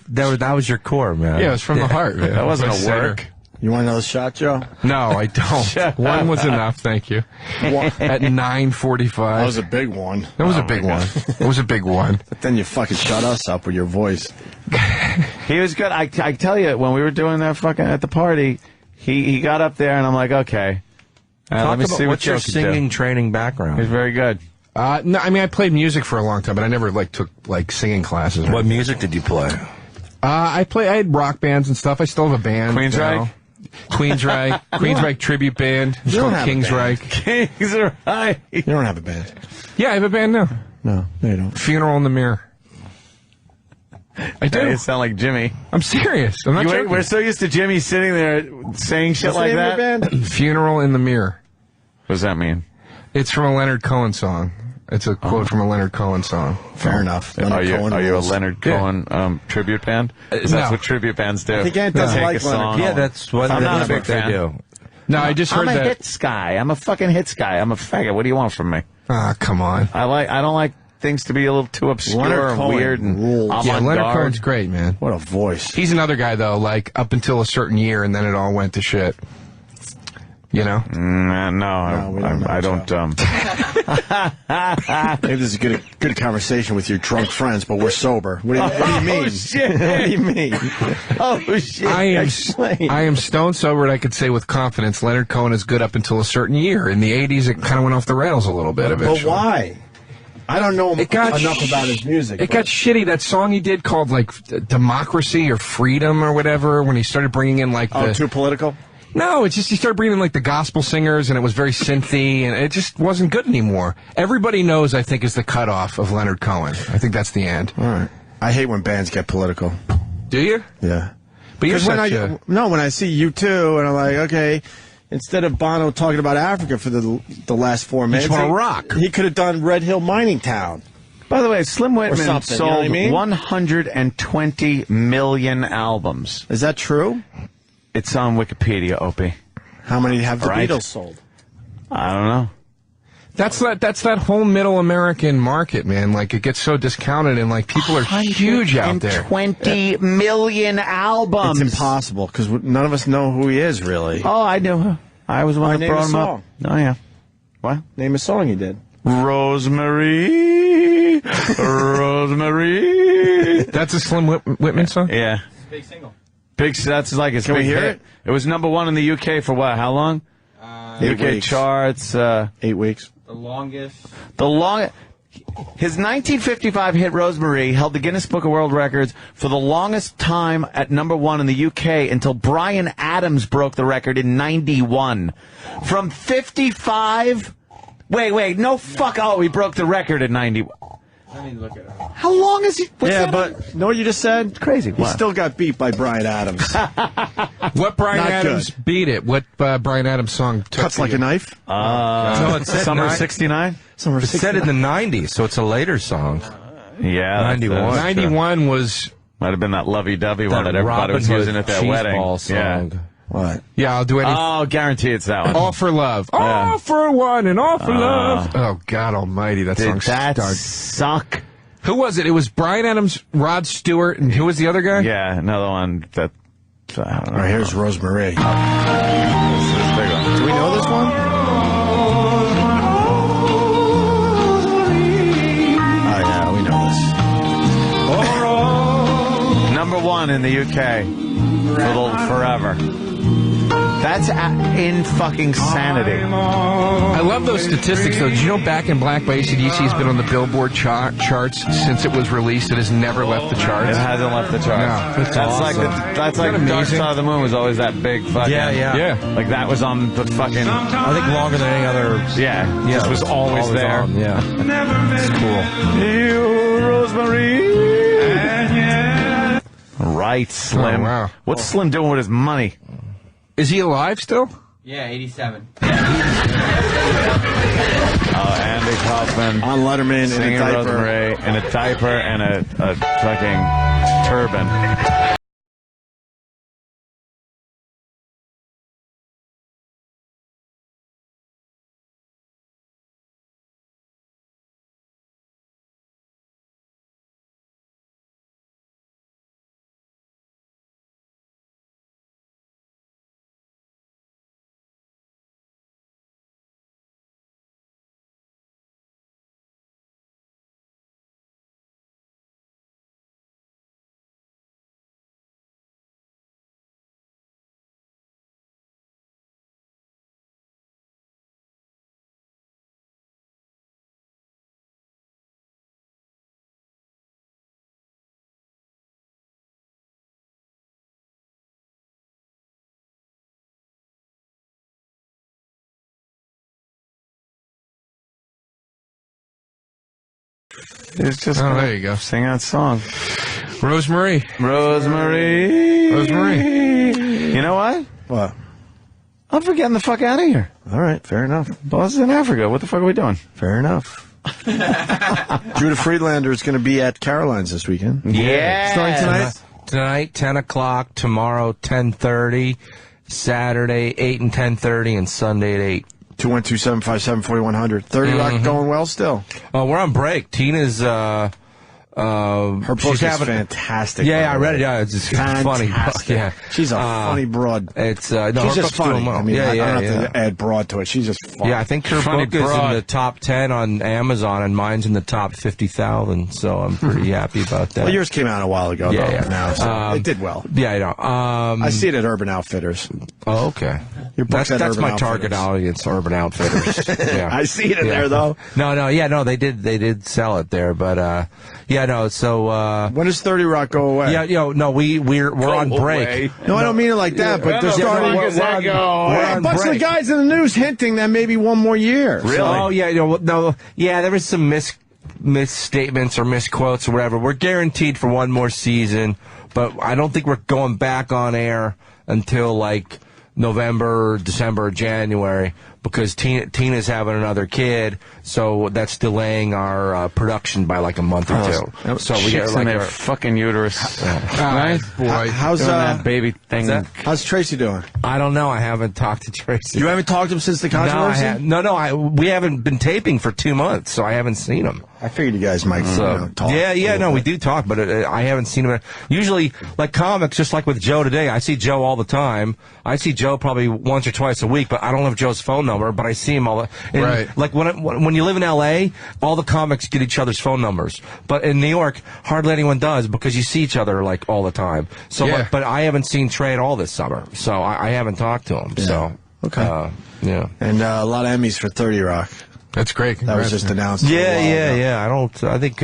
That was your core, man. Yeah, it was from the heart, man. That wasn't a work. You want another shot, Joe? No, I don't. One was enough, thank you. At 9:45. That was a big one. That was a big one. It was a big one. But then you fucking shut us up with your voice. He was good. I tell you, when we were doing that fucking at the party, he got up there and I'm like, okay. Let me see what's your singing training background. He's very good. No, I mean, I played music for a long time, but I never took singing classes. What music did you play? I had rock bands and stuff. I still have a band. Queensryche? Queensryche tribute band. It's called Kingsryche. Kingsryche. You don't have a band. Yeah, I have a band now. No, you don't. Funeral in the Mirror. I do. You sound like Jimmy. I'm serious. I'm not joking. We're so used to Jimmy sitting there saying shit like that. Band? Funeral in the Mirror. What does that mean? It's from a Leonard Cohen song. It's a quote from a Leonard Cohen song. Fair enough. Are you a Leonard Cohen tribute band? That's what tribute bands do. He doesn't like a song. Yeah, that's what I'm not a big fan. They do. No, I just heard I'm that. a hits guy. I'm a fucking hits guy. I'm a faggot. What do you want from me? Ah, come on. I don't like things to be a little too obscure and weird and yeah, Leonard Cohen's great, man. What a voice. He's another guy though, up until a certain year, and then it all went to shit. You know? I don't. Maybe this is a good conversation with your drunk friends, but we're sober. What do you mean? Oh, shit. What do you mean? Oh, shit. I am stone sober, and I could say with confidence Leonard Cohen is good up until a certain year. In the 80s, it kind of went off the rails a little bit eventually. But why? I don't know enough about his music. It got shitty. That song he did called, Democracy or Freedom or whatever, when he started bringing in, too political? No, it's just he started bringing in the gospel singers, and it was very synthy, and it just wasn't good anymore. Everybody knows, I think, is the cutoff of Leonard Cohen. I think that's the end. All right. I hate when bands get political. Do you? Yeah. But you're when I see U2, and I'm like, okay, instead of Bono talking about Africa for the last 4 minutes, you just want to rock. He could have done Red Hill Mining Town. By the way, Slim Whitman sold you know what I mean? 120 million albums. Is that true? It's on Wikipedia, Opie. How many have the Beatles sold? I don't know. That's that whole middle American market, man. It gets so discounted, and people are huge out there. 120 million albums. It's impossible because none of us know who he is, really. Oh, I do. I was the one that brought him up. Oh yeah. What? Name a song you did. Rosemary, Rosemary. That's a Slim Whitman song? Yeah. Big single. That's like his Can big we hear hit. it? It was #1 in the UK for what? How long? 8 UK weeks. charts. 8 weeks. The longest. His 1955 hit Rosemary held the Guinness Book of World Records for the longest time at #1 in the UK until Bryan Adams broke the record in 91. From 55. Wait, no fuck. Oh, he broke the record in 91. How long is he? But know what you just said? It's crazy. He still got beat by Bryan Adams. What Bryan Not Adams good. beat it? What Bryan Adams song took Cuts like a knife? No, it said Summer '69. Summer It said in the 90s, so it's a later song. Yeah, 91. 91 was... Might have been that lovey-dovey one that everybody Robin was Hood using at their cheese wedding. ball song. Yeah. What? Yeah, I'll do anything. Oh, guarantee it's that one. All for love. Yeah. All for one and all for love. Oh, God almighty, that song Did that started. suck? Who was it? It was Bryan Adams, Rod Stewart, and who was the other guy? Yeah, another one that... I don't know. All right, here's Rosemary. This is a big one. Do we know this one? Oh, yeah, we know this. Number one in the UK. Forever. That's in fucking sanity. I love those statistics, though. Did you know Back in Black by AC/DC has been on the Billboard charts since it was released? It has never left the charts. It hasn't left the charts. No, that's like that's like Dark Side of the Moon was always that big fucking... Yeah. Like that was on the fucking... I think longer than any other... Yeah, just was always there. on, yeah. It's cool. You, Rosemary. Right, Slim. Oh, wow. What's Slim doing with his money? Is he alive still? Yeah, 87. Oh, Andy Kaufman. On Letterman in Singing a diaper. Rosemary in a diaper and a fucking turban. It's just there you go. Sing that song. Rosemary. Rosemary. You know what? What? I'm getting the fuck out of here. All right, fair enough. Boss is in Africa. What the fuck are we doing? Fair enough. Judah Friedlander is going to be at Caroline's this weekend. Yeah. Starting tonight? Tonight, 10 o'clock. Tomorrow, 10:30. Saturday, 8 and 10:30. And Sunday at 8. 212-757-4100. 30 Rock going well still. We're on break. Tina's... Her book is fantastic. Yeah, I read it. Yeah, it's just funny. Yeah, she's a funny broad. It's no, she's just funny. Well. I mean, I don't have to add broad to it. She's just funny. Yeah, I think her book is in the top 10 on Amazon, and mine's in the top 50,000. So I'm pretty happy about that. Well, yours came out a while ago. Yeah, though, yeah. Now, so it did well. Yeah, I know. I see it at Urban Outfitters. Oh, okay. Your book's at That's Urban my target audience, Urban Outfitters. Yeah. I see it in there though. No, they did sell it there, but so. When does 30 Rock go away? Yeah, we're on break. No, I don't mean it like that, but they're starting. We're A bunch of the guys in the news hinting that maybe one more year. Really? Oh yeah, there was some misstatements or misquotes or whatever. We're guaranteed for one more season, but I don't think we're going back on air until like November, December, January, because Tina's having another kid, so that's delaying our production by like a month or two. So we get like their fucking uterus. Right, boy. How's that baby thing? How's Tracy doing? I don't know. I haven't talked to Tracy. You haven't talked to him since the controversy? We haven't been taping for 2 months, so I haven't seen him. I figured you guys might talk. We do talk, but I haven't seen him. Usually, like comics, just like with Joe today, I see Joe all the time. I see Joe probably once or twice a week, but I don't have Joe's phone number, but I see him all the Right. Like when you live in L.A., all the comics get each other's phone numbers. But in New York, hardly anyone does because you see each other like all the time. So, Yeah. but I haven't seen Trey at all this summer, so I haven't talked to him. Yeah. So, Okay. yeah. And a lot of Emmys for 30 Rock. That's great. That was just announced. a while ago. I think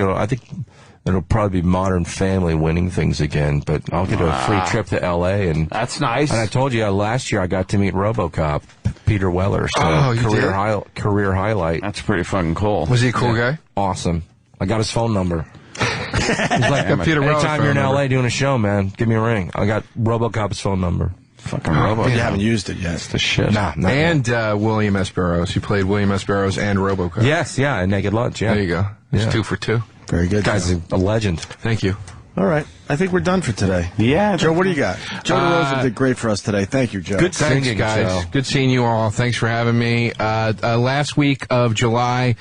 it'll probably be Modern Family winning things again, but I'll get a free trip to L.A. and that's nice. And I told you last year I got to meet RoboCop, Peter Weller. So you did? career highlight. That's pretty fucking cool. Was he a cool guy? Awesome. I got his phone number. He's like, Peter Rose anytime phone you're in number. LA doing a show, man, give me a ring. I got RoboCop's phone number. Fucking Robo. You haven't used it yet. It's the shit. Nah. And William S. Burroughs. You played William S. Burroughs and RoboCop. Yes, yeah, and Naked Lunch, yeah. There you go. It's Yeah. 2 for 2. Very good. Guy's a legend. Thank you. All right. I think we're done for today. Yeah. Joe, what do you got? Joe DeRosa did great for us today. Thank you, Joe. Good Thanks, singing, guys. Joe. Good seeing you all. Thanks for having me. Last week of July,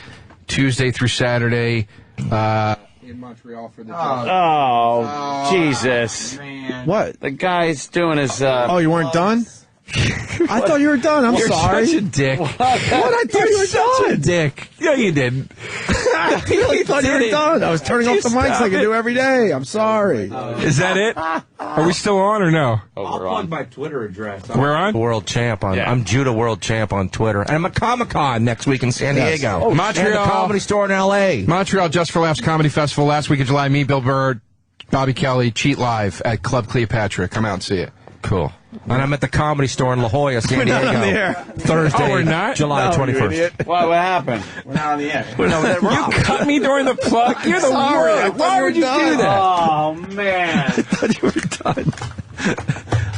Tuesday through Saturday, in Montreal for the Oh, Jesus. What? The guy's doing his, Oh, you weren't done? I thought you were done. I'm You're sorry. such a dick. What? I thought you were Such a done. dick. No, you didn't. I thought you were done. I was turning off the mics like I do every day. I'm sorry. Is that it? Are we still on or no? Oh, we're on. my Twitter address. We're on? World champ on. Yeah. I'm Judah World champ on Twitter, and I'm a Comic-Con next week in San Yes. Diego. Oh, Montreal. And the Comedy Store in L.A. Montreal Just for Laughs Comedy Festival last week of July. Me, Bill Burr, Bobby Kelly, Cheat Live at Club Cleopatra. Come out and see it. Cool. And I'm at the Comedy Store in La Jolla, San We're Diego. not on the air. Thursday, Oh, we're not? July No, you 21st. idiot. What happened? We're not on the air. You cut me during the plug. You're the Sorry, I worst. thought Why you would were you done. do that? Oh, man. I thought you were done.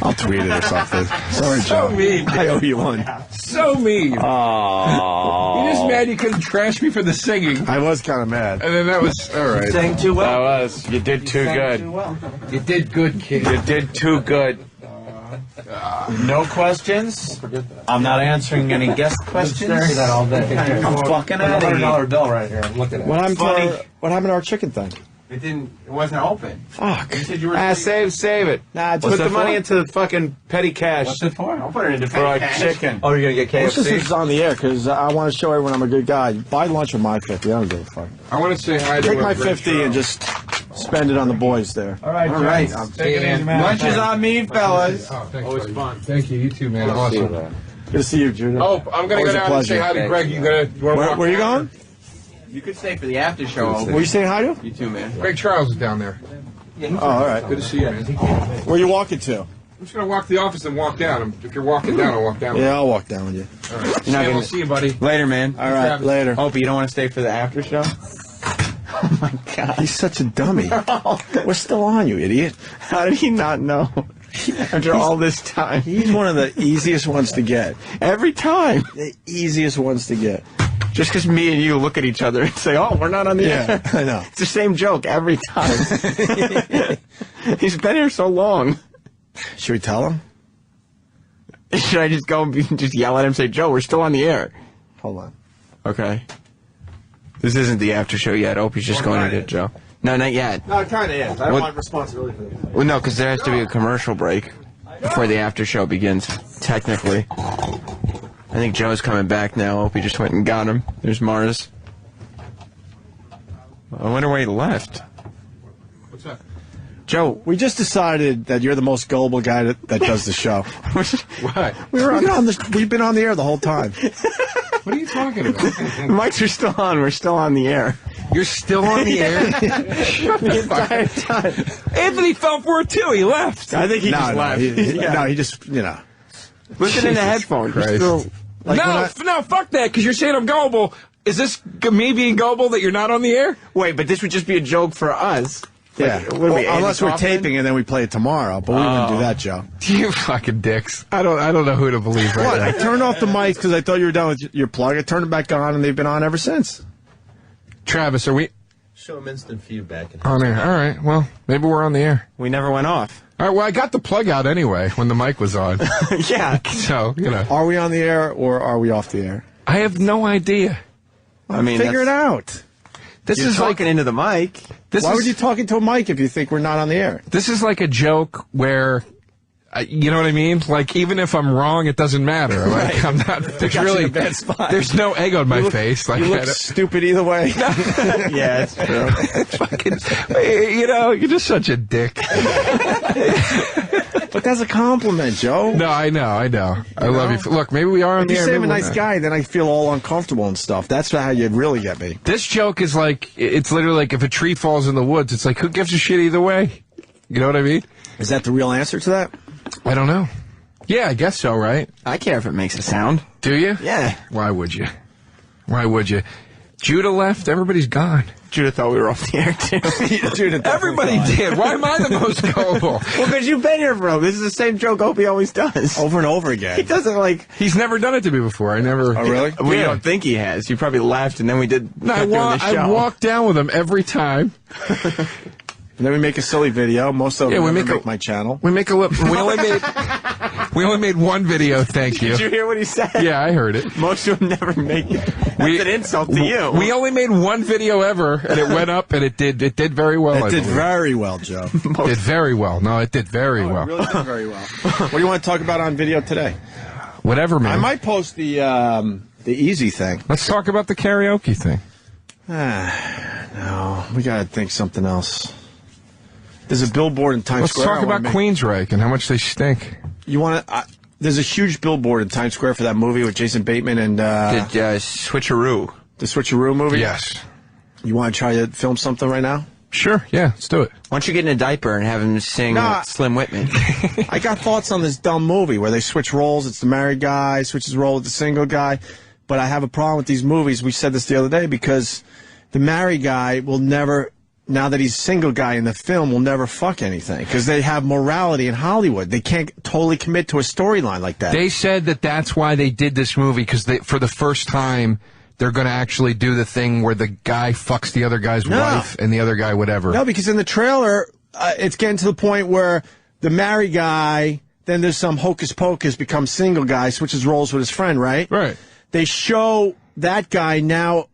I'll tweet it or something. Sorry, Joe. So mean. I owe you one. So mean. Oh. You're just mad you couldn't trash me for the singing. I was kind of mad. And then that was, all right. Sang too well. That was, you did too good. You did good, kid. You did too good. No questions? I'm not answering any guest questions. all day. I'm fucking out of here. bill right here. I'm looking at What happened to our chicken thing? It wasn't open. Fuck. You said you were. Save it. Nah, Put the money into the fucking petty cash. What's it for? I'll put it into For our cash. chicken. Oh, you're gonna get It's just KFC. it's on the air because I want to show everyone I'm a good guy. Buy lunch with my 50. I don't give a fuck. I want to say hi to Take my Greg 50 Stroh. and just spend it on the boys there. All right, I'm taking it. Lunch is on me, fellas. Oh, thanks, always fun. Thank you. You too, man. Awesome. Good to see you, Judah. Oh, I'm going to Always go a down and say pleasure. hi to Greg. You want to walk Where are you going? You could stay for the after show. Were you saying hi to? You too, man. Greg Charles is down there. Oh, all right. Good to see you, man. Where you walking to? I'm just going to walk to the office and walk down. If you're walking down, I'll walk down. Yeah, I'll walk down with you. All right. You're not Sam, gonna- we'll see you, buddy. Later, man. All right, later. Opie, you don't want to stay for the after show? Oh my God. He's such a dummy. We're still on, you idiot. How did he not know? After all this time. He's one of the easiest ones to get. Every time. The easiest ones to get. Just because me and you look at each other and say, oh, we're not on the Yeah, air. I know. It's the same joke every time. He's been here so long. Should we tell him? Should I just go and just yell at him and say, Joe, we're still on the air? Hold on. Okay. This isn't the after show yet. Opie's just going to Joe. No, not yet. No, it kind of is. I don't What- want responsibility for this. Well, no, because there has to be a commercial break before the after show begins, technically. I think Joe's coming back now. Opie just went and got him. There's Mars. I wonder why he left. What's up? Joe, We just decided that you're the most gullible guy that does the show. What? We've been on the air the whole time. What are you talking about? mics are still on. We're still on the air. You're still on the air? Shut the Entire fuck time. up. Anthony fell for it, too. He left. I think he just left. Yeah. No, he just, you know. Listen in the headphones. You're Christ. still- Like No, fuck that, because you're saying I'm gullible. Is this me being gullible that you're not on the air? Wait, but this would just be a joke for us. Yeah. Like, what are we, Andy Unless we're Kaufman? taping and then we play it tomorrow, but we wouldn't do that, Joe. You fucking dicks. I don't know who to believe right What? now. I turned off the mics because I thought you were done with your plug. I turned it back on, and they've been on ever since. Travis, are we Show him instant feedback. on air? All right, well, maybe we're on the air. We never went off. All right, well, I got the plug out anyway when the mic was on. Yeah. So, you know. Are we on the air or are we off the air? I have no idea. I mean, figure it out. This You're is like talking into the mic. Why would you talk into a mic if you think we're not on the air? This is like a joke where, you know what I mean? Like, even if I'm wrong, it doesn't matter. Like, I'm not. There's got you really in a bad spot. There's no egg on my You look- face. Like, you look I don't- stupid either way. Yeah, it's true. fucking, you know, you're just such a dick. But that's a compliment, Joe. No, I know. I love you. Look, maybe we are on If the you air. say I'm a maybe we're nice not. guy, then I feel all uncomfortable and stuff. That's how you really get me. This joke is like, it's literally like if a tree falls in the woods, it's like, who gives a shit either way? You know what I mean? Is that the real answer to that? I don't know. Yeah, I guess so, right? I care if it makes a sound. Do you? Yeah. Why would you? Why would you? Judah left. Everybody's gone. Judah thought we were off the air, too. Judah Everybody did. Why am I the most gullible? Well, because you've been here, bro. This is the same joke Opie always does. Over and over again. He doesn't, like... He's never done it to me before. I never... Oh, really? We don't think he has. You probably left, and then we did... No, I walk down with him every time. And then we make a silly video. Most of them make my channel. We make a we only made one video. Thank you. Did you hear what he said? Yeah, I heard it. Most of them never make it. That's an insult to you. We only made one video ever, and it went up, and it did very well. It did very well, Joe. It did very well. No, it did very well. It really did very well. What do you want to talk about on video today? Whatever, man. I might post the easy thing. Let's talk about the karaoke thing. No, we got to think something else. There's a billboard in Times Square. Let's talk about Queensryche and how much they stink. You want to? There's a huge billboard in Times Square for that movie with Jason Bateman and Switcheroo. The Switcheroo movie. Yes. You want to try to film something right now? Sure. Yeah, let's do it. Why don't you get in a diaper and have him sing Slim Whitman? I got thoughts on this dumb movie where they switch roles. It's the married guy switches role with the single guy. But I have a problem with these movies. We said this the other day because the married guy will never. Now that he's single guy in the film, will never fuck anything because they have morality in Hollywood. They can't totally commit to a storyline like that. They said that that's why they did this movie because for the first time they're going to actually do the thing where the guy fucks the other guy's wife and the other guy whatever. No, because in the trailer, it's getting to the point where the married guy, then there's some hocus pocus, becomes single guy, switches roles with his friend, right? Right. They show that guy now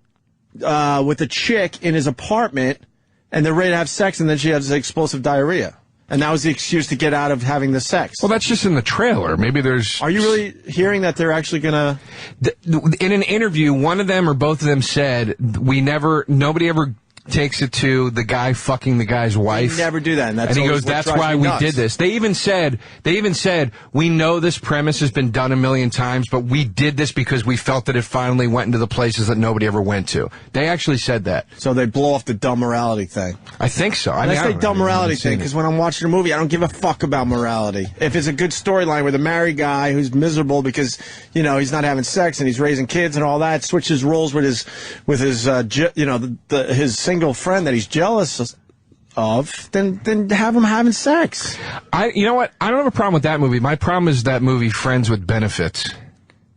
with a chick in his apartment. And they're ready to have sex, and then she has explosive diarrhea. And that was the excuse to get out of having the sex. Well, that's just in the trailer. Maybe there's... Are you really hearing that they're actually going to... In an interview, one of them or both of them said, nobody ever takes it to the guy fucking the guy's wife. They never do that. And he goes, that's why we did this. They even said, we know this premise has been done a million times, but we did this because we felt that it finally went into the places that nobody ever went to. They actually said that. So they blow off the dumb morality thing. I think so. I say dumb morality thing because when I'm watching a movie, I don't give a fuck about morality. If it's a good storyline with a married guy who's miserable because, you know, he's not having sex and he's raising kids and all that, switches roles with his his single friend that he's jealous of, then have him having sex. You know what? I don't have a problem with that movie. My problem is that movie, Friends with Benefits.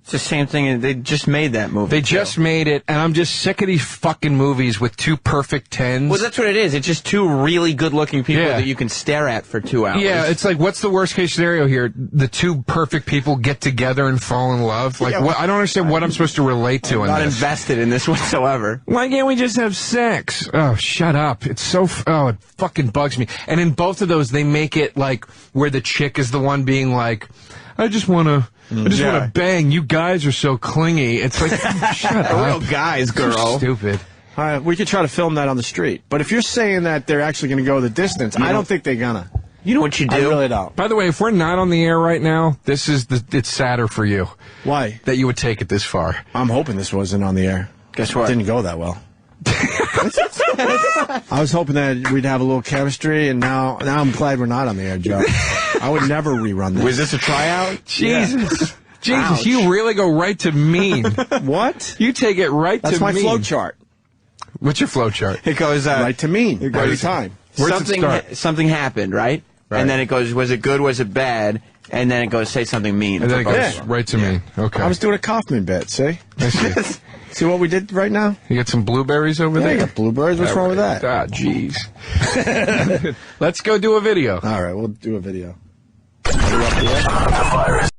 It's the same thing. They just made that movie. They just made it, and I'm just sick of these fucking movies with two perfect tens. Well, that's what it is. It's just two really good-looking people that you can stare at for 2 hours. Yeah, it's like, what's the worst-case scenario here? The two perfect people get together and fall in love? Like, I don't understand what I'm supposed to relate to in this. I'm not invested in this whatsoever. Why can't we just have sex? Oh, shut up. It's so... it fucking bugs me. And in both of those, they make it, like, where the chick is the one being like, I just want to bang. You guys are so clingy. It's like, shut up. Real guys, girl. So stupid. All right, we could try to film that on the street. But if you're saying that they're actually going to go the distance, I don't think they're going to. You know what you do? I really don't. By the way, if we're not on the air right now, it's sadder for you. Why? That you would take it this far. I'm hoping this wasn't on the air. Guess what? It didn't go that well. I was hoping that we'd have a little chemistry, and now I'm glad we're not on the air, Joe. I would never rerun this. Was this a tryout? Jesus. Yeah. Jesus, Ouch. you really go right to mean. What? You take it right to mean. That's my flow chart. What's your flow chart? It goes right to mean every time. Something happened, right? And then it goes, was it good, was it bad? And then it goes, say something mean. And then it goes right to mean. Okay. I was doing a Kaufman bit, see? I see. See what we did right now? You got some blueberries over there? I got blueberries. What's wrong with that? Ah, jeez. Let's go do a video. All right, we'll do a video. The virus.